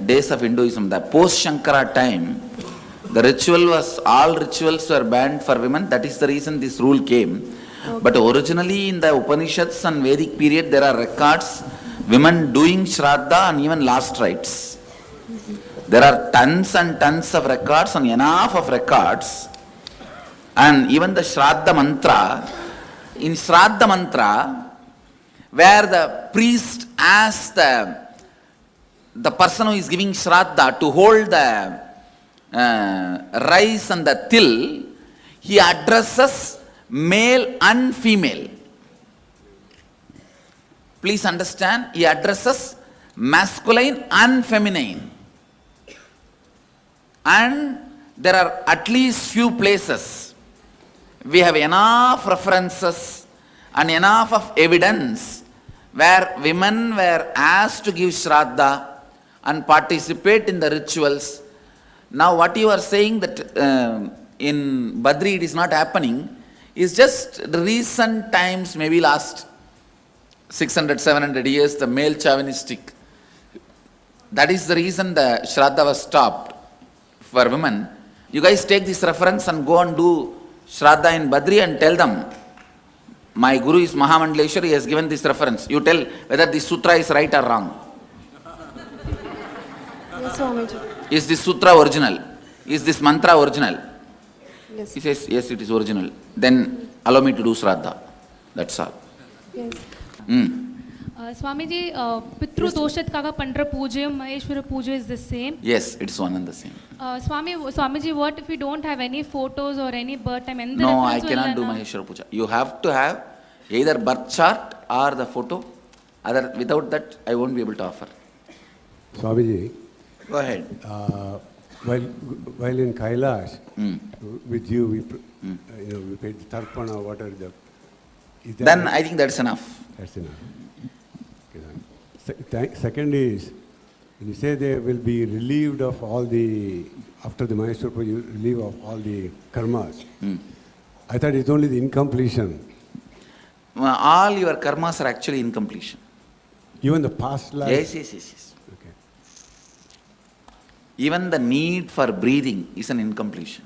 days of Hinduism. The post-Shankara time, all rituals were banned for women. That is the reason this rule came. Okay. But originally in the Upanishads and Vedic period, there are records, women doing Shraddha and even last rites. There are tons and tons of records and enough of records. And even the Shraddha mantra, in Shraddha mantra, where the priest asks the person who is giving Shraddha to hold the rice and the til, he addresses male and female. Please understand, he addresses masculine and feminine. And there are at least few places we have enough references and enough of evidence where women were asked to give Shraddha and participate in the rituals. Now what you are saying that in Badri it is not happening is just the recent times, maybe last 600, 700 years, the male chauvinistic. That is the reason the Shraddha was stopped for women. You guys take this reference and go and do Shraddha in Badri and tell them, my Guru is Mahamandaleshwar, he has given this reference. You tell whether this sutra is right or wrong. Yes, Swamiji. Is this sutra original? Is this mantra original? Yes. He says, yes, it is original. Then allow me to do Shraddha. That's all. Yes. Swamiji, Pitru Doshat Kaga Pandra Puja, Maheshwara Puja is the same. Yes, it is one and the same. Swamiji, what if we don't have any photos or any birth time? No, I cannot do Maheshwara Puja. You have to have either birth chart or the photo. Without that, I won't be able to offer. Swamiji, go ahead. While in Kailash, with you, we paid the tarpana, what are the... Then I think that's enough. That's enough. Second is, when you say they will be relieved of all the, after the Maheshwara Puja, relieve of all the karmas. I thought it's only the incompletion. All your karmas are actually incompletion. Even the past life? Yes. Okay. Even the need for breathing is an incompletion.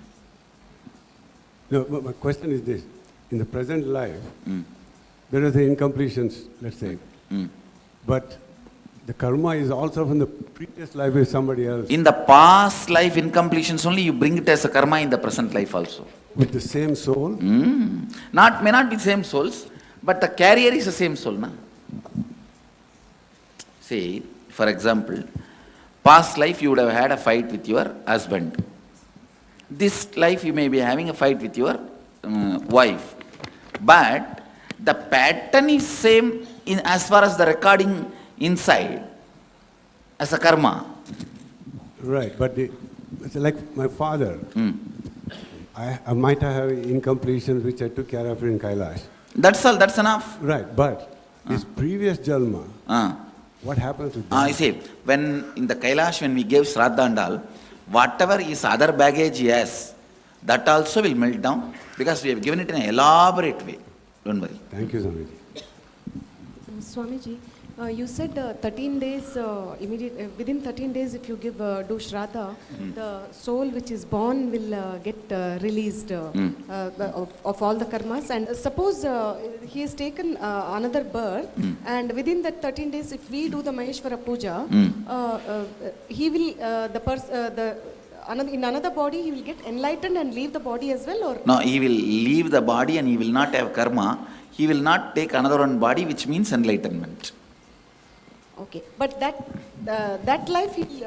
No, my question is this. In the present life, there are the incompletions, let's say. But the karma is also from the previous life with somebody else. In the past life incompletions only, you bring it as a karma in the present life also. With the same soul? May not be same souls, but the carrier is the same soul. Na? See, for example, past life you would have had a fight with your husband. This life you may be having a fight with your wife. But the pattern is same as far as the recording inside as a karma. Right, but it's like my father. I might have incompletions which I took care of in Kailash. That's all, that's enough. Right, but his previous Jalma, what happens with that? I say, when in the Kailash, when we gave Shraddha and all, whatever is other baggage he has, that also will melt down because we have given it in an elaborate way. Don't worry. Thank you, Swamiji. Swamiji, you said 13 days, within 13 days if you give do Shraddha, the soul which is born will get released of all the karmas. And suppose he has taken another birth, and within that 13 days if we do the Maheshwara Puja, he will, in another body he will get enlightened and leave the body as well? Or no, he will leave the body and he will not have karma. He will not take another one body, which means enlightenment. Okay, but that life he...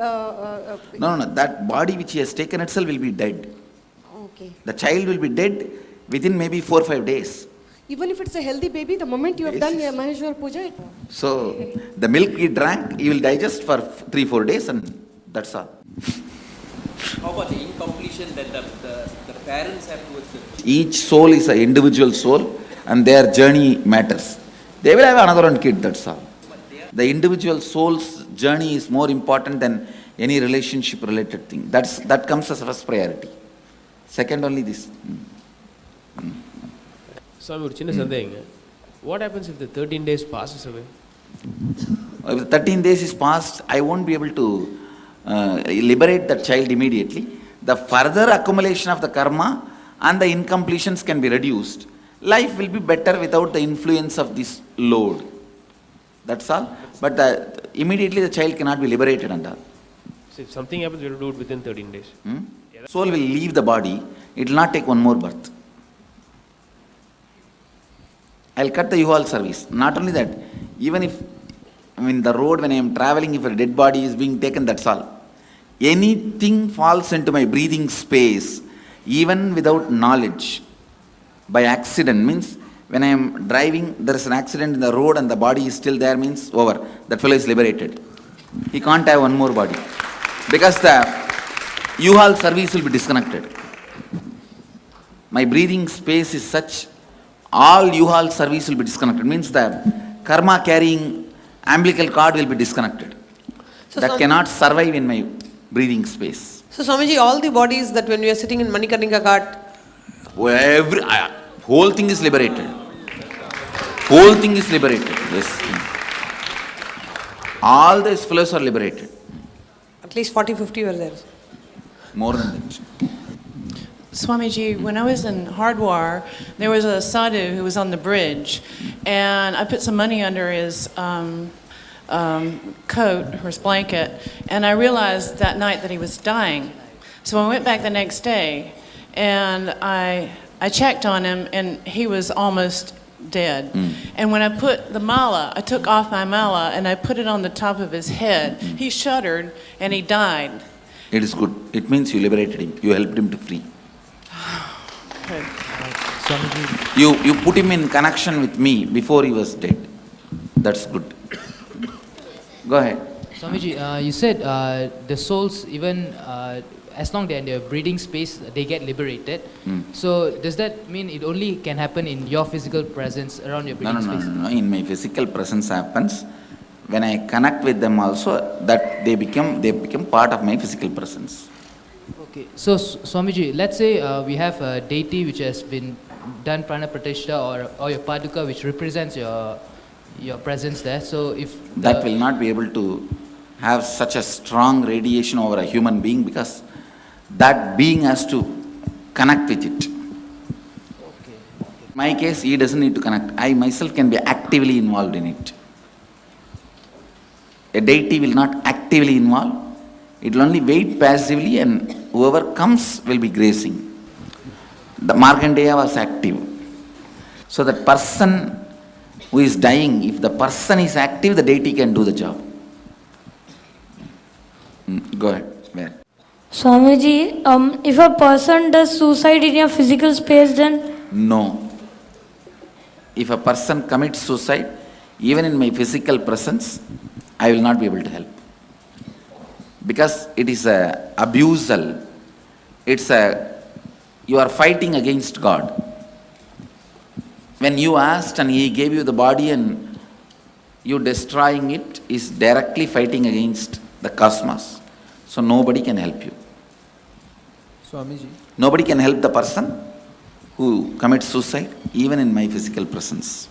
No, that body which he has taken itself will be dead. Okay. The child will be dead within maybe 4 or 5 days. Even if it's a healthy baby, the moment you have done Maheshwara Puja... So, the milk he drank, he will digest for 3-4 days and that's all. How about the incompletion that the parents have towards the... Each soul is an individual soul and their journey matters. They will have another one kid, that's all. The individual soul's journey is more important than any relationship related thing. That comes as first priority. Second only this. Swami, what happens if the 13 days passes away? If the 13 days is passed, I won't be able to liberate that child immediately. The further accumulation of the karma and the incompletions can be reduced. Life will be better without the influence of this load. That's all. But immediately the child cannot be liberated and all. So if something happens, we have to do it within 13 days. Soul will leave the body. It will not take one more birth. I'll cut the U-Haul service. Not only that, even if I'm in the road when I am traveling, if a dead body is being taken, that's all. Anything falls into my breathing space, even without knowledge, by accident, means when I am driving, there is an accident in the road and the body is still there, means over. That fellow is liberated. He can't have one more body. Because the U-Haul service will be disconnected. My breathing space is such, all U-Haul service will be disconnected. Means the karma carrying umbilical cord will be disconnected. So that cannot survive in my breathing space. So Swamiji, all the bodies that when we are sitting in Manikarnika Ghat, Whole thing is liberated. Whole thing is liberated. Yes. All these fellows are liberated. at least 40-50 were there. More than that. Swamiji, when I was in Hardwar, there was a sadhu who was on the bridge, and I put some money under his coat, or his blanket, and I realized that night that he was dying. So I went back the next day, and I checked on him, and he was almost dead. And when I put the mala, I took off my mala, and I put it on the top of his head. He shuddered, and he died. It is good. It means you liberated him. You helped him to free. You put him in connection with me before he was dead. That's good. Go ahead. Swamiji, you said the souls, even as long as they're in their breathing space, they get liberated. So does that mean it only can happen in your physical presence around your breathing space? No. In my physical presence happens. When I connect with them also, that they become part of my physical presence. Okay, so Swamiji, let's say we have a deity which has been done prana pratishtha or your paduka which represents your presence there. So if that will not be able to have such a strong radiation over a human being, because that being has to connect with it. Okay. In my case, he doesn't need to connect. I myself can be actively involved in it. A deity will not actively involve. It will only wait passively, and whoever comes will be gracing. The Markandeya was active. So that person who is dying, if the person is active, the deity can do the job. Go ahead. Where? Swamiji, if a person does suicide in your physical space, then? No. If a person commits suicide, even in my physical presence, I will not be able to help. Because it is a abusal. You are fighting against God. When you asked and He gave you the body and you destroying it is directly fighting against the cosmos. So nobody can help you. Swamiji. Nobody can help the person who commits suicide, even in my physical presence.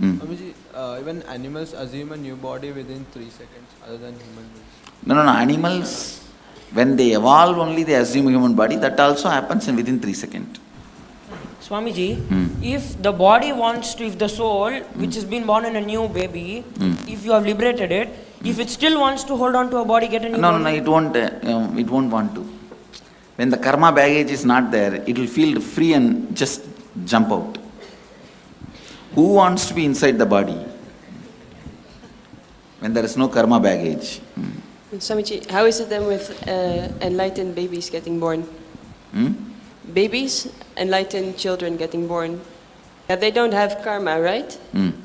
Swamiji, even animals assume a new body within 3 seconds, other than human beings. No. Animals, when they evolve only, they assume a human body. That also happens within 3 seconds. Swamiji, if the body wants to, if the soul, which has been born in a new baby, if you have liberated it, if it still wants to hold on to a body, get a new body? No, it won't want to. When the karma baggage is not there, it will feel free and just jump out. Who wants to be inside the body when there is no karma baggage? Swamiji, how is it then with enlightened babies getting born? Babies, enlightened children getting born. They don't have karma, right?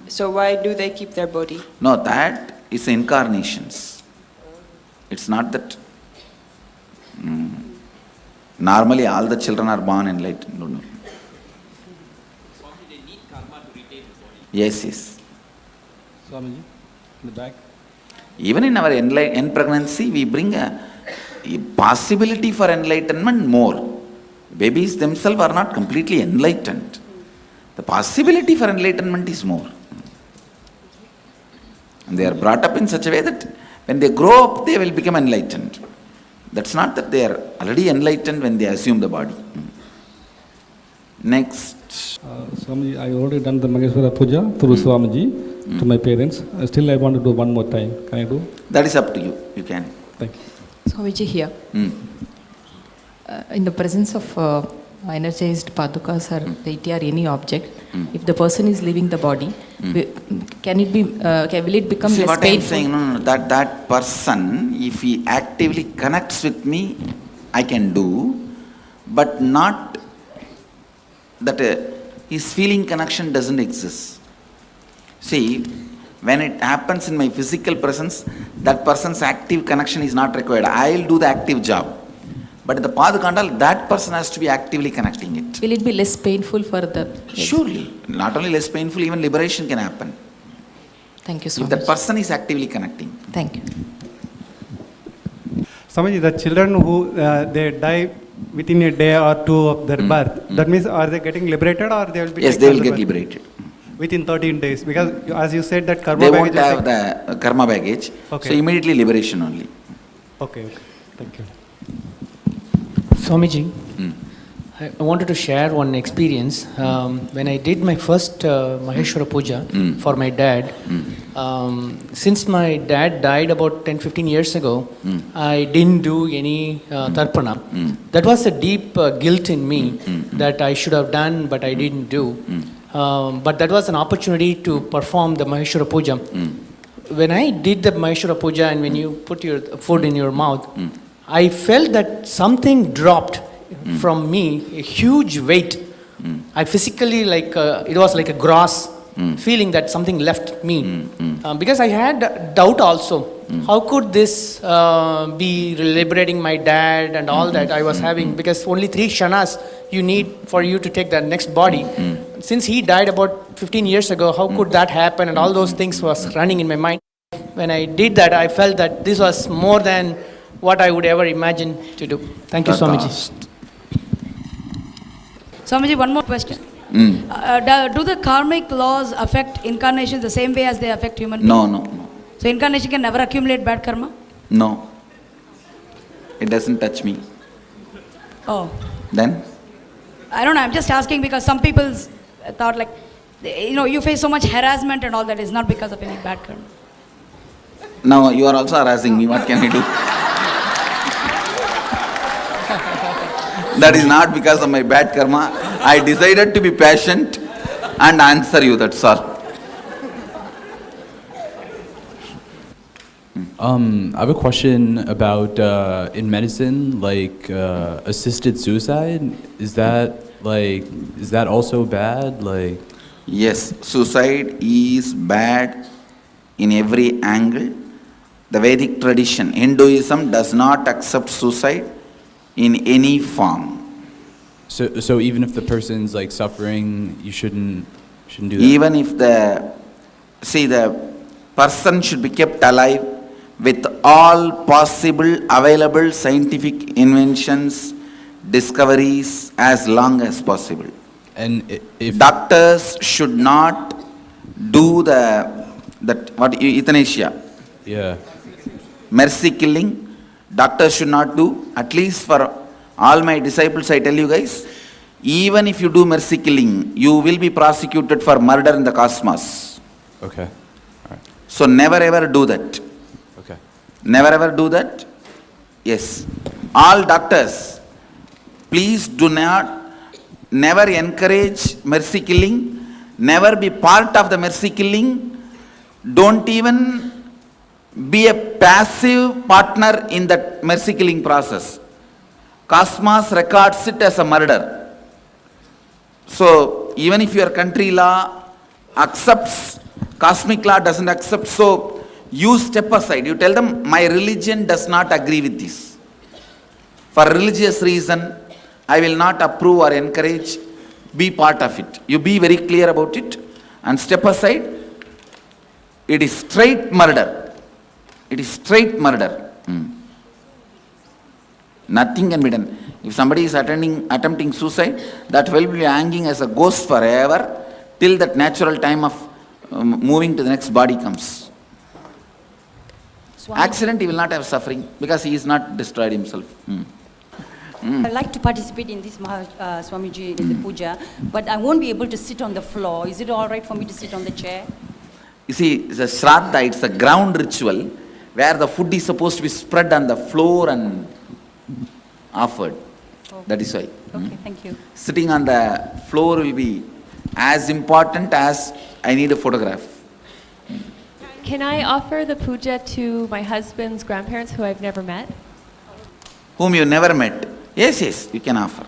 So why do they keep their body? No, that is incarnations. It's not that. Normally, all the children are born enlightened. No. They need karma to retain the body. Yes. Swamiji, in the back. Even in our end pregnancy, we bring a possibility for enlightenment more. Babies themselves are not completely enlightened. The possibility for enlightenment is more. And they are brought up in such a way that when they grow up, they will become enlightened. That's not that they are already enlightened when they assume the body. Next. Swamiji, I already done the Maheshwara Puja through Swamiji to my parents. Still, I want to do one more time. Can I do? That is up to you. You can. Thank you. Swamiji here. In the presence of energized padukas or deity or any object, if the person is leaving the body, can it be? Will it become See less what I am painful? saying? No, that person, if he actively connects with me, I can do, but not that his feeling connection doesn't exist. See, when it happens in my physical presence, that person's active connection is not required. I'll do the active job. But in the Padukandal, that person has to be actively connecting it. Will it be less painful for the? Surely. Not only less painful, even liberation can happen. Thank you so If much. that person is actively connecting. Thank you. Swamiji, the children who they die within a day or two of their birth, that means are they getting liberated or they will be? Yes, they will get liberated. Within 13 days, because as you said that karma They baggage. won't have the karma baggage. Okay. So immediately liberation only. Okay, thank you. Swamiji, I wanted to share one experience. When I did my first Maheshwara Puja for my dad, since my dad died about 10-15 years ago, I didn't do any tarpana. That was a deep guilt in me that I should have done, but I didn't do. But that was an opportunity to perform the Maheshwara Puja. When I did the Maheshwara Puja and when you put your food in your mouth, I felt that something dropped from me, a huge weight. I physically, it was like a gross feeling that something left me. Because I had doubt also. How could this be liberating my dad and all that I was having? Because only 3 kshanas you need for you to take the next body. Since he died about 15 years ago, how could that happen? And all those things was running in my mind. When I did that, I felt that this was more than what I would ever imagine to do. Thank you, Swamiji. Swamiji, one more question. Do the karmic laws affect incarnations the same way as they affect human beings? No. So incarnation can never accumulate bad karma? No. It doesn't touch me. Oh. Then? I don't know, I'm just asking because some people thought like, you face so much harassment and all that is not because of any bad karma. Now you are also harassing me. What can I do? That is not because of my bad karma. I decided to be patient and answer you, that's all. I have a question about in medicine, like assisted suicide. Is that also bad? Yes, suicide is bad in every angle. The Vedic tradition, Hinduism does not accept suicide in any form. So even if the person's suffering, you shouldn't do that. Even if the person should be kept alive with all possible available scientific inventions, discoveries as long as possible. And if doctors should not do euthanasia. Yeah. Mercy killing, doctors should not do. At least for all my disciples, I tell you guys, even if you do mercy killing, you will be prosecuted for murder in the cosmos. Okay. All right. So never ever do that. Okay. Never ever do that. Yes. All doctors, please do not, never encourage mercy killing, never be part of the mercy killing, don't even be a passive partner in that mercy killing process. Cosmos records it as a murder. So even if your country law accepts, cosmic law doesn't accept, so you step aside. You tell them, my religion does not agree with this. For religious reason, I will not approve or encourage, be part of it. You be very clear about it and step aside. It is straight murder. It is straight murder. Nothing can be done. If somebody is attempting suicide, that will be hanging as a ghost forever till that natural time of moving to the next body comes. Accident, he will not have suffering because he is not destroyed himself. I'd like to participate in this Swamiji in the puja, but I won't be able to sit on the floor. Is it all right for me to sit on the chair? You see, the Shraddha, it's a ground ritual where the food is supposed to be spread on the floor and offered. Oh. That is why. Okay, thank you. Sitting on the floor will be as important as I need a photograph. Can I offer the puja to my husband's grandparents who I've never met? Whom you never met. Yes, yes, you can offer.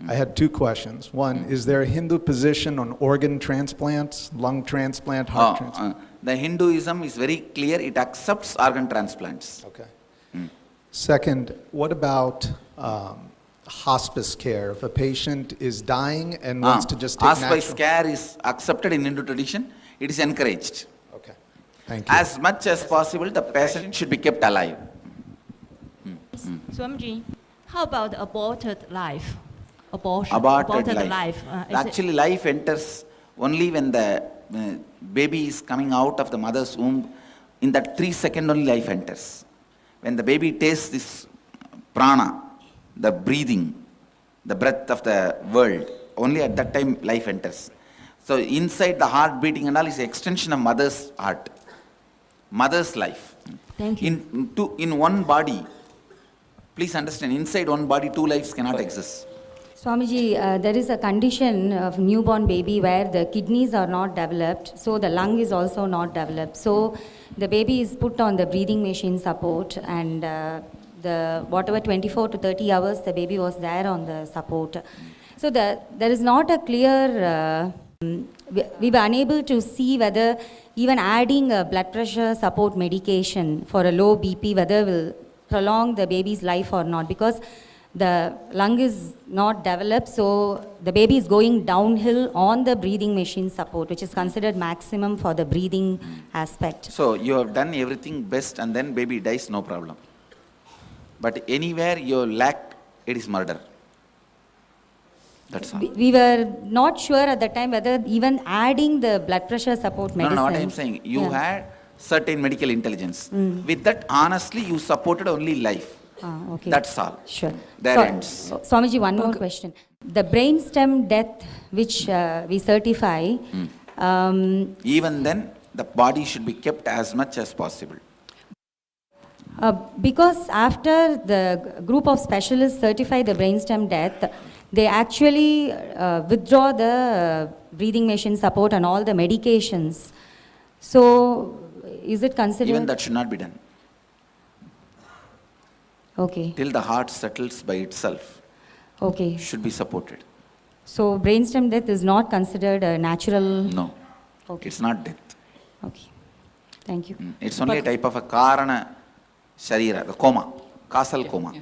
I had two questions. One, is there a Hindu position on organ transplants, lung transplant, heart transplant? The Hinduism is very clear, it accepts organ transplants. Okay. Second, what about hospice care? If a patient is dying and wants to just take hospice care is accepted in Hindu tradition, it is encouraged. Okay, thank you. As much as possible, the patient should be kept alive. Swamiji, how about aborted life? Aborted life. Actually, life enters only when the baby is coming out of the mother's womb. In that 3 seconds only life enters. When the baby tastes this prana, the breathing, the breath of the world, only at that time life enters. So inside the heart beating and all is an extension of mother's heart, mother's life. Thank you. In one body, please understand, inside one body, two lives cannot exist. Swamiji, there is a condition of newborn baby where the kidneys are not developed, so the lung is also not developed. So the baby is put on the breathing machine support, and the whatever 24 to 30 hours the baby was there on the support. So there is not a clear, we were unable to see whether even adding a blood pressure support medication for a low BP, whether will prolong the baby's life or not, because the lung is not developed, so the baby is going downhill on the breathing machine support, which is considered maximum for the breathing aspect. So you have done everything best and then baby dies, no problem. But anywhere you lack, it is murder. That's all. We were not sure at the time whether even adding the blood pressure support medicine. No, what I am saying, you had certain medical intelligence. With that, honestly, you supported only life. Okay. That's all. Sure. There ends. Swamiji, one more question. The brainstem death which we certify. Even then, the body should be kept as much as possible. Because after the group of specialists certify the brainstem death, they actually withdraw the breathing machine support and all the medications. So, is it considered? Even that should not be done. Okay. Till the heart settles by itself. Okay. Should be supported. So brainstem death is not considered a natural. No. Okay. It's not death. Okay. Thank you. It's only a type of a karana sharira, the coma, causal coma.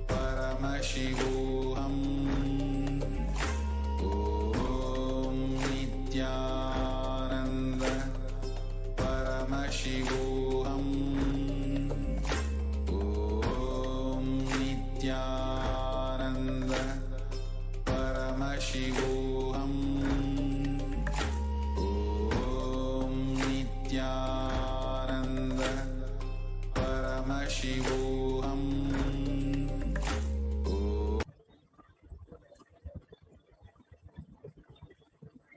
Paramashivoham. Om Nithyananda Paramashivoham. Om Nithyananda Paramashivoham. Om Nithyananda Paramashivoham.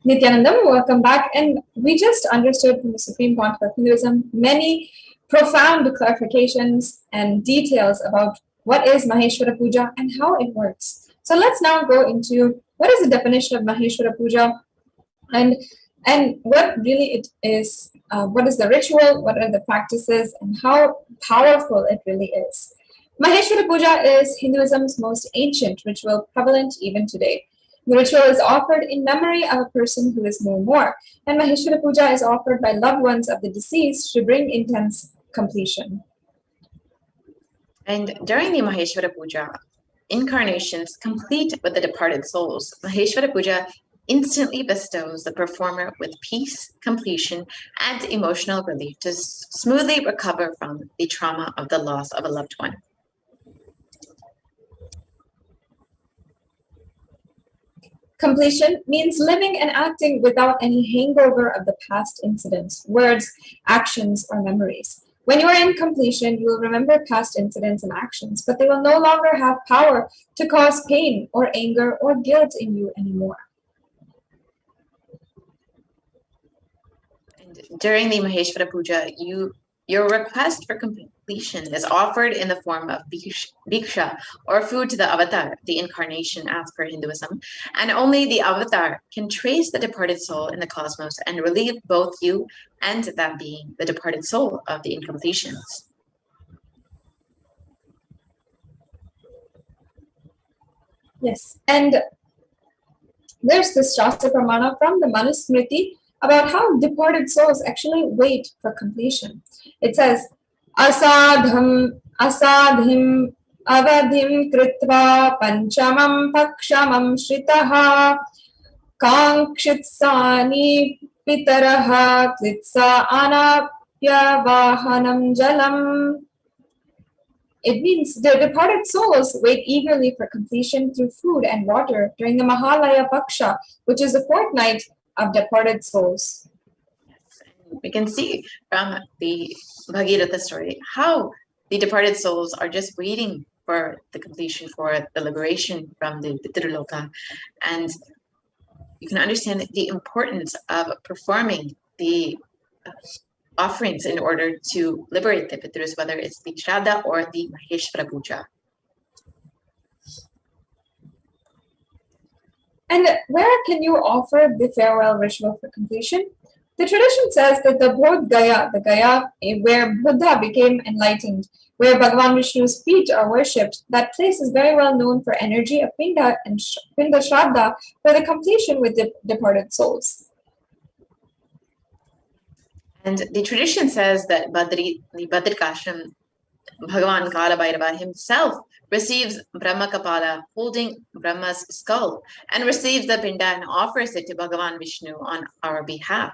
Nithyanandam, welcome back. And we just understood from the Supreme Court of Hinduism many profound clarifications and details about what is Maheshwara Puja and how it works. So let's now go into what is the definition of Maheshwara Puja and what really it is, what is the ritual, what are the practices, and how powerful it really is. Maheshwara Puja is Hinduism's most ancient ritual, prevalent even today. The ritual is offered in memory of a person who is no more, and Maheshwara Puja is offered by loved ones of the deceased to bring intense completion. And during the Maheshwara Puja, incarnations complete with the departed souls. Maheshwara Puja instantly bestows the performer with peace, completion, and emotional relief to smoothly recover from the trauma of the loss of a loved one. Completion means living and acting without any hangover of the past incidents, words, actions, or memories. When you are in completion, you will remember past incidents and actions, but they will no longer have power to cause pain or anger or guilt in you anymore. And during the Maheshwara Puja, your request for completion is offered in the form of bhiksha, or food to the avatar, the incarnation as per Hinduism, and only the avatar can trace the departed soul in the cosmos and relieve both you and that being, the departed soul of the incompletions. Yes, and there's this Shastra Pramana from the Manusmriti about how departed souls actually wait for completion. It says, asadhim avadhim kritva panchamam pakshamam shritaha kankshitsani pitaraha klitsa anapyavahanam jalam. It means the departed souls wait eagerly for completion through food and water during the Mahalaya Paksha, which is the fortnight of departed souls. We can see from the Bhagirath story how the departed souls are just waiting for the completion, for the liberation from the Pitraloka. And you can understand the importance of performing the offerings in order to liberate the Pitrus, whether it's the Shraddha or the Maheshwara Puja. And where can you offer the farewell ritual for completion? The tradition says that the Bodh Gaya, the Gaya where Buddha became enlightened, where Bhagavan Vishnu's feet are worshipped, that place is very well known for energy of Pinda and Pinda Shraddha for the completion with the departed souls. And the tradition says that the Badrikashram, Bhagavan Kala Bhairava himself receives Brahma Kapala holding Brahma's skull and receives the Pinda and offers it to Bhagavan Vishnu on our behalf.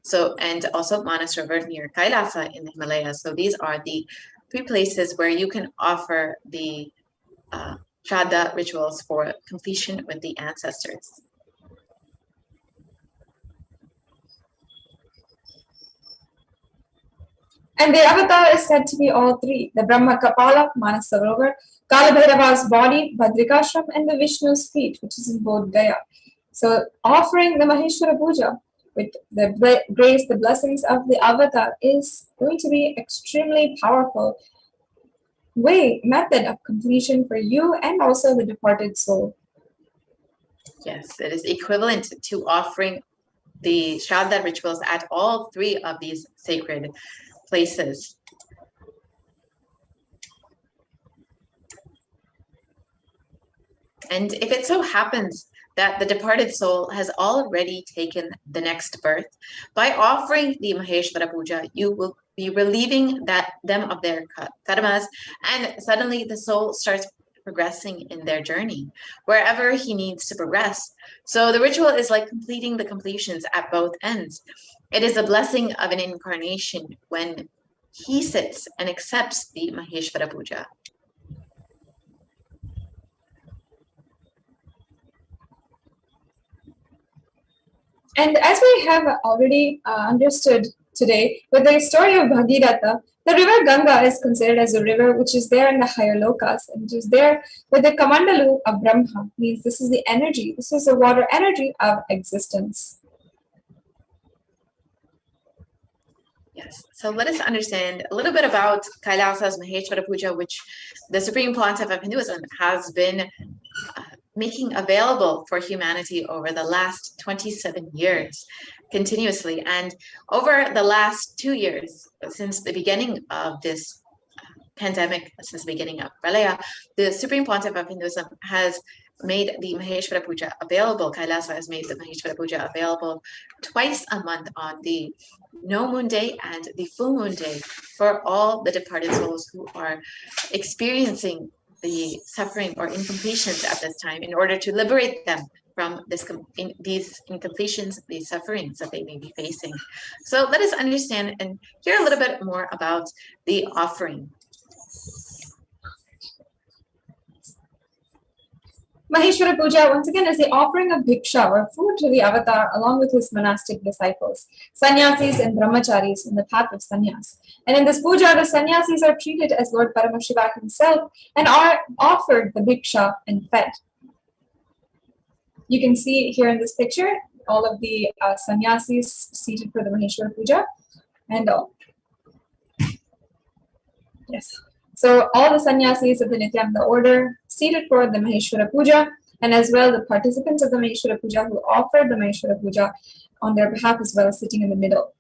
So, and also Manas River near Kailasa in the Himalayas. So these are the three places where you can offer the Shraddha rituals for completion with the ancestors. And the avatar is said to be all three: the Brahma Kapala, Manas Sarovar, Kala Bhairava's body, Badrikashram, and the Vishnu's feet, which is in Bodh Gaya. So offering the Maheshwara Puja with the grace, the blessings of the avatar is going to be extremely powerful method of completion for you and also the departed soul. Yes, it is equivalent to offering the Shraddha rituals at all three of these sacred places. And if it so happens that the departed soul has already taken the next birth, by offering the Maheshwara Puja, you will be relieving them of their karmas, and suddenly the soul starts progressing in their journey, wherever he needs to progress. So the ritual is like completing the completions at both ends. It is a blessing of an incarnation when he sits and accepts the Maheshwara Puja. And as we have already understood today, with the story of Bhagiratha, the river Ganga is considered as a river which is there in the higher lokas, and it is there with the Kamandalu of Brahma. Means this is the energy, this is the water energy of existence. Yes, so let us understand a little bit about Kailasa's Maheshwara Puja, which the Supreme Pontiff of Hinduism has been making available for humanity over the last 27 years continuously. And over the last 2 years, since the beginning of this pandemic, since the beginning of Pralaya, the Supreme Pontiff of Hinduism has made the Maheshwara Puja available. Kailasa has made the Maheshwara Puja available twice a month on the no moon day and the full moon day for all the departed souls who are experiencing the suffering or incompletions at this time, in order to liberate them from these incompletions, these sufferings that they may be facing. So let us understand and hear a little bit more about the offering. Maheshwara Puja, once again, is the offering of bhiksha or food to the avatar along with his monastic disciples, sannyasis and brahmacharis in the path of sannyas. And in this puja, the sannyasis are treated as Lord Paramashiva himself and are offered the bhiksha and fed. You can see here in this picture all of the sannyasis seated for the Maheshwara Puja. And yes. So all the sannyasis of the Nithyananda order seated for the Maheshwara Puja, and as well the participants of the Maheshwara Puja who offered the Maheshwara Puja on their behalf as well, sitting in the middle.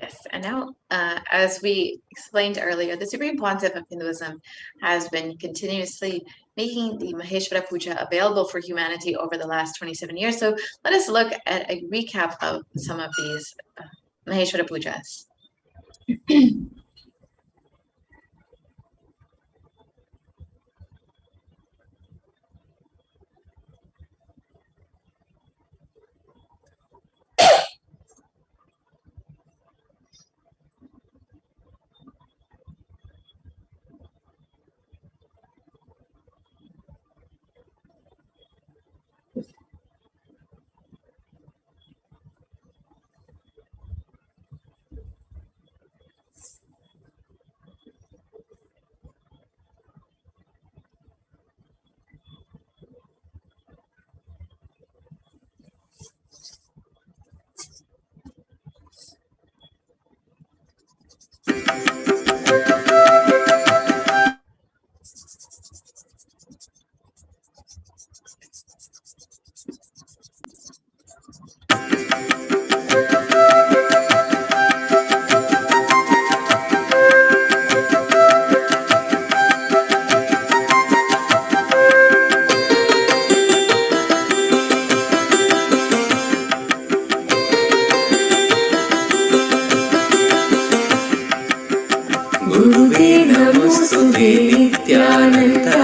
Yes, and now, as we explained earlier, the Supreme Pontiff of Hinduism has been continuously making the Maheshwara Puja available for humanity over the last 27 years. So let us look at a recap of some of these Maheshwara Pujas. Nithyananda,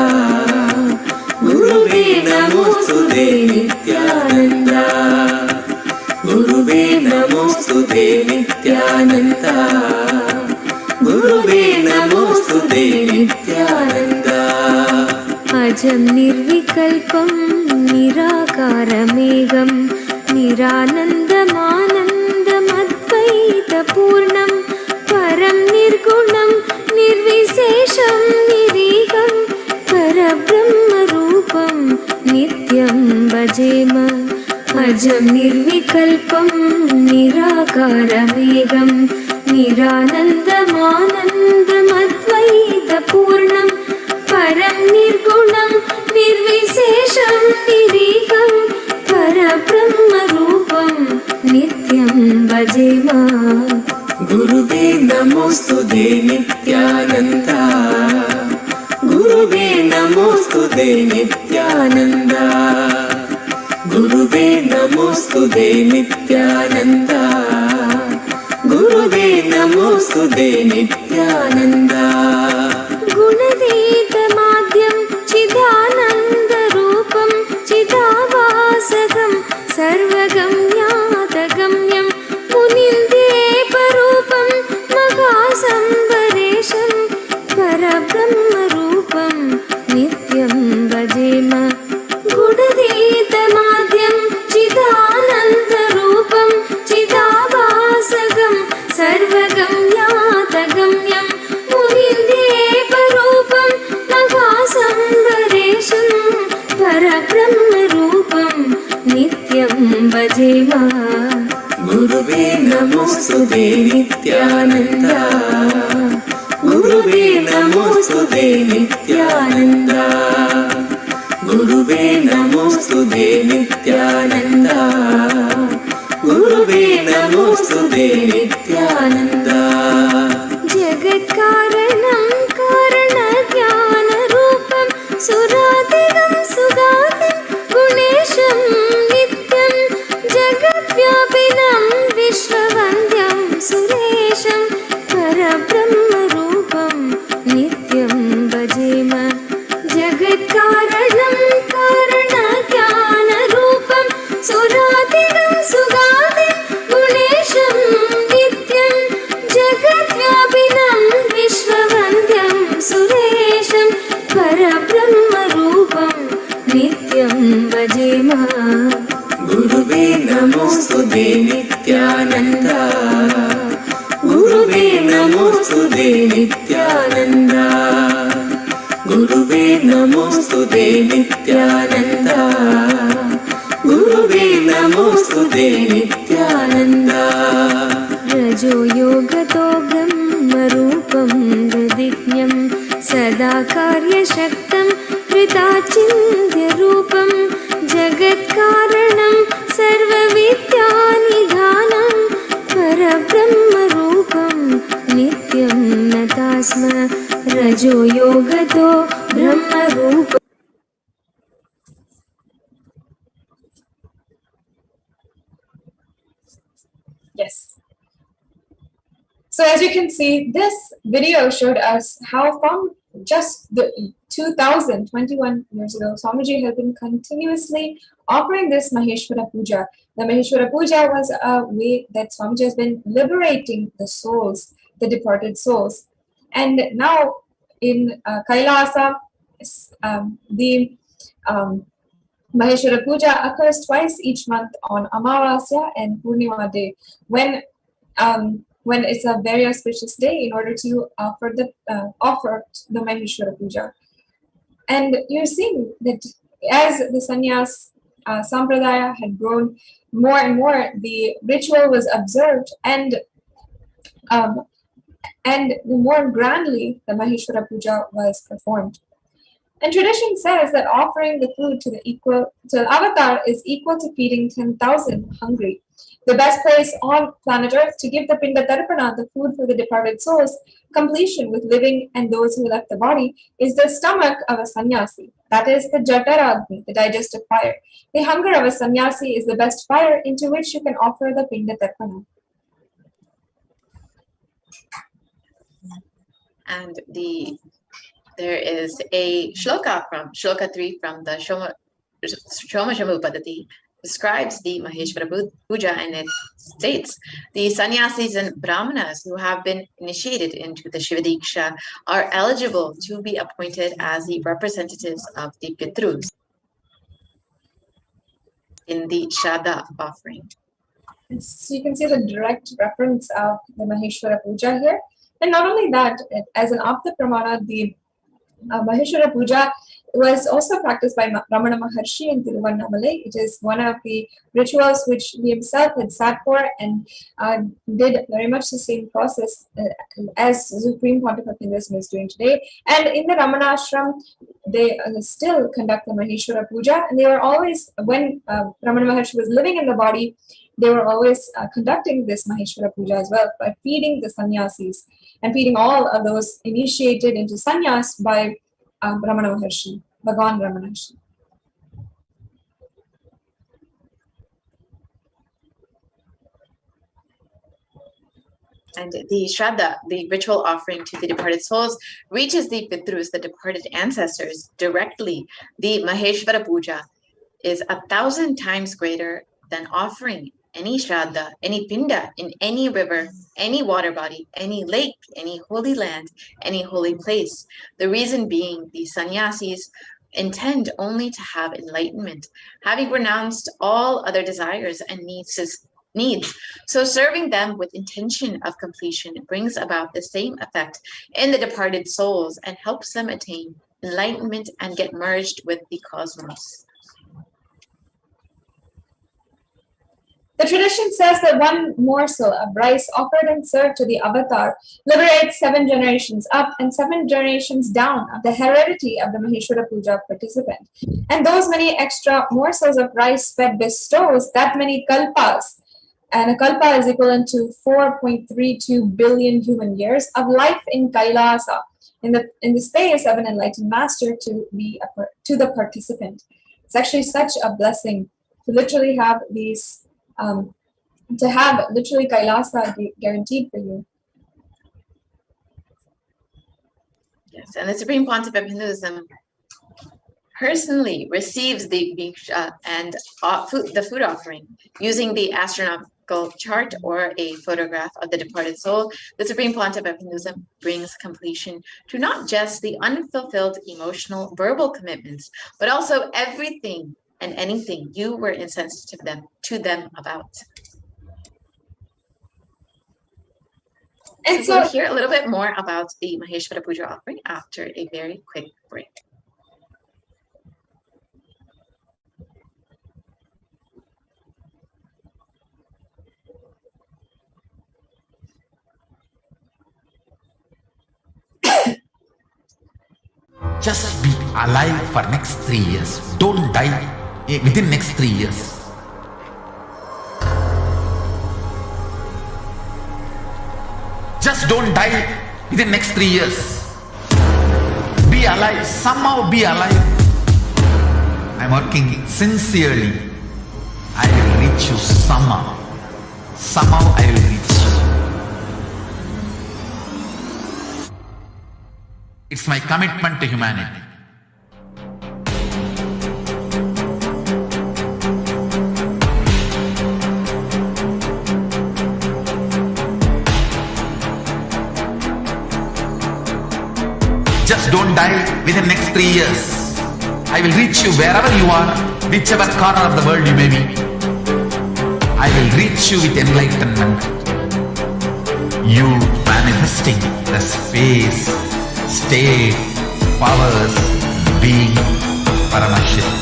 Guruve Namostute Nithyananda, Guruve Namostute Nithyananda, Guruve Namostute Nithyananda. Ajam nirvikalpam nirakaramegam niranandamanandam advaita purnam param nirgunam निर्विशेषं निरीहं परब्रह्मरूपं नित्यं भजेम अजं निर्विकल्पं निराकारमेघं निरानन्दमानन्दमद्वैतपूर्णं परं निर्गुणं निर्विशेषं निरीहं परब्रह्मरूपं नित्यं भजेम. Guruve Namostute Nithyananda, Guruve Namostute Nithyananda, Guruve Namostute Nithyananda, Guruve Namostute Nithyananda. Gunadita madhyam chidananda rupam chidavasagam sarvagam yatagamyam muninde parupam magasambaresham parabrahmarupam nityam bhajema. Gunadita madhyam chidananda rupam chidavasagam sarvagam yatagamyam muninde parupam magasambaresham parabrahmarupam nityam bhajema. Guruve Namostute Nithyananda, Guruve Namostute Nithyananda, Guruve Namostute Nithyananda, Guruve Namostute Nithyananda. Jagat karanam karana jnana rupam suradigam sugadim gunesham nityam jagat vyapinam vishwavandyam suresham parabrahmarupam nityam bhajema. Jagat karanam karana jnana rupam suradigam sugadim gunesham भजेम गुरुवे नमोस्तुते नित्यानन्द गुरुवे नमोस्तुते नित्यानन्द गुरुवे नमोस्तुते नित्यानन्द गुरुवे नमोस्तुते नित्यानन्द रजो योगतो ब्रह्मरूपं हृदिज्ञं सदा कार्यशक्तं हृदाचिन्त्यरूपं जगत्कारणं सर्वविद्यानिधानं परब्रह्मरूपं नित्यं नता स्म रजो योगतो ब्रह्मरूप. Yes. So as you can see, this video showed us how from just the 2021 years ago, Swamiji has been continuously offering this Maheshwara Puja. The Maheshwara Puja was a way that Swamiji has been liberating the souls, the departed souls. And now in KAILASA, the Maheshwara Puja occurs twice each month on Amavasya and Purnima day, when it's a very auspicious day in order to offer the Maheshwara Puja. And you're seeing that as the sannyas sampradaya had grown more and more, the ritual was observed, and more grandly the Maheshwara Puja was performed. And tradition says that offering the food to the avatar is equal to feeding 10,000 hungry. The best place on planet Earth to give the Pinda Tarpana, the food for the departed souls, completion with living and those who left the body, is the stomach of a sannyasi. That is the Jataragni, the digestive fire. The hunger of a sannyasi is the best fire into which you can offer the Pinda Tarpana. And there is a shloka 3 from the Shoma Padati, describes the Maheshwara Puja, and it states, the sannyasis and brahmanas who have been initiated into the Shiva Diksha are eligible to be appointed as the representatives of the Pitrus in the Shraddha offering. So you can see the direct reference of the Maheshwara Puja here. And not only that, as an Apta Pramana, the Maheshwara Puja was also practiced by Ramana Maharshi in Tiruvannamalai. It is one of the rituals which he himself had sat for and did very much the same process as Supreme Pontiff of Hinduism is doing today. And in the Ramana Ashram, they still conduct the Maheshwara Puja, and they were always, when Ramana Maharshi was living in the body, they were always conducting this Maheshwara Puja as well by feeding the sannyasis and feeding all of those initiated into sannyas by Ramana Maharshi, Bhagavan Ramana Maharshi. And the Shraddha, the ritual offering to the departed souls, reaches the Pitrus, the departed ancestors, directly. The Maheshwara Puja is 1,000 times greater than offering any Shraddha, any Pinda in any river, any water body, any lake, any holy land, any holy place. The reason being, the sannyasis intend only to have enlightenment, having renounced all other desires and needs. So serving them with intention of completion brings about the same effect in the departed souls and helps them attain enlightenment and get merged with the cosmos. The tradition says that one morsel of rice offered and served to the avatar liberates 7 generations up and 7 generations down of the heredity of the Maheshwara Puja participant. And those many extra morsels of rice fed bestows that many kalpas, and a kalpa is equivalent to 4.32 billion human years of life in Kailasa, in the space of an enlightened master to the participant. It's actually such a blessing to literally have these literally Kailasa guaranteed for you. Yes, and the Supreme Pontiff of Hinduism personally receives the Bhiksha and the food offering using the astronomical chart or a photograph of the departed soul. The Supreme Pontiff of Hinduism brings completion to not just the unfulfilled emotional verbal commitments, but also everything and anything you were insensitive to them about. And So we'll hear a little bit more about the Maheshwara Puja offering after a very quick break. Just be alive for next 3 years. Don't die within next 3 years. Just don't die within next 3 years. Be alive. Somehow be alive. I'm working sincerely. I will reach you somehow. Somehow I will reach you. It's my commitment to humanity. Just don't die within next 3 years. I will reach you wherever you are, whichever corner of the world you may be. I will reach you with enlightenment. You manifesting the space, state, powers, being Paramashivoham.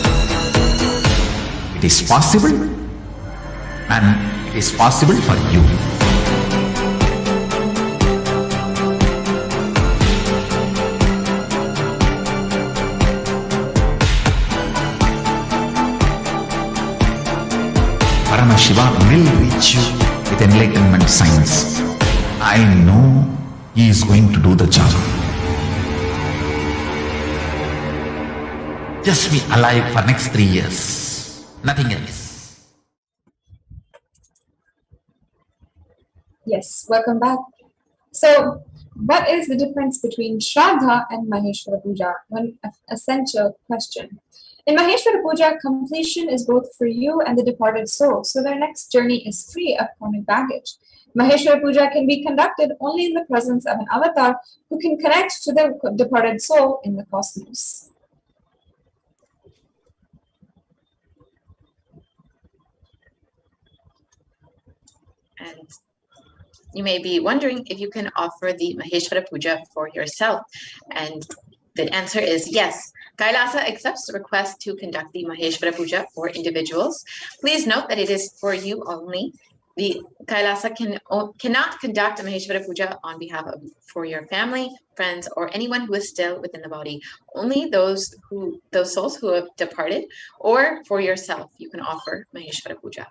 It is possible, and it is possible for you. Paramashivoham will reach you with enlightenment science. I know he is going to do the job. Just be alive for next 3 years. Nothing else. Yes, welcome back. So, what is the difference between Shraddha and Maheshwara Puja? One essential question. In Maheshwara Puja, completion is both for you and the departed soul, so their next journey is free of karmic baggage. Maheshwara Puja can be conducted only in the presence of an avatar who can connect to the departed soul in the cosmos. And you may be wondering if you can offer the Maheshwara Puja for yourself. And the answer is yes. KAILASA accepts the request to conduct the Maheshwara Puja for individuals. Please note that it is for you only. The KAILASA cannot conduct a Maheshwara Puja on behalf of for your family, friends, or anyone who is still within the body. Only those souls who have departed, or for yourself, you can offer Maheshwara Puja.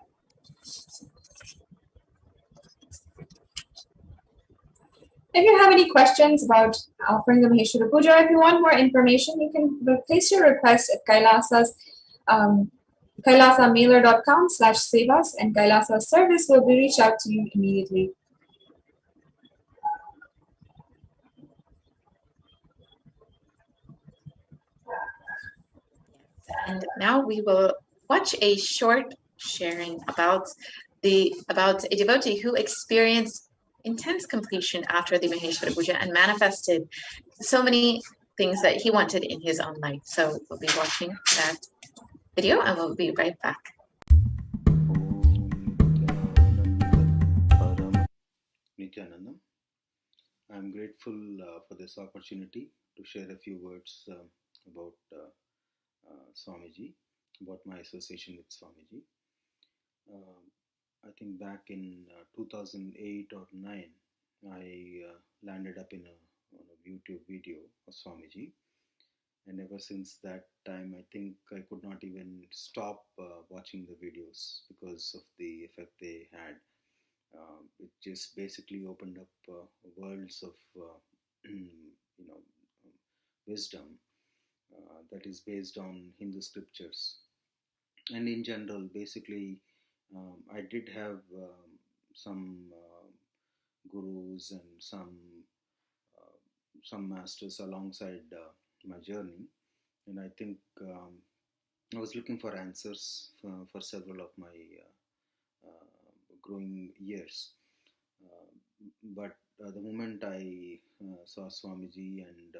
If you have any questions about offering the Maheshwara Puja, if you want more information, you can place your request at KAILASA's kailasamailer.com/sevas, and KAILASA service will be reached out to you immediately. And now we will watch a short sharing about a devotee who experienced intense completion after the Maheshwara Puja and manifested so many things that he wanted in his own life. So we'll be watching that video and we'll be right back. Nithyanandam. I'm grateful for this opportunity to share a few words about Swamiji, about my association with Swamiji. I think back in 2008 or 9, I landed up in a YouTube video of Swamiji, and ever since that time, I think I could not even stop watching the videos because of the effect they had. It just basically opened up worlds of wisdom that is based on Hindu scriptures, and in general, basically. I did have some gurus and some masters alongside my journey, and I think I was looking for answers for several of my growing years. But the moment I saw Swamiji and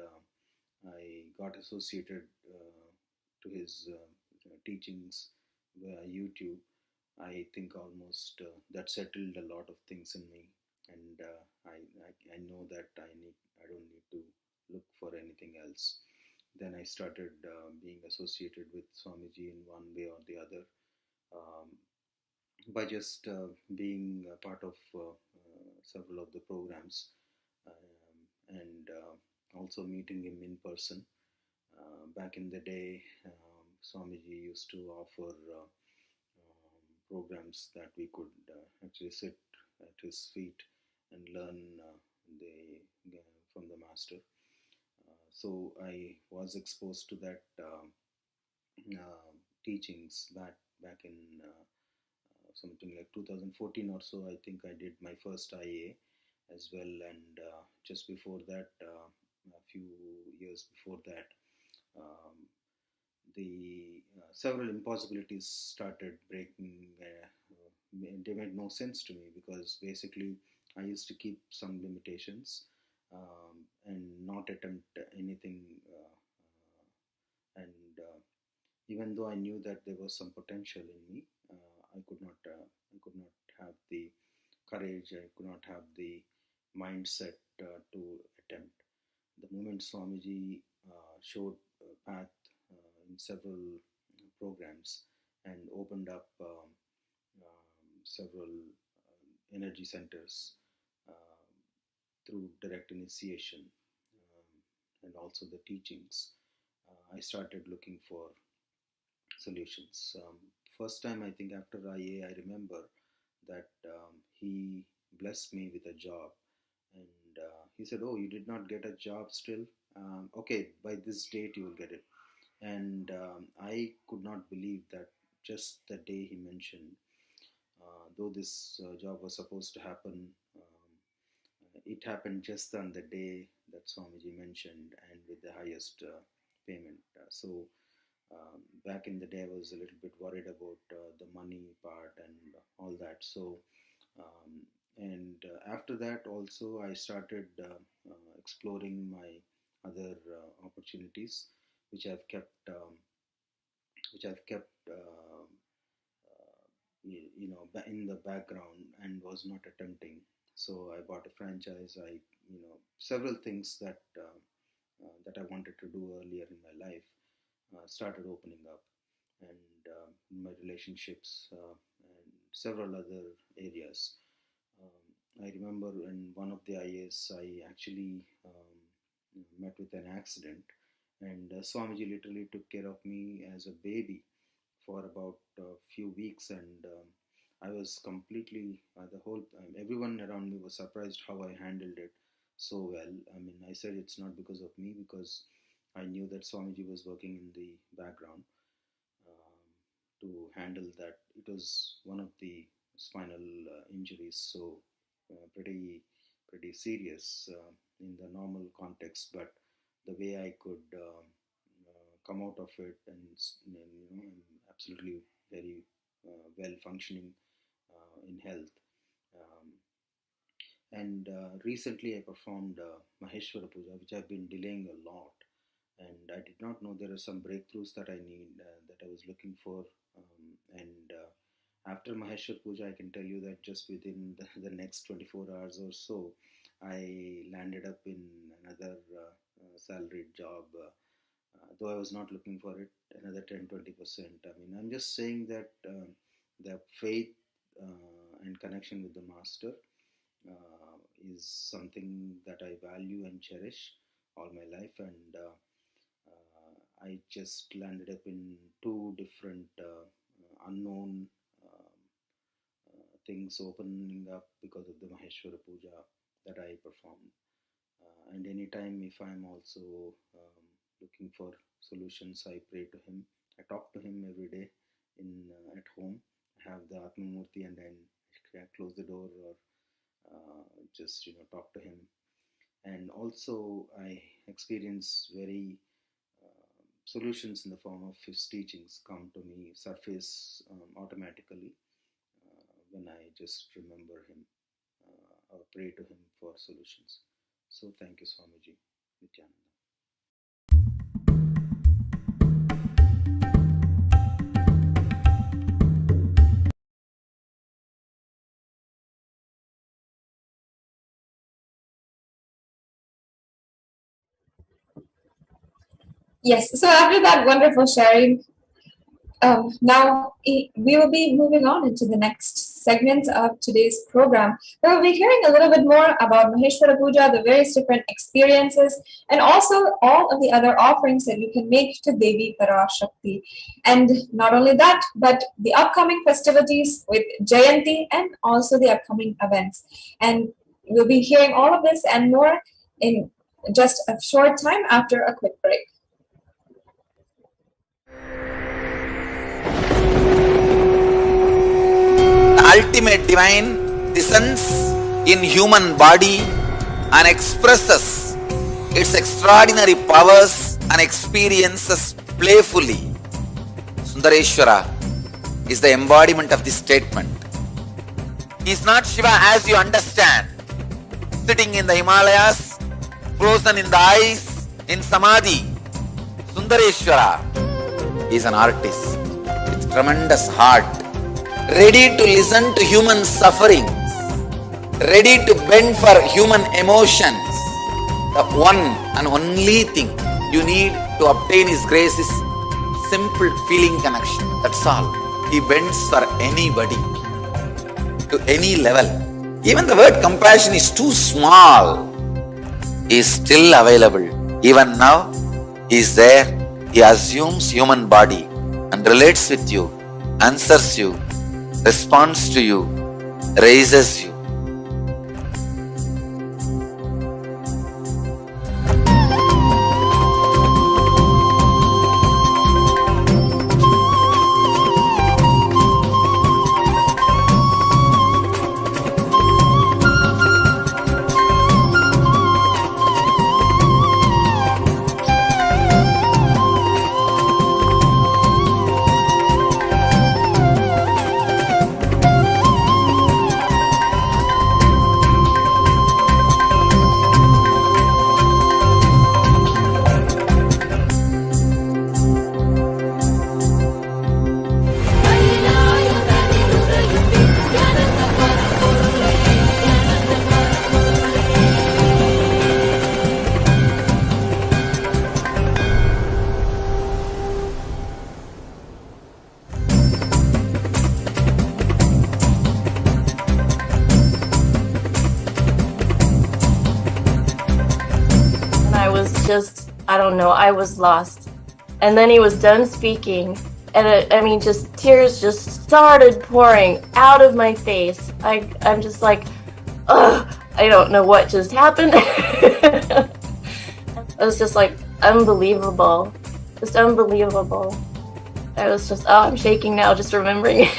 I got associated to his teachings via YouTube, I think almost that settled a lot of things in me, and I know that I don't need to look for anything else. Then I started being associated with Swamiji in one way or the other, by just being a part of several of the programs, and also meeting him in person. Back in the day, Swamiji used to offer programs that we could actually sit at his feet and learn from the master. So I was exposed to that teachings back in something like 2014 or so. I think I did my first IA as well, and just before that, a few years before that, the several impossibilities started breaking. They made no sense to me, because basically I used to keep some limitations and not attempt anything, and even though I knew that there was some potential in me, I could not have the courage, I could not have the mindset to attempt. The moment Swamiji showed a path in several programs and opened up several energy centers through direct initiation, and also the teachings, I started looking for solutions. First time, I think after IA, I remember that he blessed me with a job, and he said, "Oh, you did not get a job still? Okay, by this date you will get it." And I could not believe that just the day he mentioned, though this job was supposed to happen, it happened just on the day that Swamiji mentioned, and with the highest payment. So back in the day, I was a little bit worried about the money part and all that. So and after that also, I started exploring my other opportunities, which I've kept in the background and was not attempting. So I bought a franchise. Several things that I wanted to do earlier in my life started opening up, and my relationships and several other areas. I remember in one of the IAs, I actually met with an accident, and Swamiji literally took care of me as a baby for about a few weeks, and I was completely, everyone around me was surprised how I handled it so well. I mean, I said it's not because of me, because I knew that Swamiji was working in the background to handle that. It was one of the spinal injuries, so pretty serious in the normal context, but the way I could come out of it, and I'm absolutely very well functioning in health. And recently I performed Maheshwara Puja, which I've been delaying a lot, and I did not know there are some breakthroughs that I need, that I was looking for, and after Maheshwara Puja, I can tell you that just within the next 24 hours or so, I landed up in another salaried job, though I was not looking for it, another 10-20%. I mean, I'm just saying that the faith and connection with the Master is something that I value and cherish all my life, and I just landed up in two different unknown things opening up because of the Maheshwara Puja that I performed. And anytime if I'm also looking for solutions, I pray to him. I talk to him every day at home. I have the Atma Murti, and then I close the door or just talk to him. And also I experience very solutions in the form of his teachings come to me, surface automatically when I just remember him or pray to him for solutions. So thank you, Swamiji Nithyananda. Yes, so after that wonderful sharing, now we will be moving on into the next segment of today's program. We'll be hearing a little bit more about Maheshwara Puja, the various different experiences, and also all of the other offerings that you can make to Devi Parashakti. And not only that, but the upcoming festivities with Jayanti and also the upcoming events. And we'll be hearing all of this and more in just a short time after a quick break. Ultimate divine descends in human body and expresses its extraordinary powers and experiences playfully. Sundareshwara is the embodiment of this statement. He is not Shiva as you understand, sitting in the Himalayas, frozen in the ice, in Samadhi. Sundareshwara is an artist with tremendous heart, ready to listen to human sufferings, ready to bend for human emotions. The one and only thing you need to obtain His grace is simple feeling connection. That's all. He bends for anybody, to any level. Even the word compassion is too small. He is still available. Even now, He is there. He assumes human body and relates with you, answers you, responds to you, raises you. I don't know, I was lost. And then he was done speaking, and just tears just started pouring out of my face. I'm just like, ugh, I don't know what just happened. It was just like unbelievable, just unbelievable. I was just, I'm shaking now just remembering it.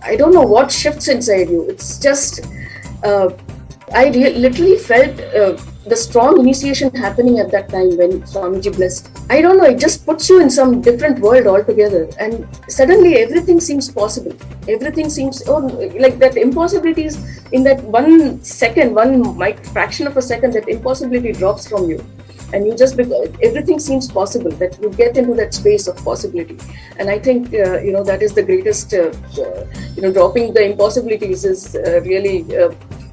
I don't know what shifts inside you. It's just, I literally felt the strong initiation happening at that time when Swamiji blessed. I don't know, it just puts you in some different world altogether, and suddenly everything seems possible. Everything seems, like that impossibilities in that 1 second, fraction of a second, that impossibility drops from you. And you just, everything seems possible, that you get into that space of possibility. And I think, that is the greatest, dropping the impossibilities is really,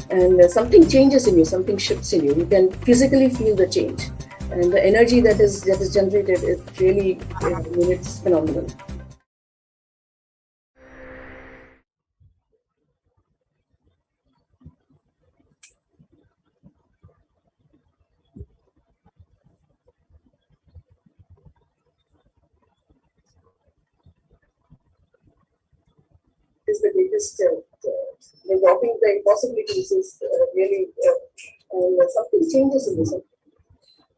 and something changes in you, something shifts in you. You can physically feel the change. And the energy that is generated, it really, it's phenomenal. Is the greatest, dropping the impossibilities is really, something changes in yourself.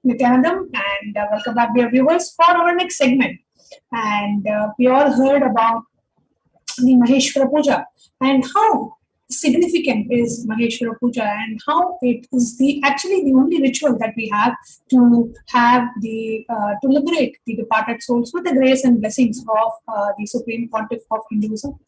Nithyanandam, and welcome back, dear viewers, for our next segment. And we all heard about the Maheshwara Puja and how significant is Maheshwara Puja and how it is actually the only ritual that we have to liberate the departed souls with the grace and blessings of the Supreme Pontiff of Hinduism.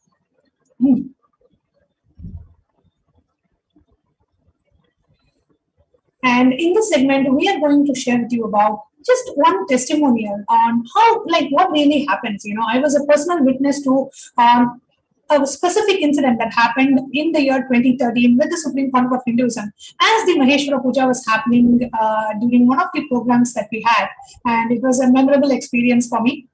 And in this segment, we are going to share with you about just one testimonial on how, what really happens. I was a personal witness to a specific incident that happened in the year 2013 with the Supreme Court of Hinduism, as the Maheshwara Puja was happening during one of the programs that we had, and it was a memorable experience for me.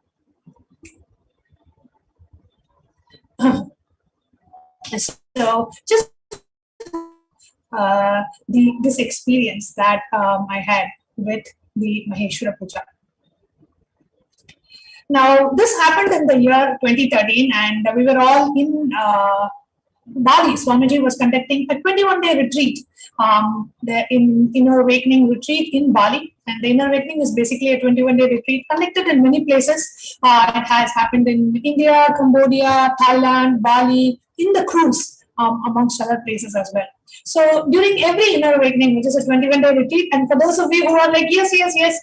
So just this experience that I had with the Maheshwara Puja. Now, this happened in the year 2013, and we were all in Bali. Swamiji was conducting a 21-day retreat, the Inner Awakening retreat in Bali. And the Inner Awakening is basically a 21-day retreat conducted in many places. It has happened in India, Cambodia, Thailand, Bali, in the cruise, amongst other places as well. So during every Inner Awakening, which is a 21-day retreat, and for those of you who are like, yes,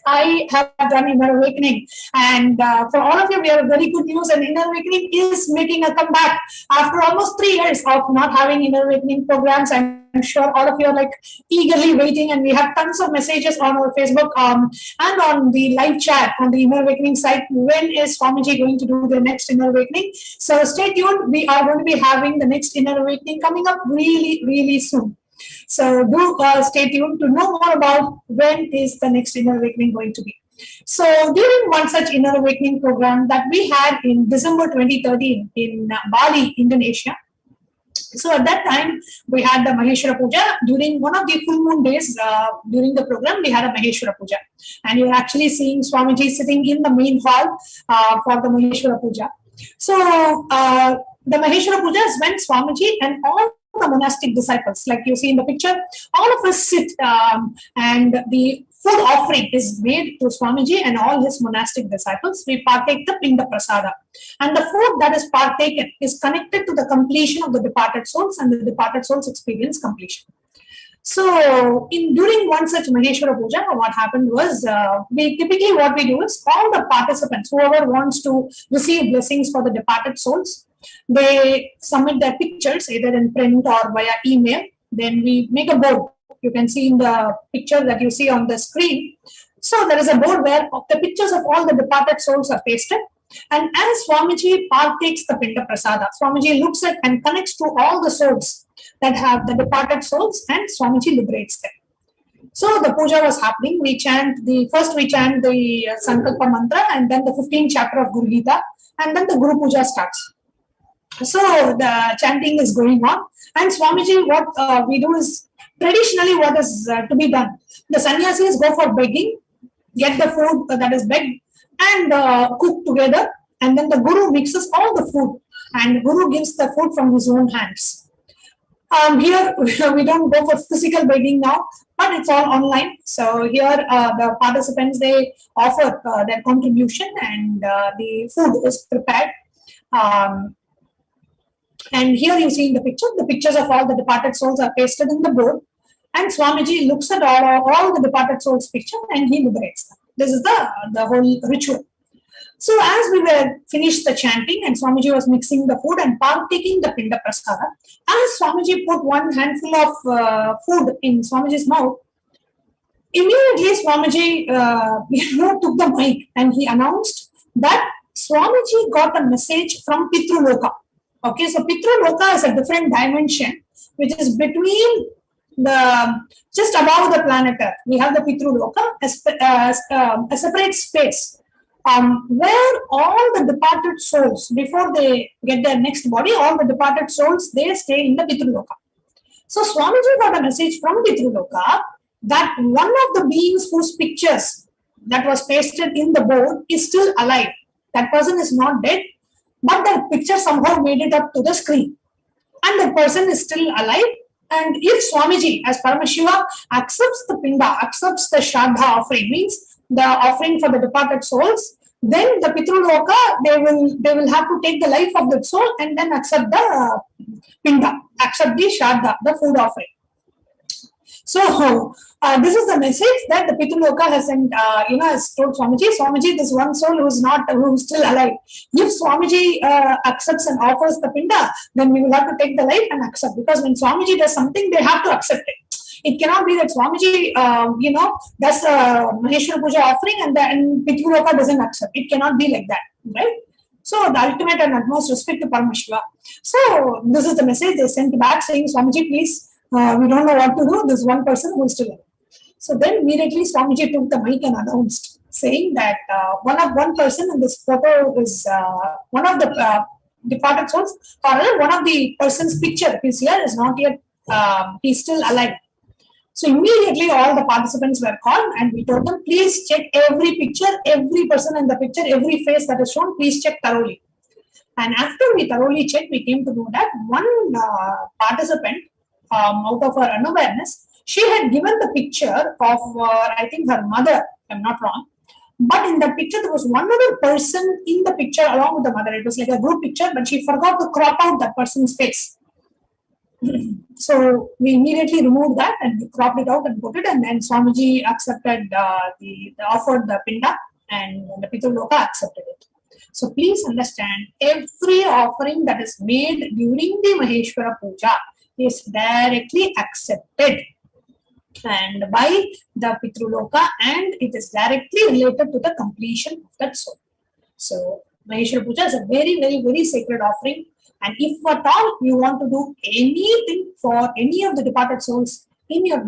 I have done Inner Awakening, and for all of you, we have very good news, and Inner Awakening is making a comeback after almost 3 years of not having Inner Awakening programs. I'm sure all of you are like eagerly waiting, and we have tons of messages on our Facebook and on the live chat on the Inner Awakening site. When is Swamiji going to do the next Inner Awakening? So stay tuned. We are going to be having the next Inner Awakening coming up really, really soon. So do stay tuned to know more about when is the next Inner Awakening going to be. So during one such Inner Awakening program that we had in December 2013 in Bali, Indonesia. So at that time, we had the Maheshwara Puja. During one of the full moon days during the program, we had a Maheshwara Puja. And you're actually seeing Swamiji sitting in the main hall for the Maheshwara Puja. So the Maheshwara Puja is when Swamiji and all the monastic disciples, like you see in the picture, all of us sit and the food offering is made to Swamiji and all his monastic disciples. We partake the Pinda Prasada. And the food that is partaken is connected to the completion of the departed souls, and the departed souls experience completion. So during one such Maheshwara Puja, what happened was, we typically what we do is all the participants, whoever wants to receive blessings for the departed souls, they submit their pictures either in print or via email. Then we make a board. You can see in the picture that you see on the screen. So there is a board where the pictures of all the departed souls are pasted. And as Swamiji partakes the Pinda Prasada, Swamiji looks at and connects to all the souls that have the departed souls, and Swamiji liberates them. So the puja was happening. We chant the Sankalpa mantra, and then the 15th chapter of Guru Gita, and then the Guru Puja starts. So the chanting is going on, and Swamiji, what we do is, traditionally what is to be done, the sannyasis go for begging, get the food that is begged, and cook together, and then the Guru mixes all the food, and Guru gives the food from his own hands. Here we don't go for physical begging now, but it's all online. So here the participants, they offer their contribution, and the food is prepared. And here you see in the pictures of all the departed souls are pasted in the board, and Swamiji looks at all the departed souls' picture and he liberates them. This is the whole ritual. So as we were finished the chanting and Swamiji was mixing the food and partaking the Pinda Prasada, as Swamiji put one handful of food in Swamiji's mouth, immediately Swamiji took the mic and he announced that Swamiji got a message from Pitruloka. Okay, so Pitruloka is a different dimension which is between just above the planet Earth. We have the Pitruloka, a separate space where all the departed souls, before they get their next body, all the departed souls, they stay in the Pitruloka. So Swamiji got a message from Pitruloka that one of the beings whose pictures that was pasted in the board is still alive. That person is not dead, but the picture somehow made it up to the screen. And the person is still alive. And if Swamiji, as Paramashiva, accepts the Pinda, accepts the Shraddha offering, means the offering for the departed souls, then the Pitruloka, they will have to take the life of that soul and then accept the Pinda, accept the Shraddha, the food offering. So this is the message that the Pitruloka has sent, has told Swamiji. Swamiji, this one soul who's still alive. If Swamiji accepts and offers the Pinda, then we will have to take the life and accept. Because when Swamiji does something, they have to accept it. It cannot be that Swamiji, does a Maheshwara Puja offering and Pitruloka doesn't accept. It cannot be like that, right? So the ultimate and utmost respect to Paramashiva. So this is the message they sent back saying, Swamiji, please, we don't know what to do. This one person who is still alive. So then immediately Swamiji took the mic and announced, saying that one person in this photo is one of the departed souls, or one of the person's picture is here, is not yet, he's still alive. So immediately all the participants were called and we told them, please check every picture, every person in the picture, every face that is shown, please check thoroughly. And after we thoroughly checked, we came to know that one participant, out of her unawareness, she had given the picture of, I think, her mother, if I'm not wrong. But in that picture, there was one other person in the picture along with the mother. It was like a group picture, but she forgot to crop out that person's face. So we immediately removed that and we cropped it out and put it, and then Swamiji accepted offered the pinda, and the Pitruloka accepted it. So please understand, every offering that is made during the Maheshwara Puja is directly accepted and by the Pitruloka, and it is directly related to the completion of that soul. So Maheshwara Puja is a very, very, very sacred offering. And if at all you want to do anything for any of the departed souls in your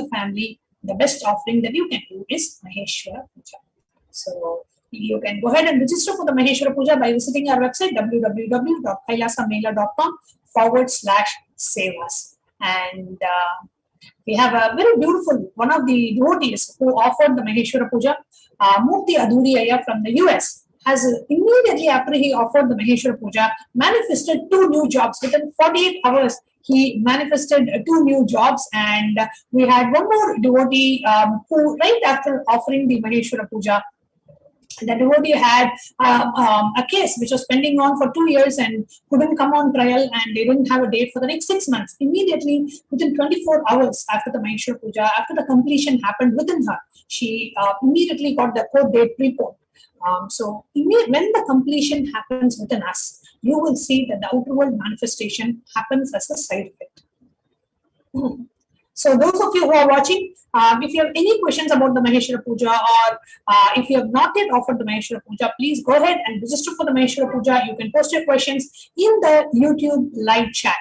family, the best offering that you can do is Maheshwara Puja. So you can go ahead and register for the Maheshwara Puja by visiting our website www.kailasamaila.com/sevas. And we have a very beautiful, one of the devotees who offered the Maheshwara Puja, Murthy Aduriyaya from the US. Has immediately after he offered the Maheshwara Puja, manifested 2 new jobs. Within 48 hours, he manifested 2 new jobs. And we had one more devotee who, right after offering the Maheshwara Puja, the devotee had a case which was pending on for 2 years and couldn't come on trial, and they didn't have a date for the next 6 months. Immediately, within 24 hours after the Maheshwara Puja, after the completion happened within her, she immediately got the court date preponed. So when the completion happens within us, you will see that the outer world manifestation happens as a side effect. So those of you who are watching, if you have any questions about the Maheshwara Puja, or if you have not yet offered the Maheshwara Puja, please go ahead and register for the Maheshwara Puja. You can post your questions in the YouTube live chat,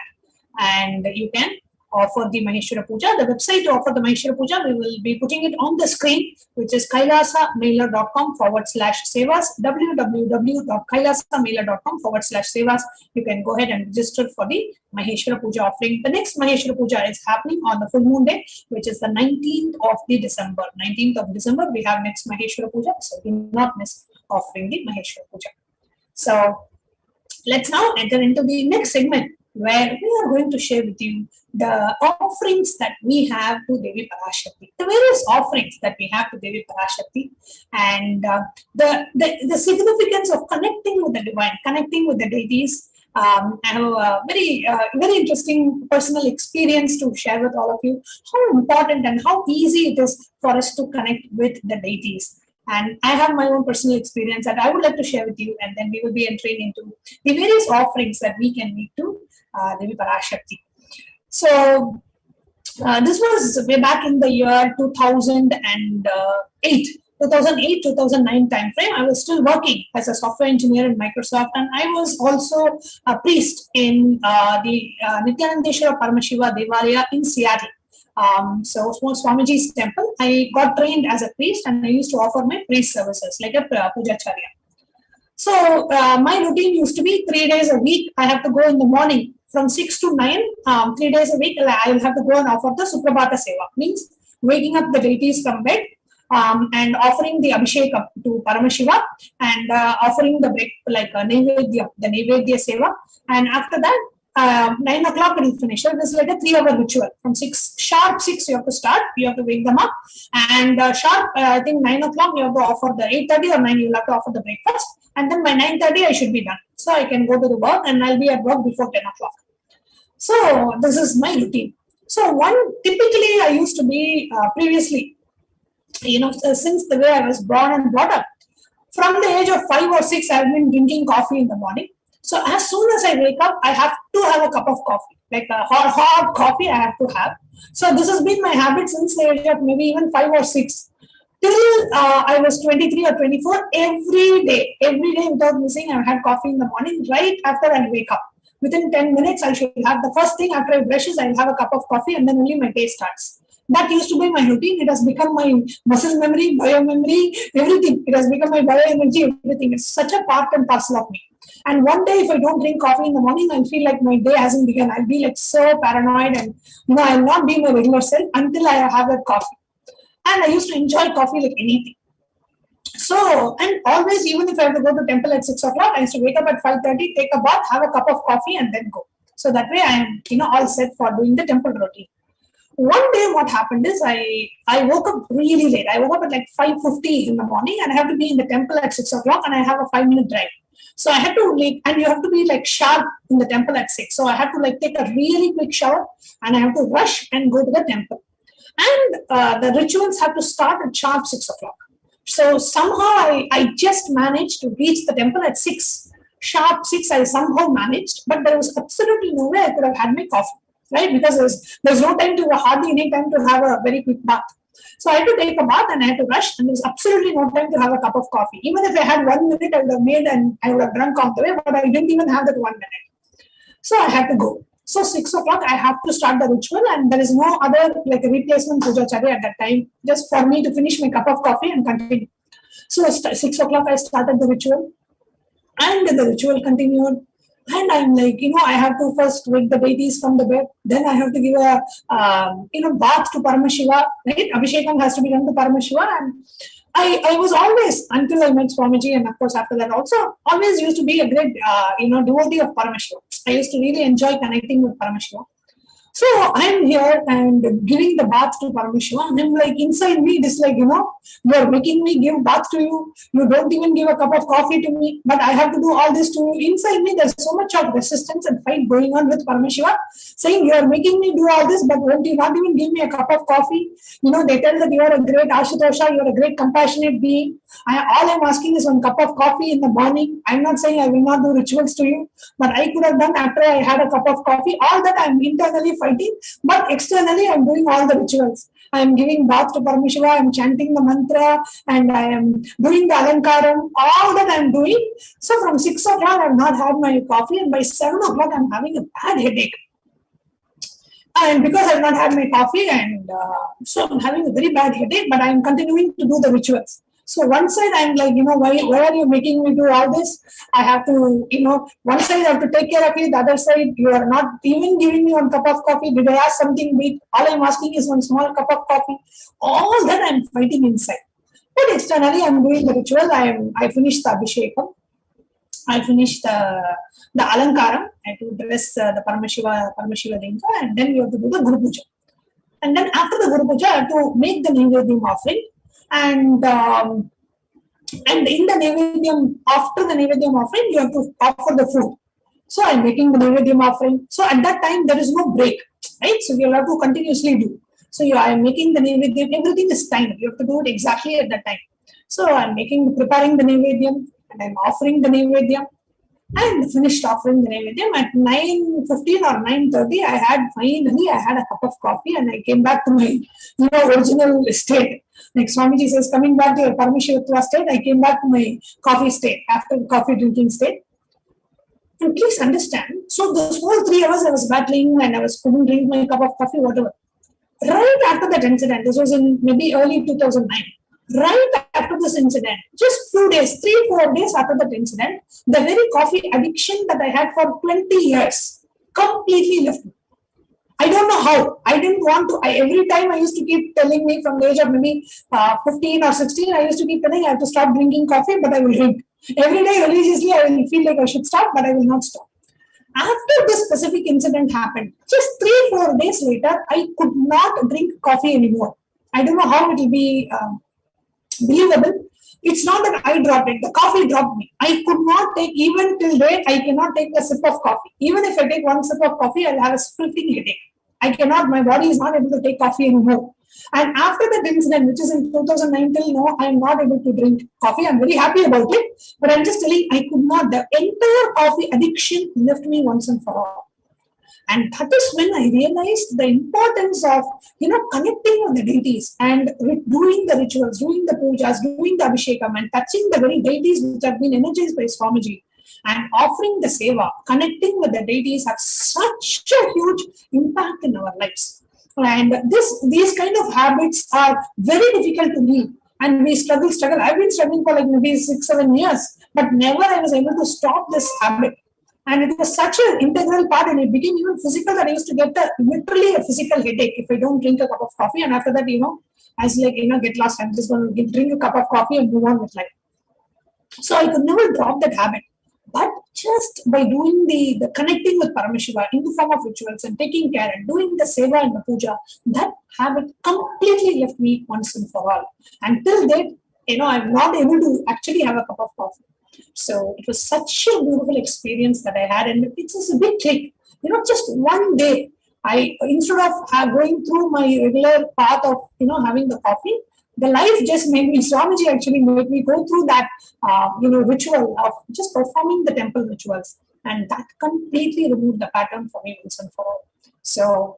and you can offer the Maheshwara Puja. The website to offer the Maheshwara Puja, we will be putting it on the screen, which is kailasamailer.com/sevas, www.kailasamailer.com/sevas. You can go ahead and register for the Maheshwara Puja offering. The next Maheshwara Puja is happening on the full moon day, which is the 19th of December. 19th of December, we have next Maheshwara Puja, so do not miss offering the Maheshwara Puja. So let's now enter into the next segment, where we are going to share with you the offerings that we have to Devi Parashakti, the various offerings that we have to Devi Parashakti, and the significance of connecting with the divine, connecting with the deities. I have a very interesting personal experience to share with all of you, how important and how easy it is for us to connect with the deities. And I have my own personal experience that I would like to share with you, and then we will be entering into the various offerings that we can make to Devi Parashakti. So this was way back in the year 2008-2009 time frame. I was still working as a software engineer in Microsoft, and I was also a priest in the Nithyananda Paramashivam Devalaya in Seattle. So Swamiji's temple. I got trained as a priest, and I used to offer my priest services like a puja charya. So my routine used to be 3 days a week. I have to go in the morning from 6 to 9, 3 days a week. I will have to go and offer the Suprabhata Seva, means waking up the deities from bed and offering the Abhishekam to Paramashiva, and offering the break, like the Naivedya Seva. And after that, 9 o'clock it will finish. So it is like a 3-hour ritual. From sharp 6 you have to start, you have to wake them up, and sharp I think 9 o'clock you have to offer the 8:30 or 9 you will have to offer the breakfast, and then by 9:30 I should be done. So I can go to the work, and I'll be at work before 10 o'clock. So this is my routine. So typically I used to be previously, since the way I was born and brought up, from the age of 5 or 6 I've been drinking coffee in the morning. So as soon as I wake up, I have to have a cup of coffee, like a hot coffee I have to have. So this has been my habit since the age of maybe even 5 or 6. Till I was 23 or 24, every day without missing, I had coffee in the morning right after I wake up. Within 10 minutes, I should have the first thing after I brush is I'll have a cup of coffee and then only my day starts. That used to be my routine. It has become my muscle memory, bio memory, everything. It has become my bio energy, everything. It's such a part and parcel of me. And one day, if I don't drink coffee in the morning, I'll feel like my day hasn't begun. I'll be like so paranoid and I'll not be my regular self until I have that coffee. And I used to enjoy coffee like anything. So, and always, even if I have to go to temple at 6 o'clock, I used to wake up at 5:30, take a bath, have a cup of coffee, and then go. So that way I am, all set for doing the temple routine. One day what happened is I woke up really late. I woke up at like 5:50 in the morning and I have to be in the temple at 6 o'clock and I have a 5-minute drive. So I had to and you have to be like sharp in the temple at 6. So I had to take a really quick shower and I have to rush and go to the temple. And the rituals have to start at sharp 6 o'clock. So somehow I just managed to reach the temple at 6. Sharp 6 I somehow managed, but there was absolutely no way I could have had my coffee. Right, because there's no time to hardly any time to have a very quick bath. So I had to take a bath and I had to rush, and there's absolutely no time to have a cup of coffee. Even if I had 1 minute, I would have made and I would have drunk on the way, but I didn't even have that 1 minute. So I had to go. So 6 o'clock, I have to start the ritual, and there is no other replacement puja charya at that time, just for me to finish my cup of coffee and continue. So 6 o'clock, I started the ritual, and the ritual continued. And I'm like, I have to first wake the deities from the bed. Then I have to give a, bath to Paramashiva. Right? Abhishekam has to be done to Paramashiva. And I was always, until I met Swamiji, and of course after that also, always used to be a great, devotee of Paramashiva. I used to really enjoy connecting with Paramashiva. So I'm here and giving the bath to Paramashiva, and I'm like, inside me, it is like, you're making me give bath to you. You don't even give a cup of coffee to me, but I have to do all this to you. Inside me, there's so much of resistance and fight going on with Paramashiva, saying, you're making me do all this, but won't you not even give me a cup of coffee? They tell that you're a great Ashutosha, you're a great compassionate being. All I'm asking is 1 cup of coffee in the morning. I'm not saying I will not do rituals to you, but I could have done after I had a cup of coffee. All that I'm internally fighting, but externally I'm doing all the rituals. I am giving bath to Paramashiva, I am chanting the mantra, and I am doing the alankaram, all that I am doing. So from 6 o'clock I have not had my coffee, and by 7 o'clock I am having a bad headache. And because I have not had my coffee, and so I'm having a very bad headache, but I am continuing to do the rituals. So one side I'm like, why are you making me do all this? I have to, one side I have to take care of you, the other side you are not even giving me 1 cup of coffee. Did I ask something big? All I'm asking is 1 small cup of coffee. All that I'm fighting inside. But externally I'm doing the ritual. I finished the abhishekam. I finished the alankaram. I have to dress the Paramashiva Linga, and then you have to do the Guru Puja. And then after the Guru Puja, I have to make the Naivedyam offering. And in the Naivedyam, after the Naivedyam offering, you have to offer the food. So I'm making the Naivedyam offering. So at that time, there is no break, right? So you'll have to continuously do. So I am making the Naivedyam, everything is timed. You have to do it exactly at that time. So I'm preparing the Naivedyam, and I'm offering the Naivedyam. And finished offering the Naivedyam at 9:15 or 9:30. I had a cup of coffee, and I came back to my original state. Like Swamiji says, coming back to your Paramashivoham state, I came back to my coffee state, after coffee drinking state. And please understand, so those whole 3 hours I was battling and I couldn't drink my cup of coffee, whatever. Right after that incident, this was in maybe early 2009. Right after this incident, just 3-4 days after that incident, the very coffee addiction that I had for 20 years completely left me. I don't know how. I didn't want to. Every time I used to keep telling me from the age of maybe 15 or 16, I used to keep telling I have to stop drinking coffee, but I will drink. Every day religiously, I will feel like I should stop, but I will not stop. After this specific incident happened, just 3-4 days later, I could not drink coffee anymore. I don't know how it will be believable. It's not that I dropped it, the coffee dropped me. I could not take, even till date, I cannot take a sip of coffee. Even if I take 1 sip of coffee, I'll have a splitting headache. I cannot, my body is not able to take coffee anymore. And after that incident, which is in 2009 till now, I am not able to drink coffee. I'm very happy about it, but I'm just telling I could not. The entire coffee addiction left me once and for all. And that is when I realized the importance of, connecting with the deities and doing the rituals, doing the pujas, doing the abhishekam, and touching the very deities which have been energized by Swamiji, and offering the seva, connecting with the deities have such a huge impact in our lives. And these kind of habits are very difficult to leave. And we struggle. I've been struggling for like maybe 6-7 years, but never I was able to stop this habit. And it was such an integral part, and it became even physical that I used to get literally a physical headache if I don't drink a cup of coffee. And after that, I was like, get lost. I'm just going to drink a cup of coffee and move on with life. So I could never drop that habit. But just by doing the connecting with Paramashiva in the form of rituals and taking care and doing the seva and the puja, that habit completely left me once and for all. Until date, I'm not able to actually have a cup of coffee. So it was such a beautiful experience that I had, and it's just a big trick. Just one day, instead of going through my regular path of having the coffee, the life just made me, Swamiji actually made me go through that, ritual of just performing the temple rituals. And that completely removed the pattern for me once and for all. So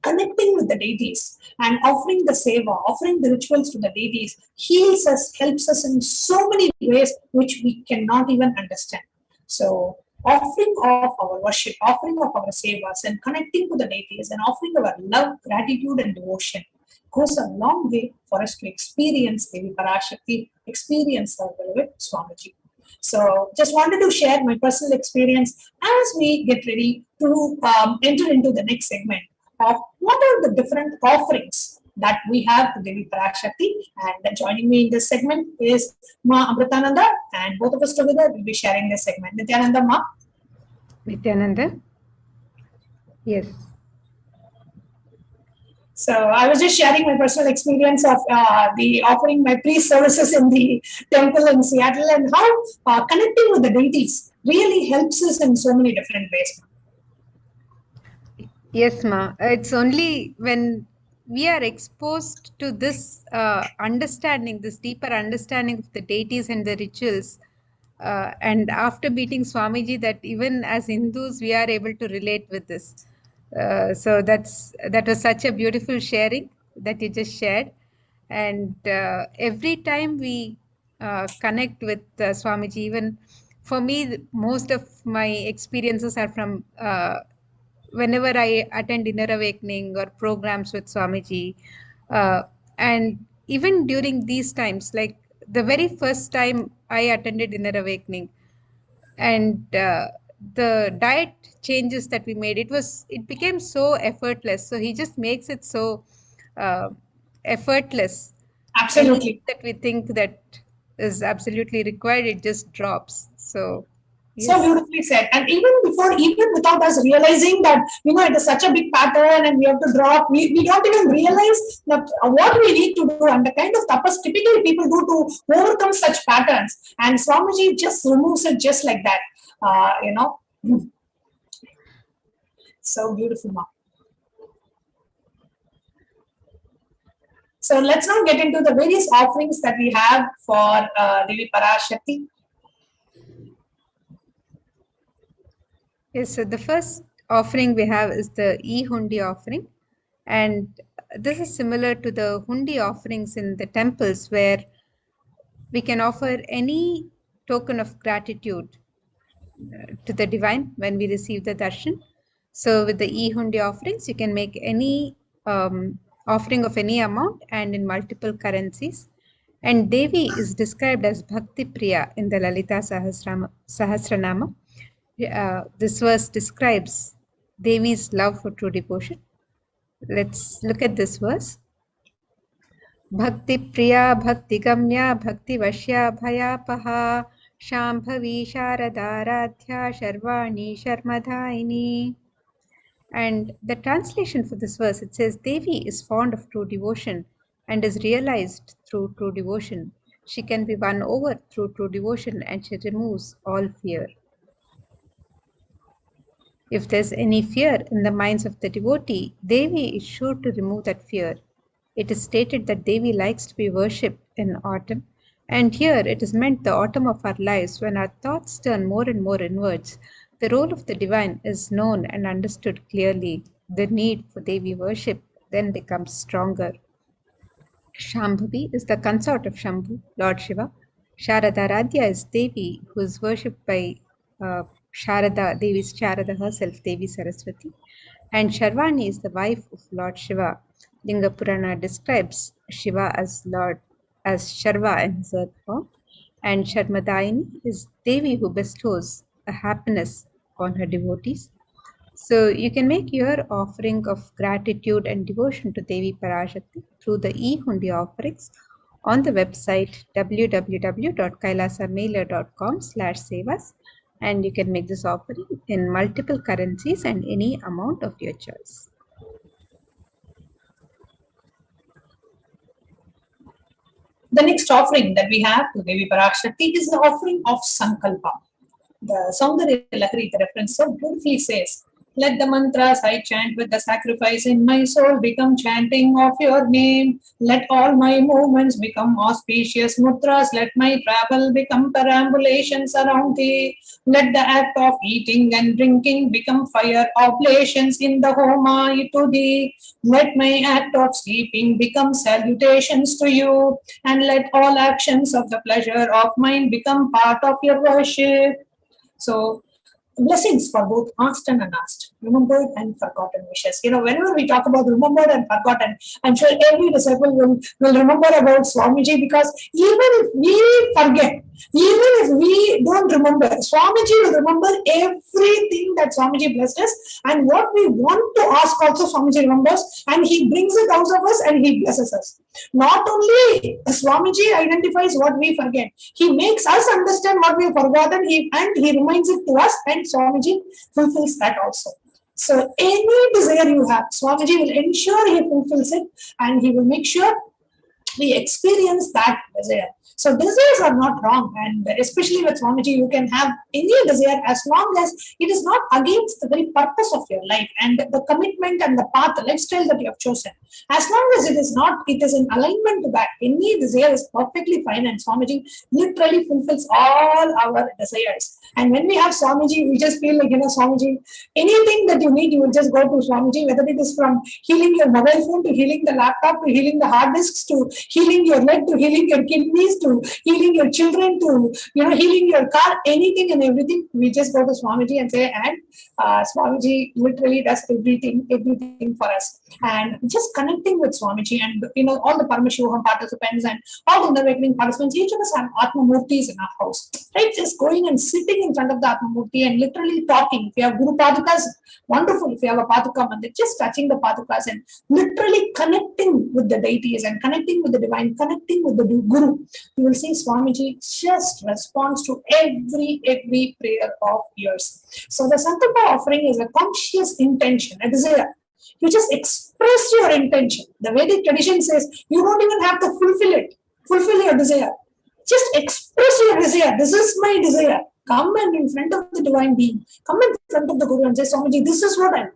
connecting with the deities and offering the seva, offering the rituals to the deities heals us, helps us in so many ways which we cannot even understand. So offering of our worship, offering of our sevas, and connecting to the deities and offering our love, gratitude, and devotion goes a long way for us to experience Devi Parashakti, experience our beloved Swamiji. So just wanted to share my personal experience as we get ready to enter into the next segment of what are the different offerings that we have to Devi Parashakti. And joining me in this segment is Ma Amritananda, and both of us together will be sharing this segment. Nithyananda, Ma? Nithyananda? Yes. So I was just sharing my personal experience of the offering my priest services in the temple in Seattle, and how connecting with the deities really helps us in so many different ways. Yes, Ma. It's only when we are exposed to this understanding, this deeper understanding of the deities and the rituals, and after meeting Swamiji, that even as Hindus, we are able to relate with this. So that was such a beautiful sharing that you just shared. And every time we connect with Swamiji, even for me, most of my experiences are from whenever I attend Inner Awakening or programs with Swamiji. And even during these times, like the very first time I attended Inner Awakening, and the diet changes that we made, it became so effortless. So he just makes it so effortless. Absolutely. Anything that we think that is absolutely required, it just drops. So yes. So beautifully said. And even without us realizing that, it is such a big pattern and we have to drop, we don't even realize that what we need to do and the kind of tapas typically people do to overcome such patterns. And Swamiji just removes it just like that, So beautiful, Ma. So let's now get into the various offerings that we have for Devi Parashakti. Yes, so the first offering we have is the e-hundi offering, and this is similar to the hundi offerings in the temples, where we can offer any token of gratitude to the divine when we receive the darshan. So with the e-hundi offerings, you can make any offering of any amount and in multiple currencies. And Devi is described as Bhakti Priya in the Lalita Sahasranama. This verse describes Devi's love for true devotion. Let's look at this verse. Bhakti Priya, Bhakti Gamya, Bhakti Vashya, Bhayapaha, Shambhavi Sharadaradhya, Sharvani Sharmadhaini. And the translation for this verse, it says, Devi is fond of true devotion and is realized through true devotion. She can be won over through true devotion, and she removes all fear. If there's any fear in the minds of the devotee, Devi is sure to remove that fear. It is stated that Devi likes to be worshipped in autumn, and here it is meant the autumn of our lives, when our thoughts turn more and more inwards. the role of the divine is known and understood clearly, the need for Devi worship then becomes stronger. Shambhavi is the consort of Shambhu, Lord Shiva. Sharadaradhya is Devi, who is worshipped by Sharada, Devi Sharada herself, Devi Saraswati. And Sharvani is the wife of Lord Shiva. Linga Purana describes Shiva as Sharva in his earth form. And Sharmadaini is Devi who bestows a happiness on her devotees. So you can make your offering of gratitude and devotion to Devi Parashakti through the e-hundi offerings on the website www.kailasamailer.com/sevas, and you can make this offering in multiple currencies and any amount of your choice. The next offering that we have to Devi Parashakti is the offering of Sankalpa. The Saundarya Lahari, the reference so beautifully says, let the mantras I chant with the sacrifice in my soul become chanting of your name. Let all my movements become auspicious mudras. Let my travel become perambulations around thee. Let the act of eating and drinking become fire oblations in the homa to thee. Let my act of sleeping become salutations to you. And let all actions of the pleasure of mine become part of your worship. So, blessings for both asked and unasked, remembered and forgotten wishes. Whenever we talk about remembered and forgotten, I'm sure every disciple will remember about Swamiji, because even if we forget, even if we don't remember, Swamiji will remember everything that Swamiji blessed us, and what we want to ask also Swamiji remembers, and he brings it out of us and he blesses us. Not only Swamiji identifies what we forget, he makes us understand what we have forgotten, and he reminds it to us, and Swamiji fulfills that also. So any desire you have, Swamiji will ensure he fulfills it, and he will make sure we experience that desire. So desires are not wrong, and especially with Swamiji, you can have any desire as long as it is not against the very purpose of your life and the commitment and the path, the lifestyle that you have chosen. As long as it is in alignment to that, any desire is perfectly fine, and Swamiji literally fulfills all our desires. And when we have Swamiji, we just feel like, Swamiji, anything that you need, you will just go to Swamiji, whether it is from healing your mobile phone to healing the laptop to healing the hard disks to healing your leg to healing your kidneys to healing your children to healing your car, anything and everything, we just go to Swamiji and say, and Swamiji literally does everything for us. And just connecting with Swamiji and all the Paramashivoham participants and all the Inner Awakening participants, each of us have Atma Murtis in our house, right? Just going and sitting in front of the Atma Murti and literally talking. If you have Guru Padukas, wonderful. If you have a Paduka Mandir, just touching the Padukas and literally connecting with the deities and connecting with the divine, connecting with the Guru. You will see Swamiji just responds to every prayer of yours. So the Sankalpa offering is a conscious intention, a desire. You just express your intention. The Vedic tradition says you don't even have to fulfill your desire. Just express your desire. This is my desire. Come and in front of the divine being. Come in front of the Guru and say, Swamiji, this is what I am.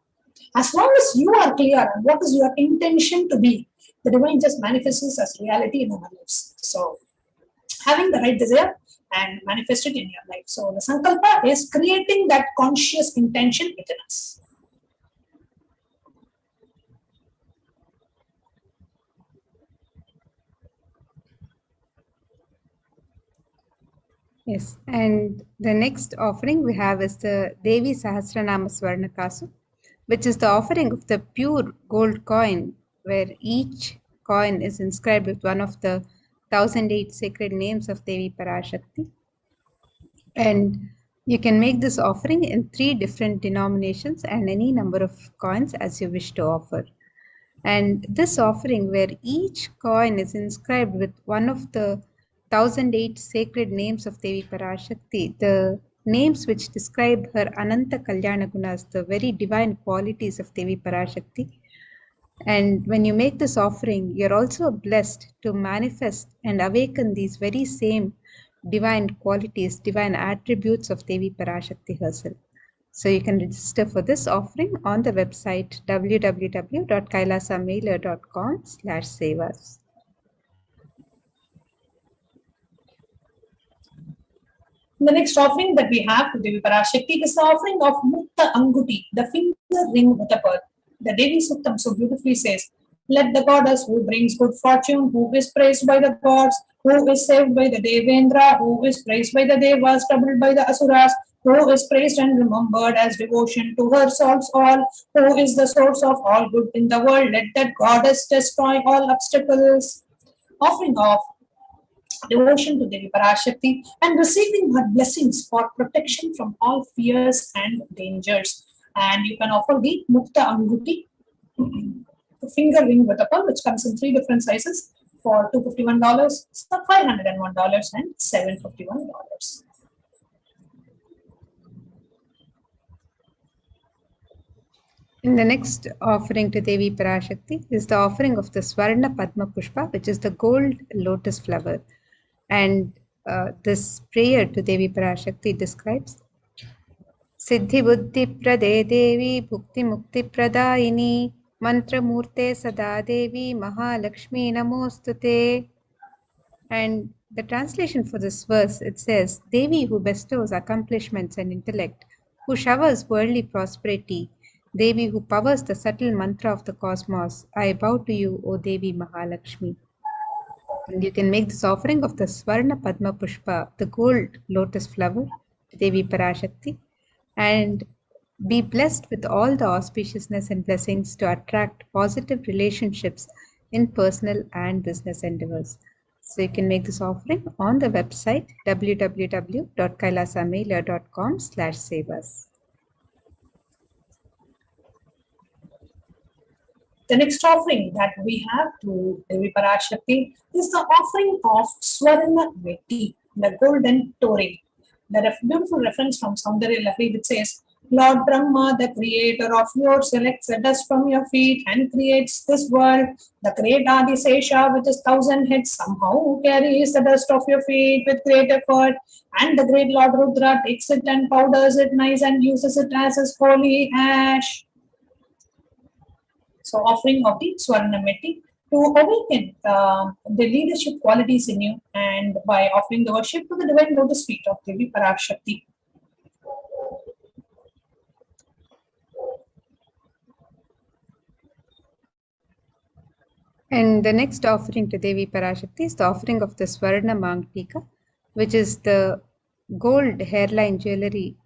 As long as you are clear on what is your intention to be, the divine just manifests as reality in our lives. So, having the right desire and manifest it in your life. So, the Sankalpa is creating that conscious intention within us. Yes, and the next offering we have is the Devi Sahasranama Swarnakasu, which is the offering of the pure gold coin, where each coin is inscribed with one of the 1008 sacred names of Devi Parashakti. And you can make this offering in 3 different denominations and any number of coins as you wish to offer. And this offering, where each coin is inscribed with one of the 1008 sacred names of Devi Parashakti, the names which describe her Ananta Kalyana Gunas, the very divine qualities of Devi Parashakti. And when you make this offering, you're also blessed to manifest and awaken these very same divine qualities, divine attributes of Devi Parashakti herself. So you can register for this offering on the website www.kailasamailer.com/sevas. The next offering that we have to Devi Parashakti is the offering of Mukta Anguti, the finger ring with a pearl. The Devi Suktam so beautifully says, let the goddess who brings good fortune, who is praised by the gods, who is saved by the Devendra, who is praised by the Devas, troubled by the Asuras, who is praised and remembered as devotion to her solves all, who is the source of all good in the world, let that goddess destroy all obstacles. Offering of devotion to Devi Parashakti and receiving her blessings for protection from all fears and dangers. And you can offer the Mukta Anguti, the finger ring with a pearl, which comes in 3 different sizes for $251, $501, and $751. And the next offering to Devi Parashakti is the offering of the Swarna Padma Pushpa, which is the gold lotus flower. And this prayer to Devi Parashakti describes Siddhi Buddhi Prade Devi Bhukti Mukti Pradayini Mantra Murte Sada Devi Mahalakshmi Namostute. And the translation for this verse, it says, Devi who bestows accomplishments and intellect, who showers worldly prosperity, Devi who powers the subtle mantra of the cosmos, I bow to you, O Devi Mahalakshmi. And you can make this offering of the Swarna Padma Pushpa, the gold lotus flower, to Devi Parashakti, and be blessed with all the auspiciousness and blessings to attract positive relationships in personal and business endeavors. So you can make this offering on the website www.kailasamailer.com/sevas. The next offering that we have to Devi Parashakti is the offering of Swarna Veti, the golden Tori. The beautiful reference from Saundarya Lahari which says, Lord Brahma, the creator of your selects the dust from your feet and creates this world. The great Adisesha with his 1,000 heads somehow carries the dust of your feet with great effort. And the great Lord Rudra takes it and powders it nice and uses it as his holy ash. So offering of the Swarnameti to awaken the leadership qualities in you and by offering the worship to the divine lotus feet of Devi Parashakti. And the next offering to Devi Parashakti is the offering of the Swarna Mangtika, which is the gold hairline jewelry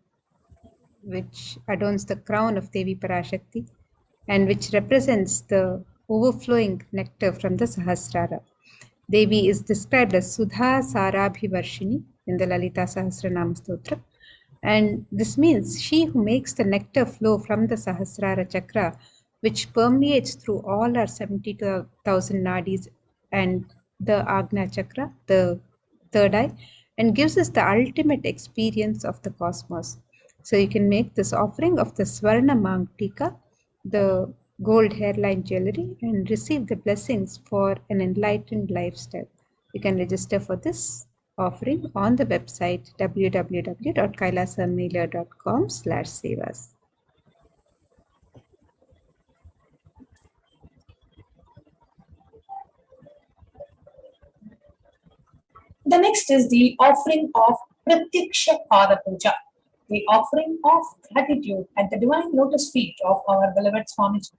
which adorns the crown of Devi Parashakti and which represents the overflowing nectar from the Sahasrara. Devi is described as Sudha Sarabhivarshini in the Lalita Sahasranama Stotra. And this means she who makes the nectar flow from the Sahasrara Chakra, which permeates through all our 72,000 nadis and the Agna Chakra, the third eye, and gives us the ultimate experience of the cosmos. So you can make this offering of the Swarna Mangtika, the gold hairline jewelry, and receive the blessings for an enlightened lifestyle. You can register for this offering on the website www.kailasamailer.com/sevas. The next is the offering of Pratyaksha Pada Puja, the offering of gratitude at the divine lotus feet of our beloved Swamiji,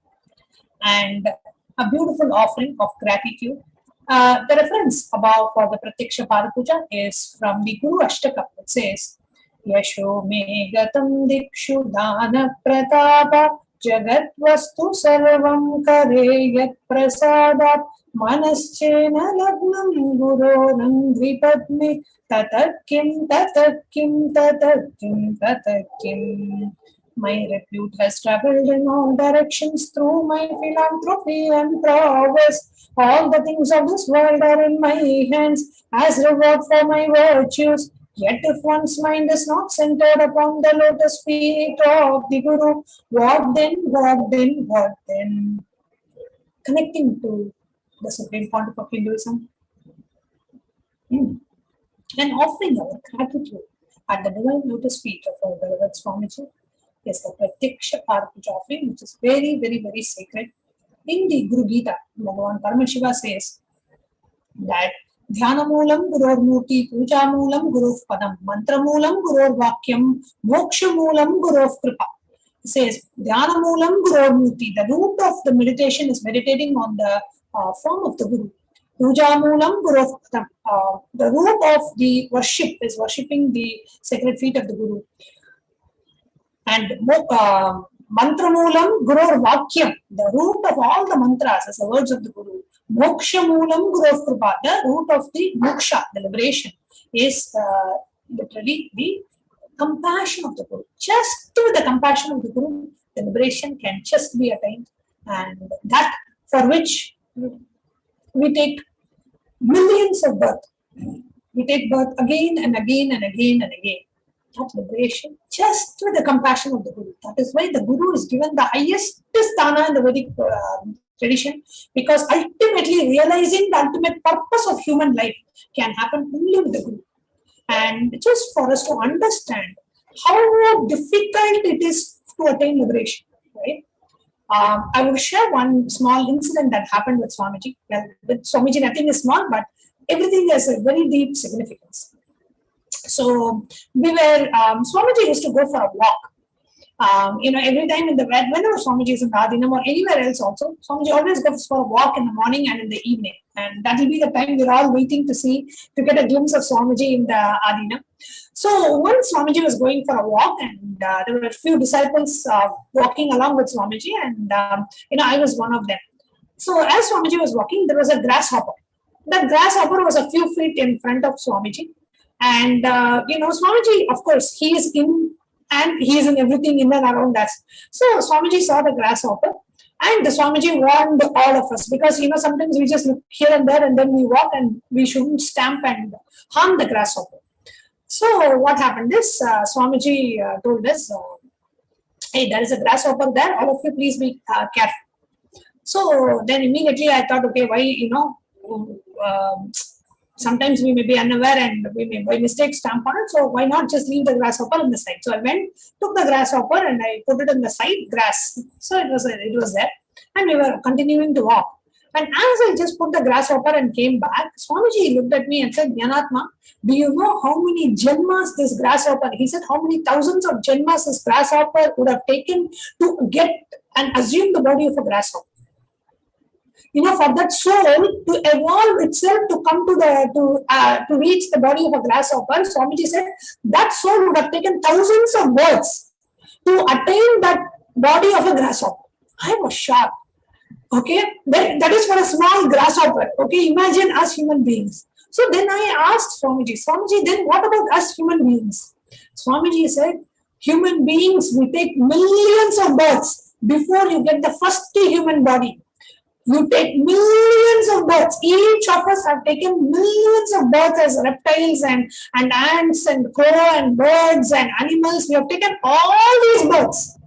and a beautiful offering of gratitude. The reference above for the Pratyaksha Pada Puja is from the Guru Ashtaka. It says, Yasho me gatam dikshu dana pratapa jagat vastu sarvam kare yat prasadat manaschena lagnam guroram dvipadme tatakim tatakim tatakim tatakim. My repute has traveled in all directions through my philanthropy and prowess. All the things of this world are in my hands as reward for my virtues. Yet if one's mind is not centered upon the lotus feet of the Guru, what then, what then, what then? Connecting to the Supreme Pontiff of Hinduism and offering our gratitude at the divine lotus feet of our beloved Swamiji is the Pratyaksha Pada Puja offering, which is very, very, very sacred. In the Guru Gita, Bhagavan Paramashiva says that Dhyanamulam Gurormurti, Pujamulam Gurov Padam, Mantramulam Guror Vakyam, Mokshamulam Gurov Kripa. It says Dhyanamulam Gurormurti. The root of the meditation is meditating on the form of the Guru. Pujamulam Gurov Padam. The root of the worship is worshipping the sacred feet of the Guru. And Mantramulam Guror Vakyam. The root of all the mantras is the words of the Guru. Moksha Moolam Gurov Kripa, the root of the moksha, the liberation, is literally the compassion of the Guru. Just with the compassion of the Guru, the liberation can just be attained, and that for which we take millions of birth. We take birth again and again and again and again. That liberation, just with the compassion of the Guru. That is why the Guru is given the highest sthana in the Vedic tradition, because ultimately realizing the ultimate purpose of human life can happen only with the Guru. And just for us to understand how difficult it is to attain liberation, right? I will share one small incident that happened with Swamiji. Well, with Swamiji, nothing is small, but everything has a very deep significance. So we were, Swamiji used to go for a walk. Every time whenever Swamiji is in Adinam or anywhere else also, Swamiji always goes for a walk in the morning and in the evening. And that will be the time we're all waiting to get a glimpse of Swamiji in the Adinam. So once Swamiji was going for a walk, and there were a few disciples walking along with Swamiji, and I was one of them. So as Swamiji was walking, there was a grasshopper. That grasshopper was a few feet in front of Swamiji. And, Swamiji, of course, he is in everything in and around us. So Swamiji saw the grasshopper, and the Swamiji warned all of us, because, sometimes we just look here and there and then we walk, and we shouldn't stamp and harm the grasshopper. So what happened is, Swamiji told us, hey, there is a grasshopper there, all of you please be careful. So then immediately I thought, okay, why, sometimes we may be unaware and we may by mistake stamp on it, so why not just leave the grasshopper on the side? So I went, took the grasshopper and I put it on the side, grass. So it was there, and we were continuing to walk. And as I just put the grasshopper and came back, Swamiji looked at me and said, Jnanatma, do you know how many janmas this grasshopper, he said, how many thousands of janmas this grasshopper would have taken to get and assume the body of a grasshopper? For that soul to evolve itself to come to reach the body of a grasshopper, Swamiji said that soul would have taken thousands of births to attain that body of a grasshopper. I was shocked. Okay, that is for a small grasshopper. Okay, imagine us human beings. So then I asked Swamiji, then what about us human beings? Swamiji said, human beings will take millions of births before you get the first human body. You take millions of births. Each of us have taken millions of births as reptiles and ants and crow and birds and animals. We have taken all these births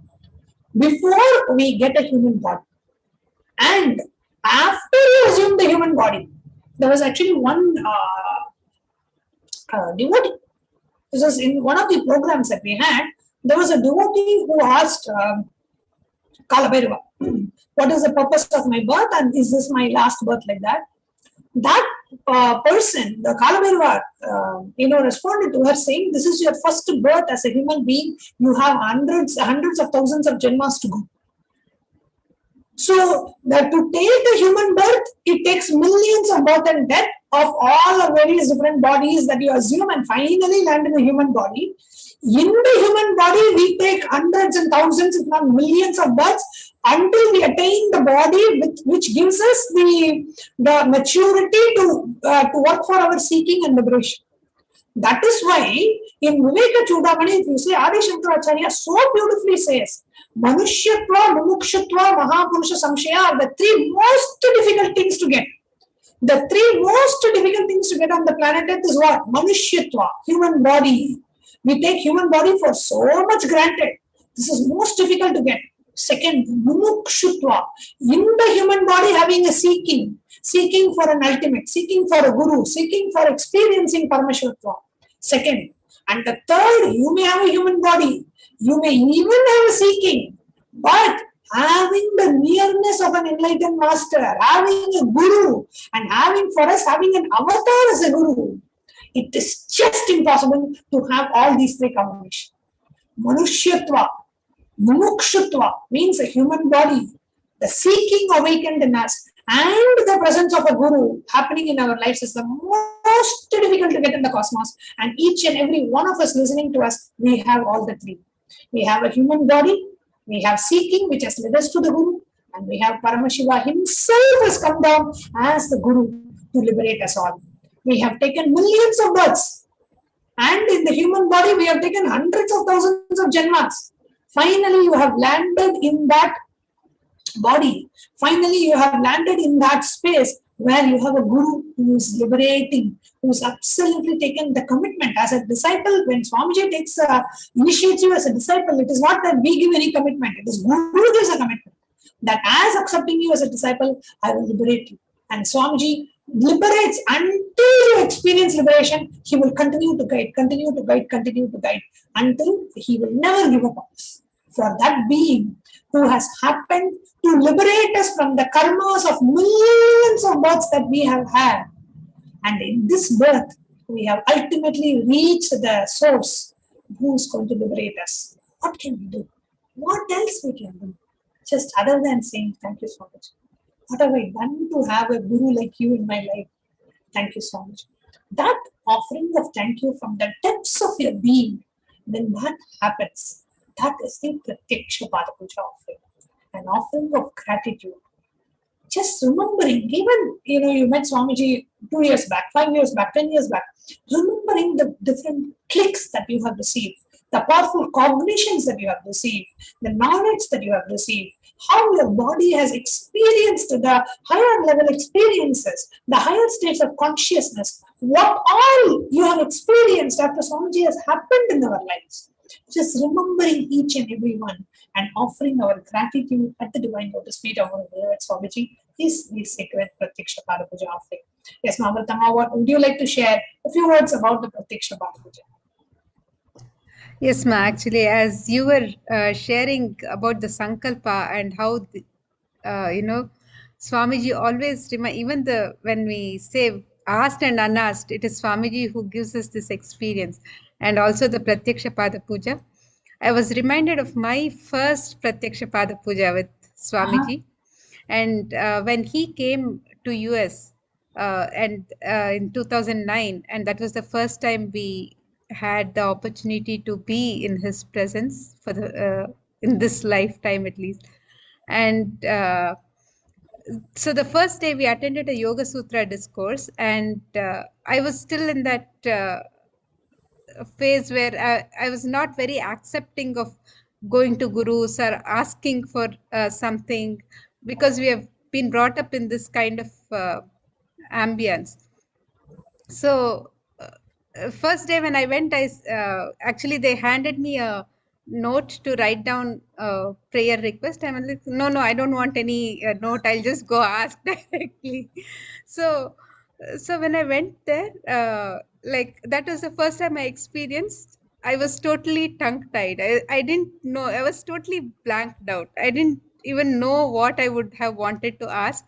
before we get a human body. And after you assume the human body, there was actually one devotee. This was in one of the programs that we had. There was a devotee who asked Kalabhairava, what is the purpose of my birth, and is this my last birth, like that? That person, the Kalabhairava, responded to her saying, this is your first birth as a human being. You have hundreds of thousands of janmas to go. So that to take a human birth, it takes millions of birth and death of all the various different bodies that you assume and finally land in the human body. In the human body, we take hundreds and thousands, if not millions of births, until we attain the body which gives us the maturity to work for our seeking and liberation. That is why in Viveka Chudamani, if you say, Adi Shankaracharya so beautifully says, Manushyatva, Mumukshutva, Mahapurusha Samshaya are the three most difficult things to get. The three most difficult things to get on the planet Earth is what? Manushyatva, human body. We take human body for so much granted. This is most difficult to get. Second, Mumukshutva, in the human body having a seeking for an ultimate, seeking for a guru, seeking for experiencing Paramashivoham. Second, and the third, you may have a human body, you may even have a seeking, but having the nearness of an enlightened master, having a guru, and having for us having an avatar as a guru, it is just impossible to have all these three combinations. Manushyatva, mumukshutva means a human body, the seeking awakened in us, and the presence of a guru happening in our lives is the most difficult to get in the cosmos. And each and every one of us listening to us, we have all the three. We have a human body, we have seeking, which has led us to the guru, and we have Paramashiva himself has come down as the guru to liberate us all. We have taken millions of births, and in the human body, we have taken hundreds of thousands of janmas. Finally, you have landed in that body. Finally, you have landed in that space where you have a guru who is liberating, who is absolutely taken the commitment as a disciple. When Swamiji initiates you as a disciple, it is not that we give any commitment. It is Guru gives a commitment that as accepting you as a disciple, I will liberate you. And Swamiji liberates until you experience liberation. He will continue to guide, continue to guide, continue to guide until he will never give up on us. For that being who has happened to liberate us from the karmas of millions of births that we have had. And in this birth, we have ultimately reached the source who is going to liberate us. What can we do? What else we can do? Just other than saying, thank you so much. What have I done to have a guru like you in my life? Thank you so much. That offering of thank you from the depths of your being, when that happens, that is the Pratyaksha Puja offering, an offering of gratitude. Just remembering, even you met Swamiji 2 years back, 5 years back, 10 years back, remembering the different clicks that you have received, the powerful cognitions that you have received, the knowledge that you have received, how your body has experienced the higher level experiences, the higher states of consciousness, what all you have experienced after Swamiji has happened in our lives. Just remembering each and every one and offering our gratitude at the divine lotus feet of our beloved Swamiji is the sacred Pratyaksha Puja offering. Yes, Mamatama, what would you like to share a few words about the Pratyaksha Puja? Yes, ma. Actually, as you were sharing about the Sankalpa and how, Swamiji always even when we say asked and unasked, it is Swamiji who gives us this experience. And also the Pratyaksha Pada Puja. I was reminded of my first Pratyaksha Pada Puja with Swamiji. And when he came to US and in 2009, and that was the first time we had the opportunity to be in his presence for the in this lifetime at least. And so the first day we attended a Yoga Sutra discourse, and I was still in that phase where I was not very accepting of going to gurus or asking for something, because we have been brought up in this kind of ambience. So first day when I went, actually they handed me a note to write down a prayer request. I'm like, no, I don't want any note. I'll just go ask directly. So when I went there, that was the first time I experienced. I was totally tongue-tied. I didn't know. I was totally blanked out. I didn't even know what I would have wanted to ask.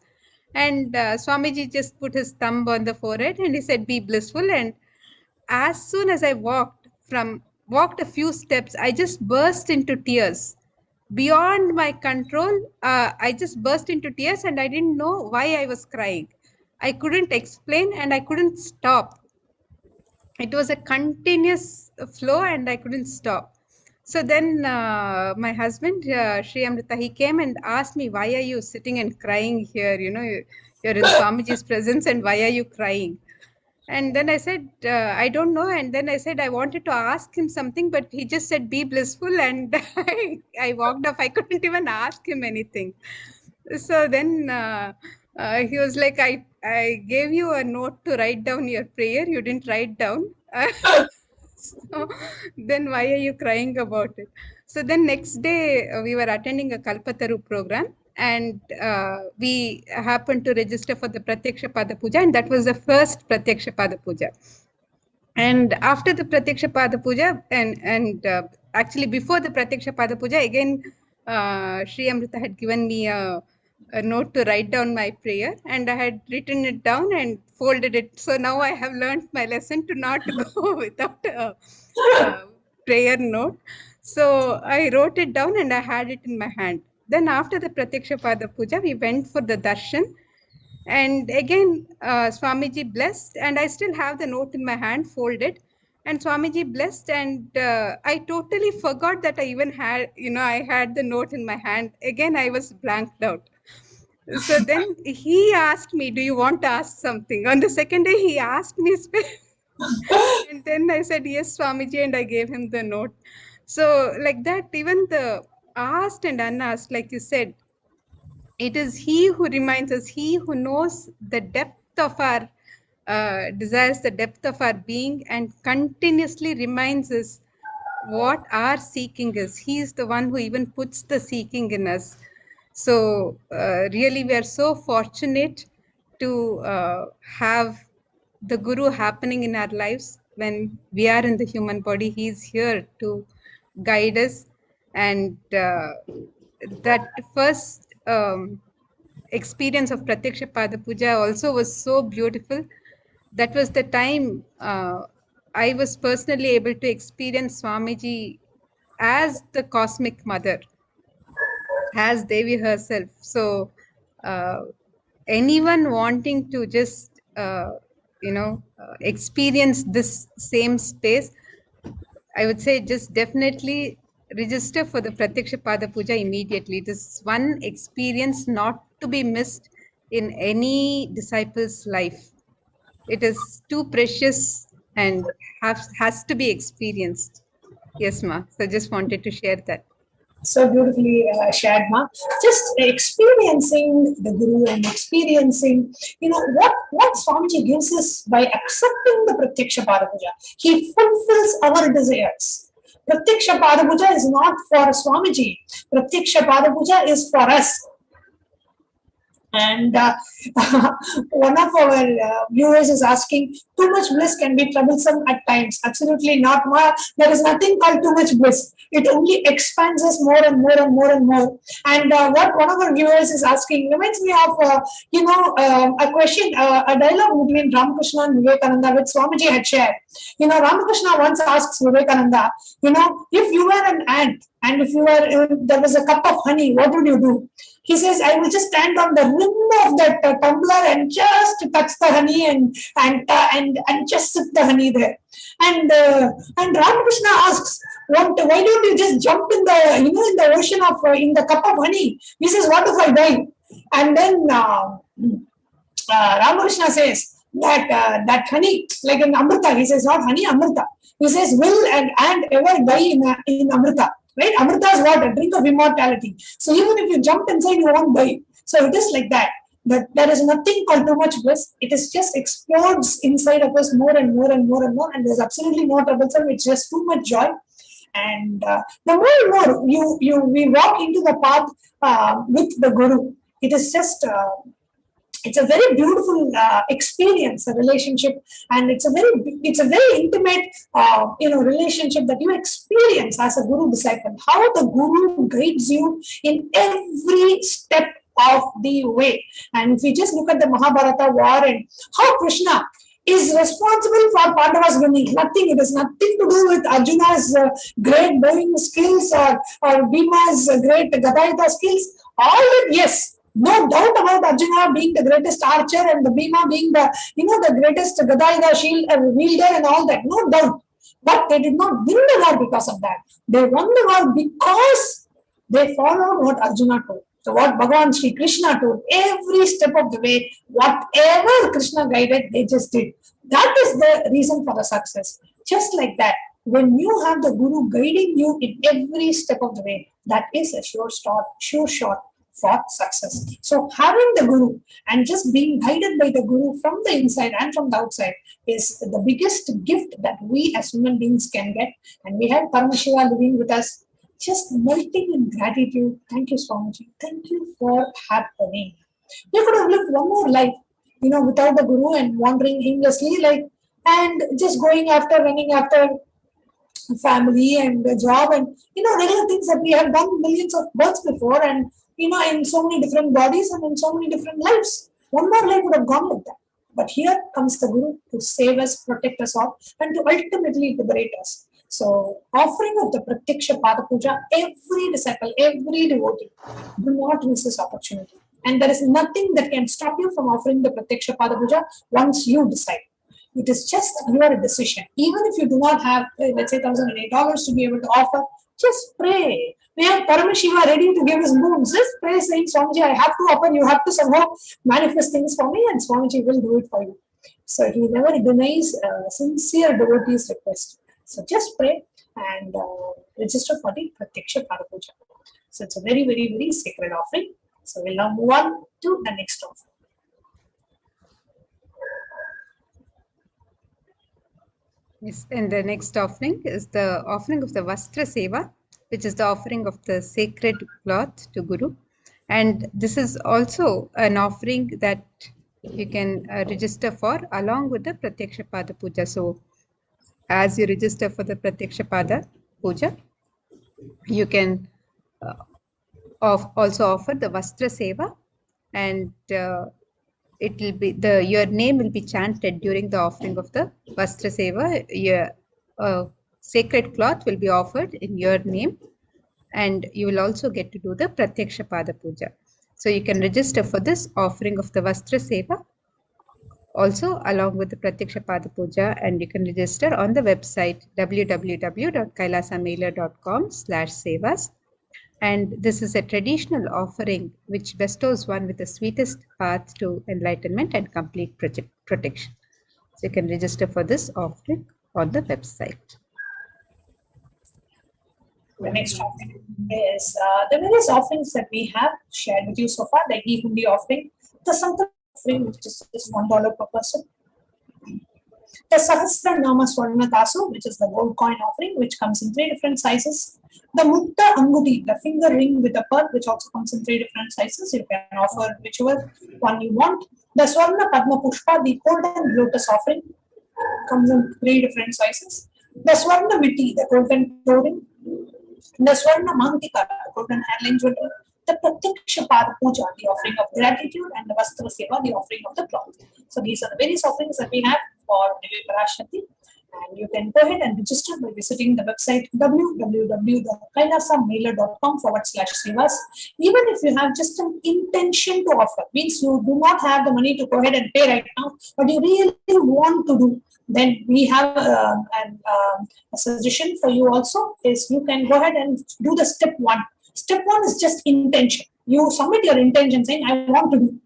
And Swamiji just put his thumb on the forehead and he said, "Be blissful." And as soon as I walked a few steps, I just burst into tears. Beyond my control, I just burst into tears, and I didn't know why I was crying. I couldn't explain and I couldn't stop. It was a continuous flow and I couldn't stop. So then my husband, Sri Amrita, he came and asked me, "Why are you sitting and crying here? You're in Swamiji's presence, and why are you crying?" And then I said, "I don't know." And then I said, I wanted to ask him something, but he just said, "Be blissful." And I walked off. I couldn't even ask him anything. So then he was like, I gave you a note to write down your prayer. You didn't write down. So then why are you crying about it? So then next day we were attending a Kalpataru program, and we happened to register for the Pratyaksha Pada Puja, and that was the first Pratyaksha Pada Puja. And after the Pratyaksha Pada Puja, and actually before the Pratyaksha Pada Puja, again Sri Amrita had given me a note to write down my prayer, and I had written it down and folded it. So now I have learned my lesson to not go without a prayer note. So I wrote it down and I had it in my hand. Then after the Pratyaksha Pada Puja, we went for the darshan. And again, Swamiji blessed, and I still have the note in my hand folded. And Swamiji blessed, and I totally forgot that I even had, I had the note in my hand. Again, I was blanked out. So then he asked me, "Do you want to ask something?" On the second day, he asked me, and then I said, "Yes, Swamiji," and I gave him the note. So like that, even the asked and unasked, like you said, it is he who reminds us, he who knows the depth of our desires, the depth of our being, and continuously reminds us what our seeking is. He is the one who even puts the seeking in us. So really, we are so fortunate to have the Guru happening in our lives when we are in the human body. He is here to guide us, and that first experience of Pratyaksha Pada Puja also was so beautiful. That was the time I was personally able to experience Swamiji as the cosmic mother, as Devi herself. So anyone wanting to just, experience this same space, I would say just definitely register for the Pratyaksha Pada Puja immediately. It is one experience not to be missed in any disciple's life. It is too precious and has to be experienced. Yes, Ma. So I just wanted to share that. So beautifully shared, Ma. Just experiencing the Guru and experiencing, what Swamiji gives us by accepting the Pratyaksha Pada Puja. He fulfills our desires. Pratyaksha Pada Puja is not for Swamiji. Pratyaksha Pada Puja is for us. And one of our viewers is asking, too much bliss can be troublesome at times. Absolutely not, Ma. There is nothing called too much bliss. It only expands us more and more and more and more. And what one of our viewers is asking reminds me of, a question, a dialogue between Ramakrishna and Vivekananda, which Swamiji had shared. Ramakrishna once asks Vivekananda, if you were an ant and if there was a cup of honey, what would you do? He says, I will just stand on the rim of that tumbler and just touch the honey and just sip the honey there. And Ramakrishna asks, why don't you just jump in the in the ocean of in the cup of honey? He says, what if I die? And then Ramakrishna says that honey, like in Amrita, he says not honey, Amrita. He says, will an ant ever die in Amrita? Right? Amrita is what? A drink of immortality. So even if you jump inside, you won't die. So it is like that. That there is nothing called too much bliss. It is just explodes inside of us more and more and more and more. And there's absolutely no troublesome. It's just too much joy. And the more and more we walk into the path with the Guru, it is just it's a very beautiful experience, a relationship, and it's a very intimate relationship that you experience as a Guru disciple. How the Guru guides you in every step of the way. And if we just look at the Mahabharata war and how Krishna is responsible for Pandava's winning. Nothing. It has nothing to do with Arjuna's great bowing skills or Bhima's great Gadayuddha skills. All that, yes. No doubt about Arjuna being the greatest archer and the Bhima being the greatest Gadayuddha shield wielder and all that. No doubt. But they did not win the war because of that. They won the war because they followed what Arjuna told. So what Bhagavan Shri Krishna told, every step of the way, whatever Krishna guided, they just did. That is the reason for the success. Just like that, when you have the Guru guiding you in every step of the way, that is a sure shot for success. So having the Guru and just being guided by the Guru from the inside and from the outside is the biggest gift that we as human beings can get. And we have Paramashiva living with us, just melting in gratitude. Thank you, Swamiji. Thank you for happening. We could have lived one more life, without the Guru and wandering aimlessly, and just running after family and a job and regular things that we have done millions of births before and in so many different bodies and in so many different lives. One more life would have gone like that. But here comes the Guru to save us, protect us all, and to ultimately liberate us. So, offering of the Pratyaksha Pada Puja, every disciple, every devotee, do not miss this opportunity. And there is nothing that can stop you from offering the Pratyaksha Pada Puja once you decide. It is just your decision. Even if you do not have, let's say, $1,008 to be able to offer, just pray. We have Paramashiva ready to give his boons. Just pray saying, Swamiji, I have to offer, you have to somehow manifest things for me, and Swamiji will do it for you. So he never denies sincere devotee's request. So just pray and register for the Pratyaksha Pada Puja. So it's a very, very, very sacred offering. So we'll now move on to the next offering. Yes, and the next offering is the offering of the Vastra Seva, which is the offering of the sacred cloth to Guru. And this is also an offering that you can register for along with the Pratyaksha Pada Puja. So as you register for the Pratyaksha Pada Puja, you can also offer the Vastra Seva, and it will be your name will be chanted during the offering of the Vastra Seva. Your sacred cloth will be offered in your name, and you will also get to do the Pratyaksha Pada Puja. So you can register for this offering of the Vastra Seva also along with the Pratyaksha Pada Puja, and you can register on the website www.kailasamailer.com/sevas. And this is a traditional offering which bestows one with the sweetest path to enlightenment and complete protection. So you can register for this offering on the website. The next offering is the various offerings that we have shared with you so far, the E-Hundi offering, the Sankalpa offering, which is just $1 per person, the Sahasra Nama Swarna Tasu, which is the gold coin offering, which comes in 3 different sizes, the Mutta Anguti, the finger ring with a pearl, which also comes in 3 different sizes. You can offer whichever one you want. The Swarna Padma Pushpa, the golden lotus offering, comes in 3 different sizes. The Swarna Miti, the golden clothing, the Swarna Mantika, the golden hairline jewelry, the Pratyaksha Pada Puja, the offering of gratitude, and the Vastra Seva, the offering of the cloth. So these are the various offerings that we have for Devi Parashakti. And you can go ahead and register by visiting the website www.kailasamailer.com/sevas. Even if you have just an intention to offer, means you do not have the money to go ahead and pay right now, but you really want to do, then we have a suggestion for you also is you can go ahead and do the step 1. Step 1 is just intention. You submit your intention saying, I want to do,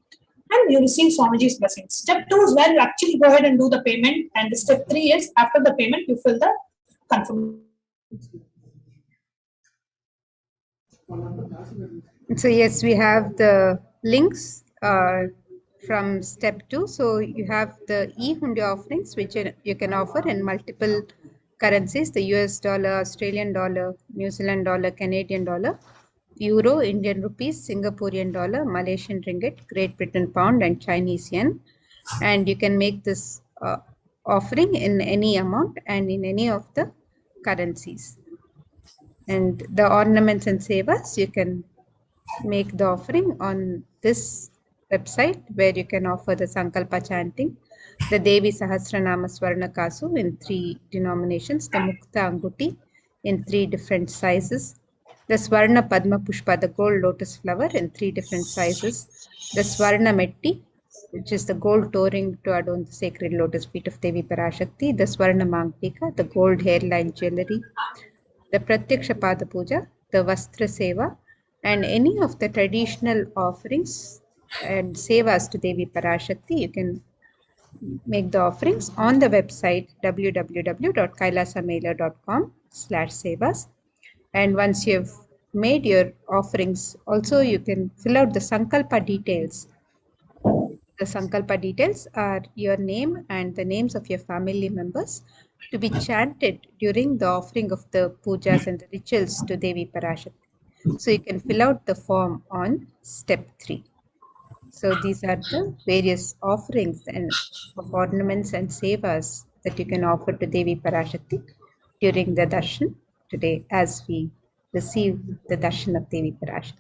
and you receive Swamiji's blessings. Step 2 is where you actually go ahead and do the payment, and step 3 is after the payment you fill the confirmation. So yes, we have the links from step 2. So you have the E-Hundi offerings, which you can offer in multiple currencies: the US dollar, Australian dollar, New Zealand dollar, Canadian dollar, Euro, Indian rupees, Singaporean dollar, Malaysian ringgit, Great Britain pound, and Chinese yen. And you can make this offering in any amount and in any of the currencies. And the ornaments and sevas, you can make the offering on this website, where you can offer the Sankalpa chanting, the Devi Sahasranama Swarna Kasu in 3 denominations, the Mukta Anguti in 3 different sizes, the Swarna Padma Pushpa, the gold lotus flower in 3 different sizes, the Swarna Metti, which is the gold toe ring to adorn the sacred lotus feet of Devi Parashakti, the Swarna Mangtika, the gold hairline jewelry, the Pratyaksha Pada Puja, the Vastra Seva, and any of the traditional offerings and sevas to Devi Parashakti. You can make the offerings on the website www.kailasamailer.com/sevas. And once you've made your offerings, also you can fill out the Sankalpa details. The Sankalpa details are your name and the names of your family members to be chanted during the offering of the pujas and the rituals to Devi Parashakti. So you can fill out the form on step 3. So these are the various offerings and of ornaments and sevas that you can offer to Devi Parashakti during the darshan today as we receive the darshan of Devi Parashakti.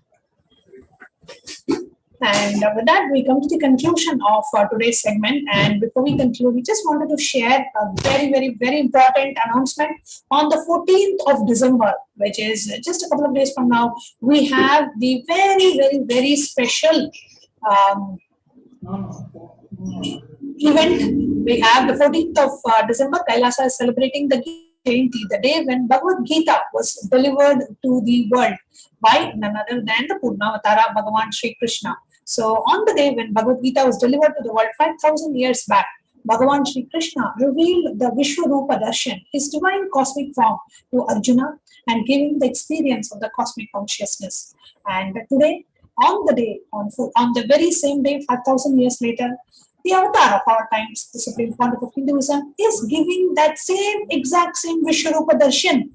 And with that, we come to the conclusion of today's segment. And before we conclude, we just wanted to share a very, very, very important announcement. On the 14th of December, which is just a couple of days from now, we have the very, very, very special event. We have the 14th of December, KAILASA is celebrating the Jayanti, the day when Bhagavad Gita was delivered to the world by none other than the Purnavatara Bhagavan Sri Krishna. So on the day when Bhagavad Gita was delivered to the world 5,000 years back, Bhagavan Sri Krishna revealed the Vishwarupa Darshan, his divine cosmic form, to Arjuna and gave him the experience of the cosmic consciousness. And today, on the very same day, 5,000 years later, the avatar of our times, the Supreme Pontiff of Hinduism, is giving that exact same Vishwarupa Darshan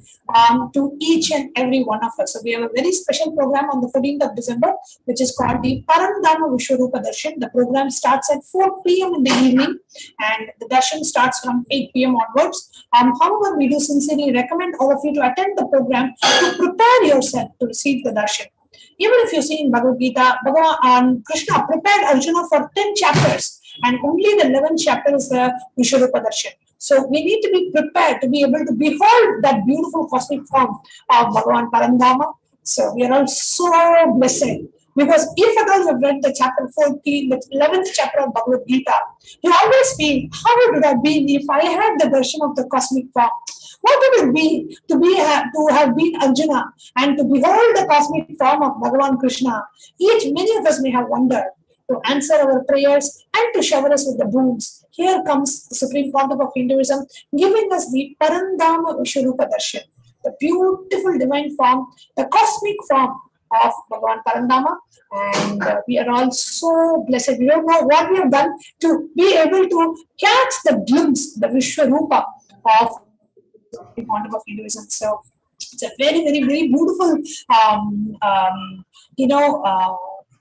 to each and every one of us. So we have a very special program on the 14th of December, which is called the Parandama Vishwarupa Darshan. The program starts at 4 p.m. in the evening, and the darshan starts from 8 p.m. onwards. However, we do sincerely recommend all of you to attend the program to prepare yourself to receive the darshan. Even if you see in Bhagavad Gita, Krishna prepared Arjuna for 10 chapters, and only the 11th chapter is the Vishwarupa Darshan. So we need to be prepared to be able to behold that beautiful cosmic form of Bhagavan Parandama. So we are all so blessed. Because if at all you have read the chapter 14, the 11th chapter of Bhagavad Gita, you always feel, how would it have been if I had the darshan of the cosmic form? What would it be to have been Arjuna and to behold the cosmic form of Bhagavan Krishna? Many of us may have wondered. To answer our prayers and to shower us with the boons, here comes the Supreme Pontiff of Hinduism giving us the Parandama Vishwarupa Darshan, the beautiful divine form, the cosmic form of Bhagavan Parandama. And we are all so blessed. We don't know what we have done to be able to catch the glimpse, the Vishwarupa of the Supreme Pontiff of Hinduism. So it's a very, very, very beautiful,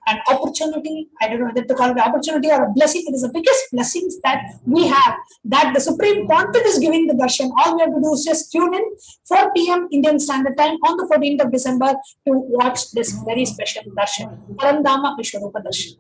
an opportunity. I don't know whether to call it an opportunity or a blessing. It is the biggest blessings that we have, that the Supreme Pontiff is giving the darshan. All we have to do is just tune in 4 p.m. Indian Standard Time on the 14th of December to watch this very special darshan, Parandama Vishwarupa Darshan.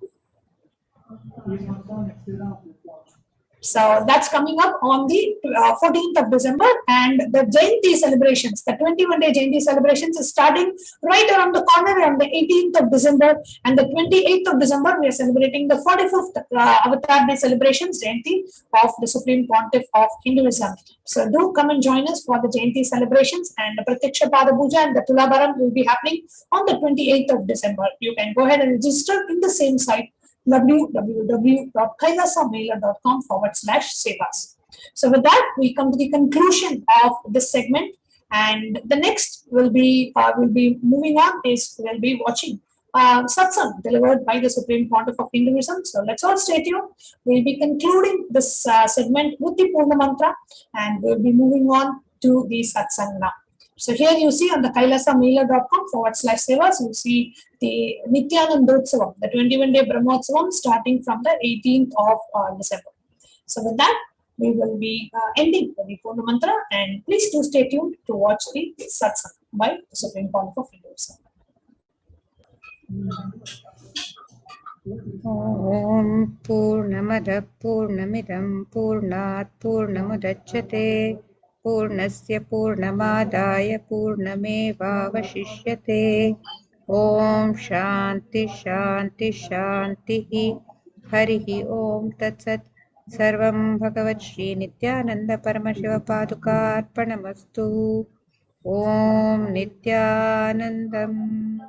So that's coming up on the 14th of December, and the Jayanti celebrations, the 21-day Jayanti celebrations is starting right around the corner on the 18th of December, and the 28th of December we are celebrating the 45th Avatar Day celebrations, Jayanti of the Supreme Pontiff of Hinduism. So do come and join us for the Jayanti celebrations, and the Pratyaksha Pada Puja and the Tulabharam will be happening on the 28th of December. You can go ahead and register in the same site, www.kailasamaila.com/sevas. So with that, we come to the conclusion of this segment, and the next will be moving on is we'll be watching satsang delivered by the Supreme Pontiff of Hinduism. So let's all stay tuned. We'll be concluding this segment with the Purna Mantra, and we'll be moving on to the satsang now. So here you see on the kailasamaila.com/sevas, you see the Nithyanandotsavam, the 21-day Brahmotsavam starting from the 18th of December. So with that, we will be ending the Purna Mantra, and please do stay tuned to watch the satsang by the Supreme Pontiff of Hinduism. Om Purnamada Purnamidam Purnat Purnamudachyate Purnasya Purnamadaya Purnameva Vashishyate. Om Shanti Shanti Shanti Harihi Om Tatsat. Sarvam Bhagavat Shri Nithyananda Paramashiva Paduka Arpanamastu. Om Nithyanandam.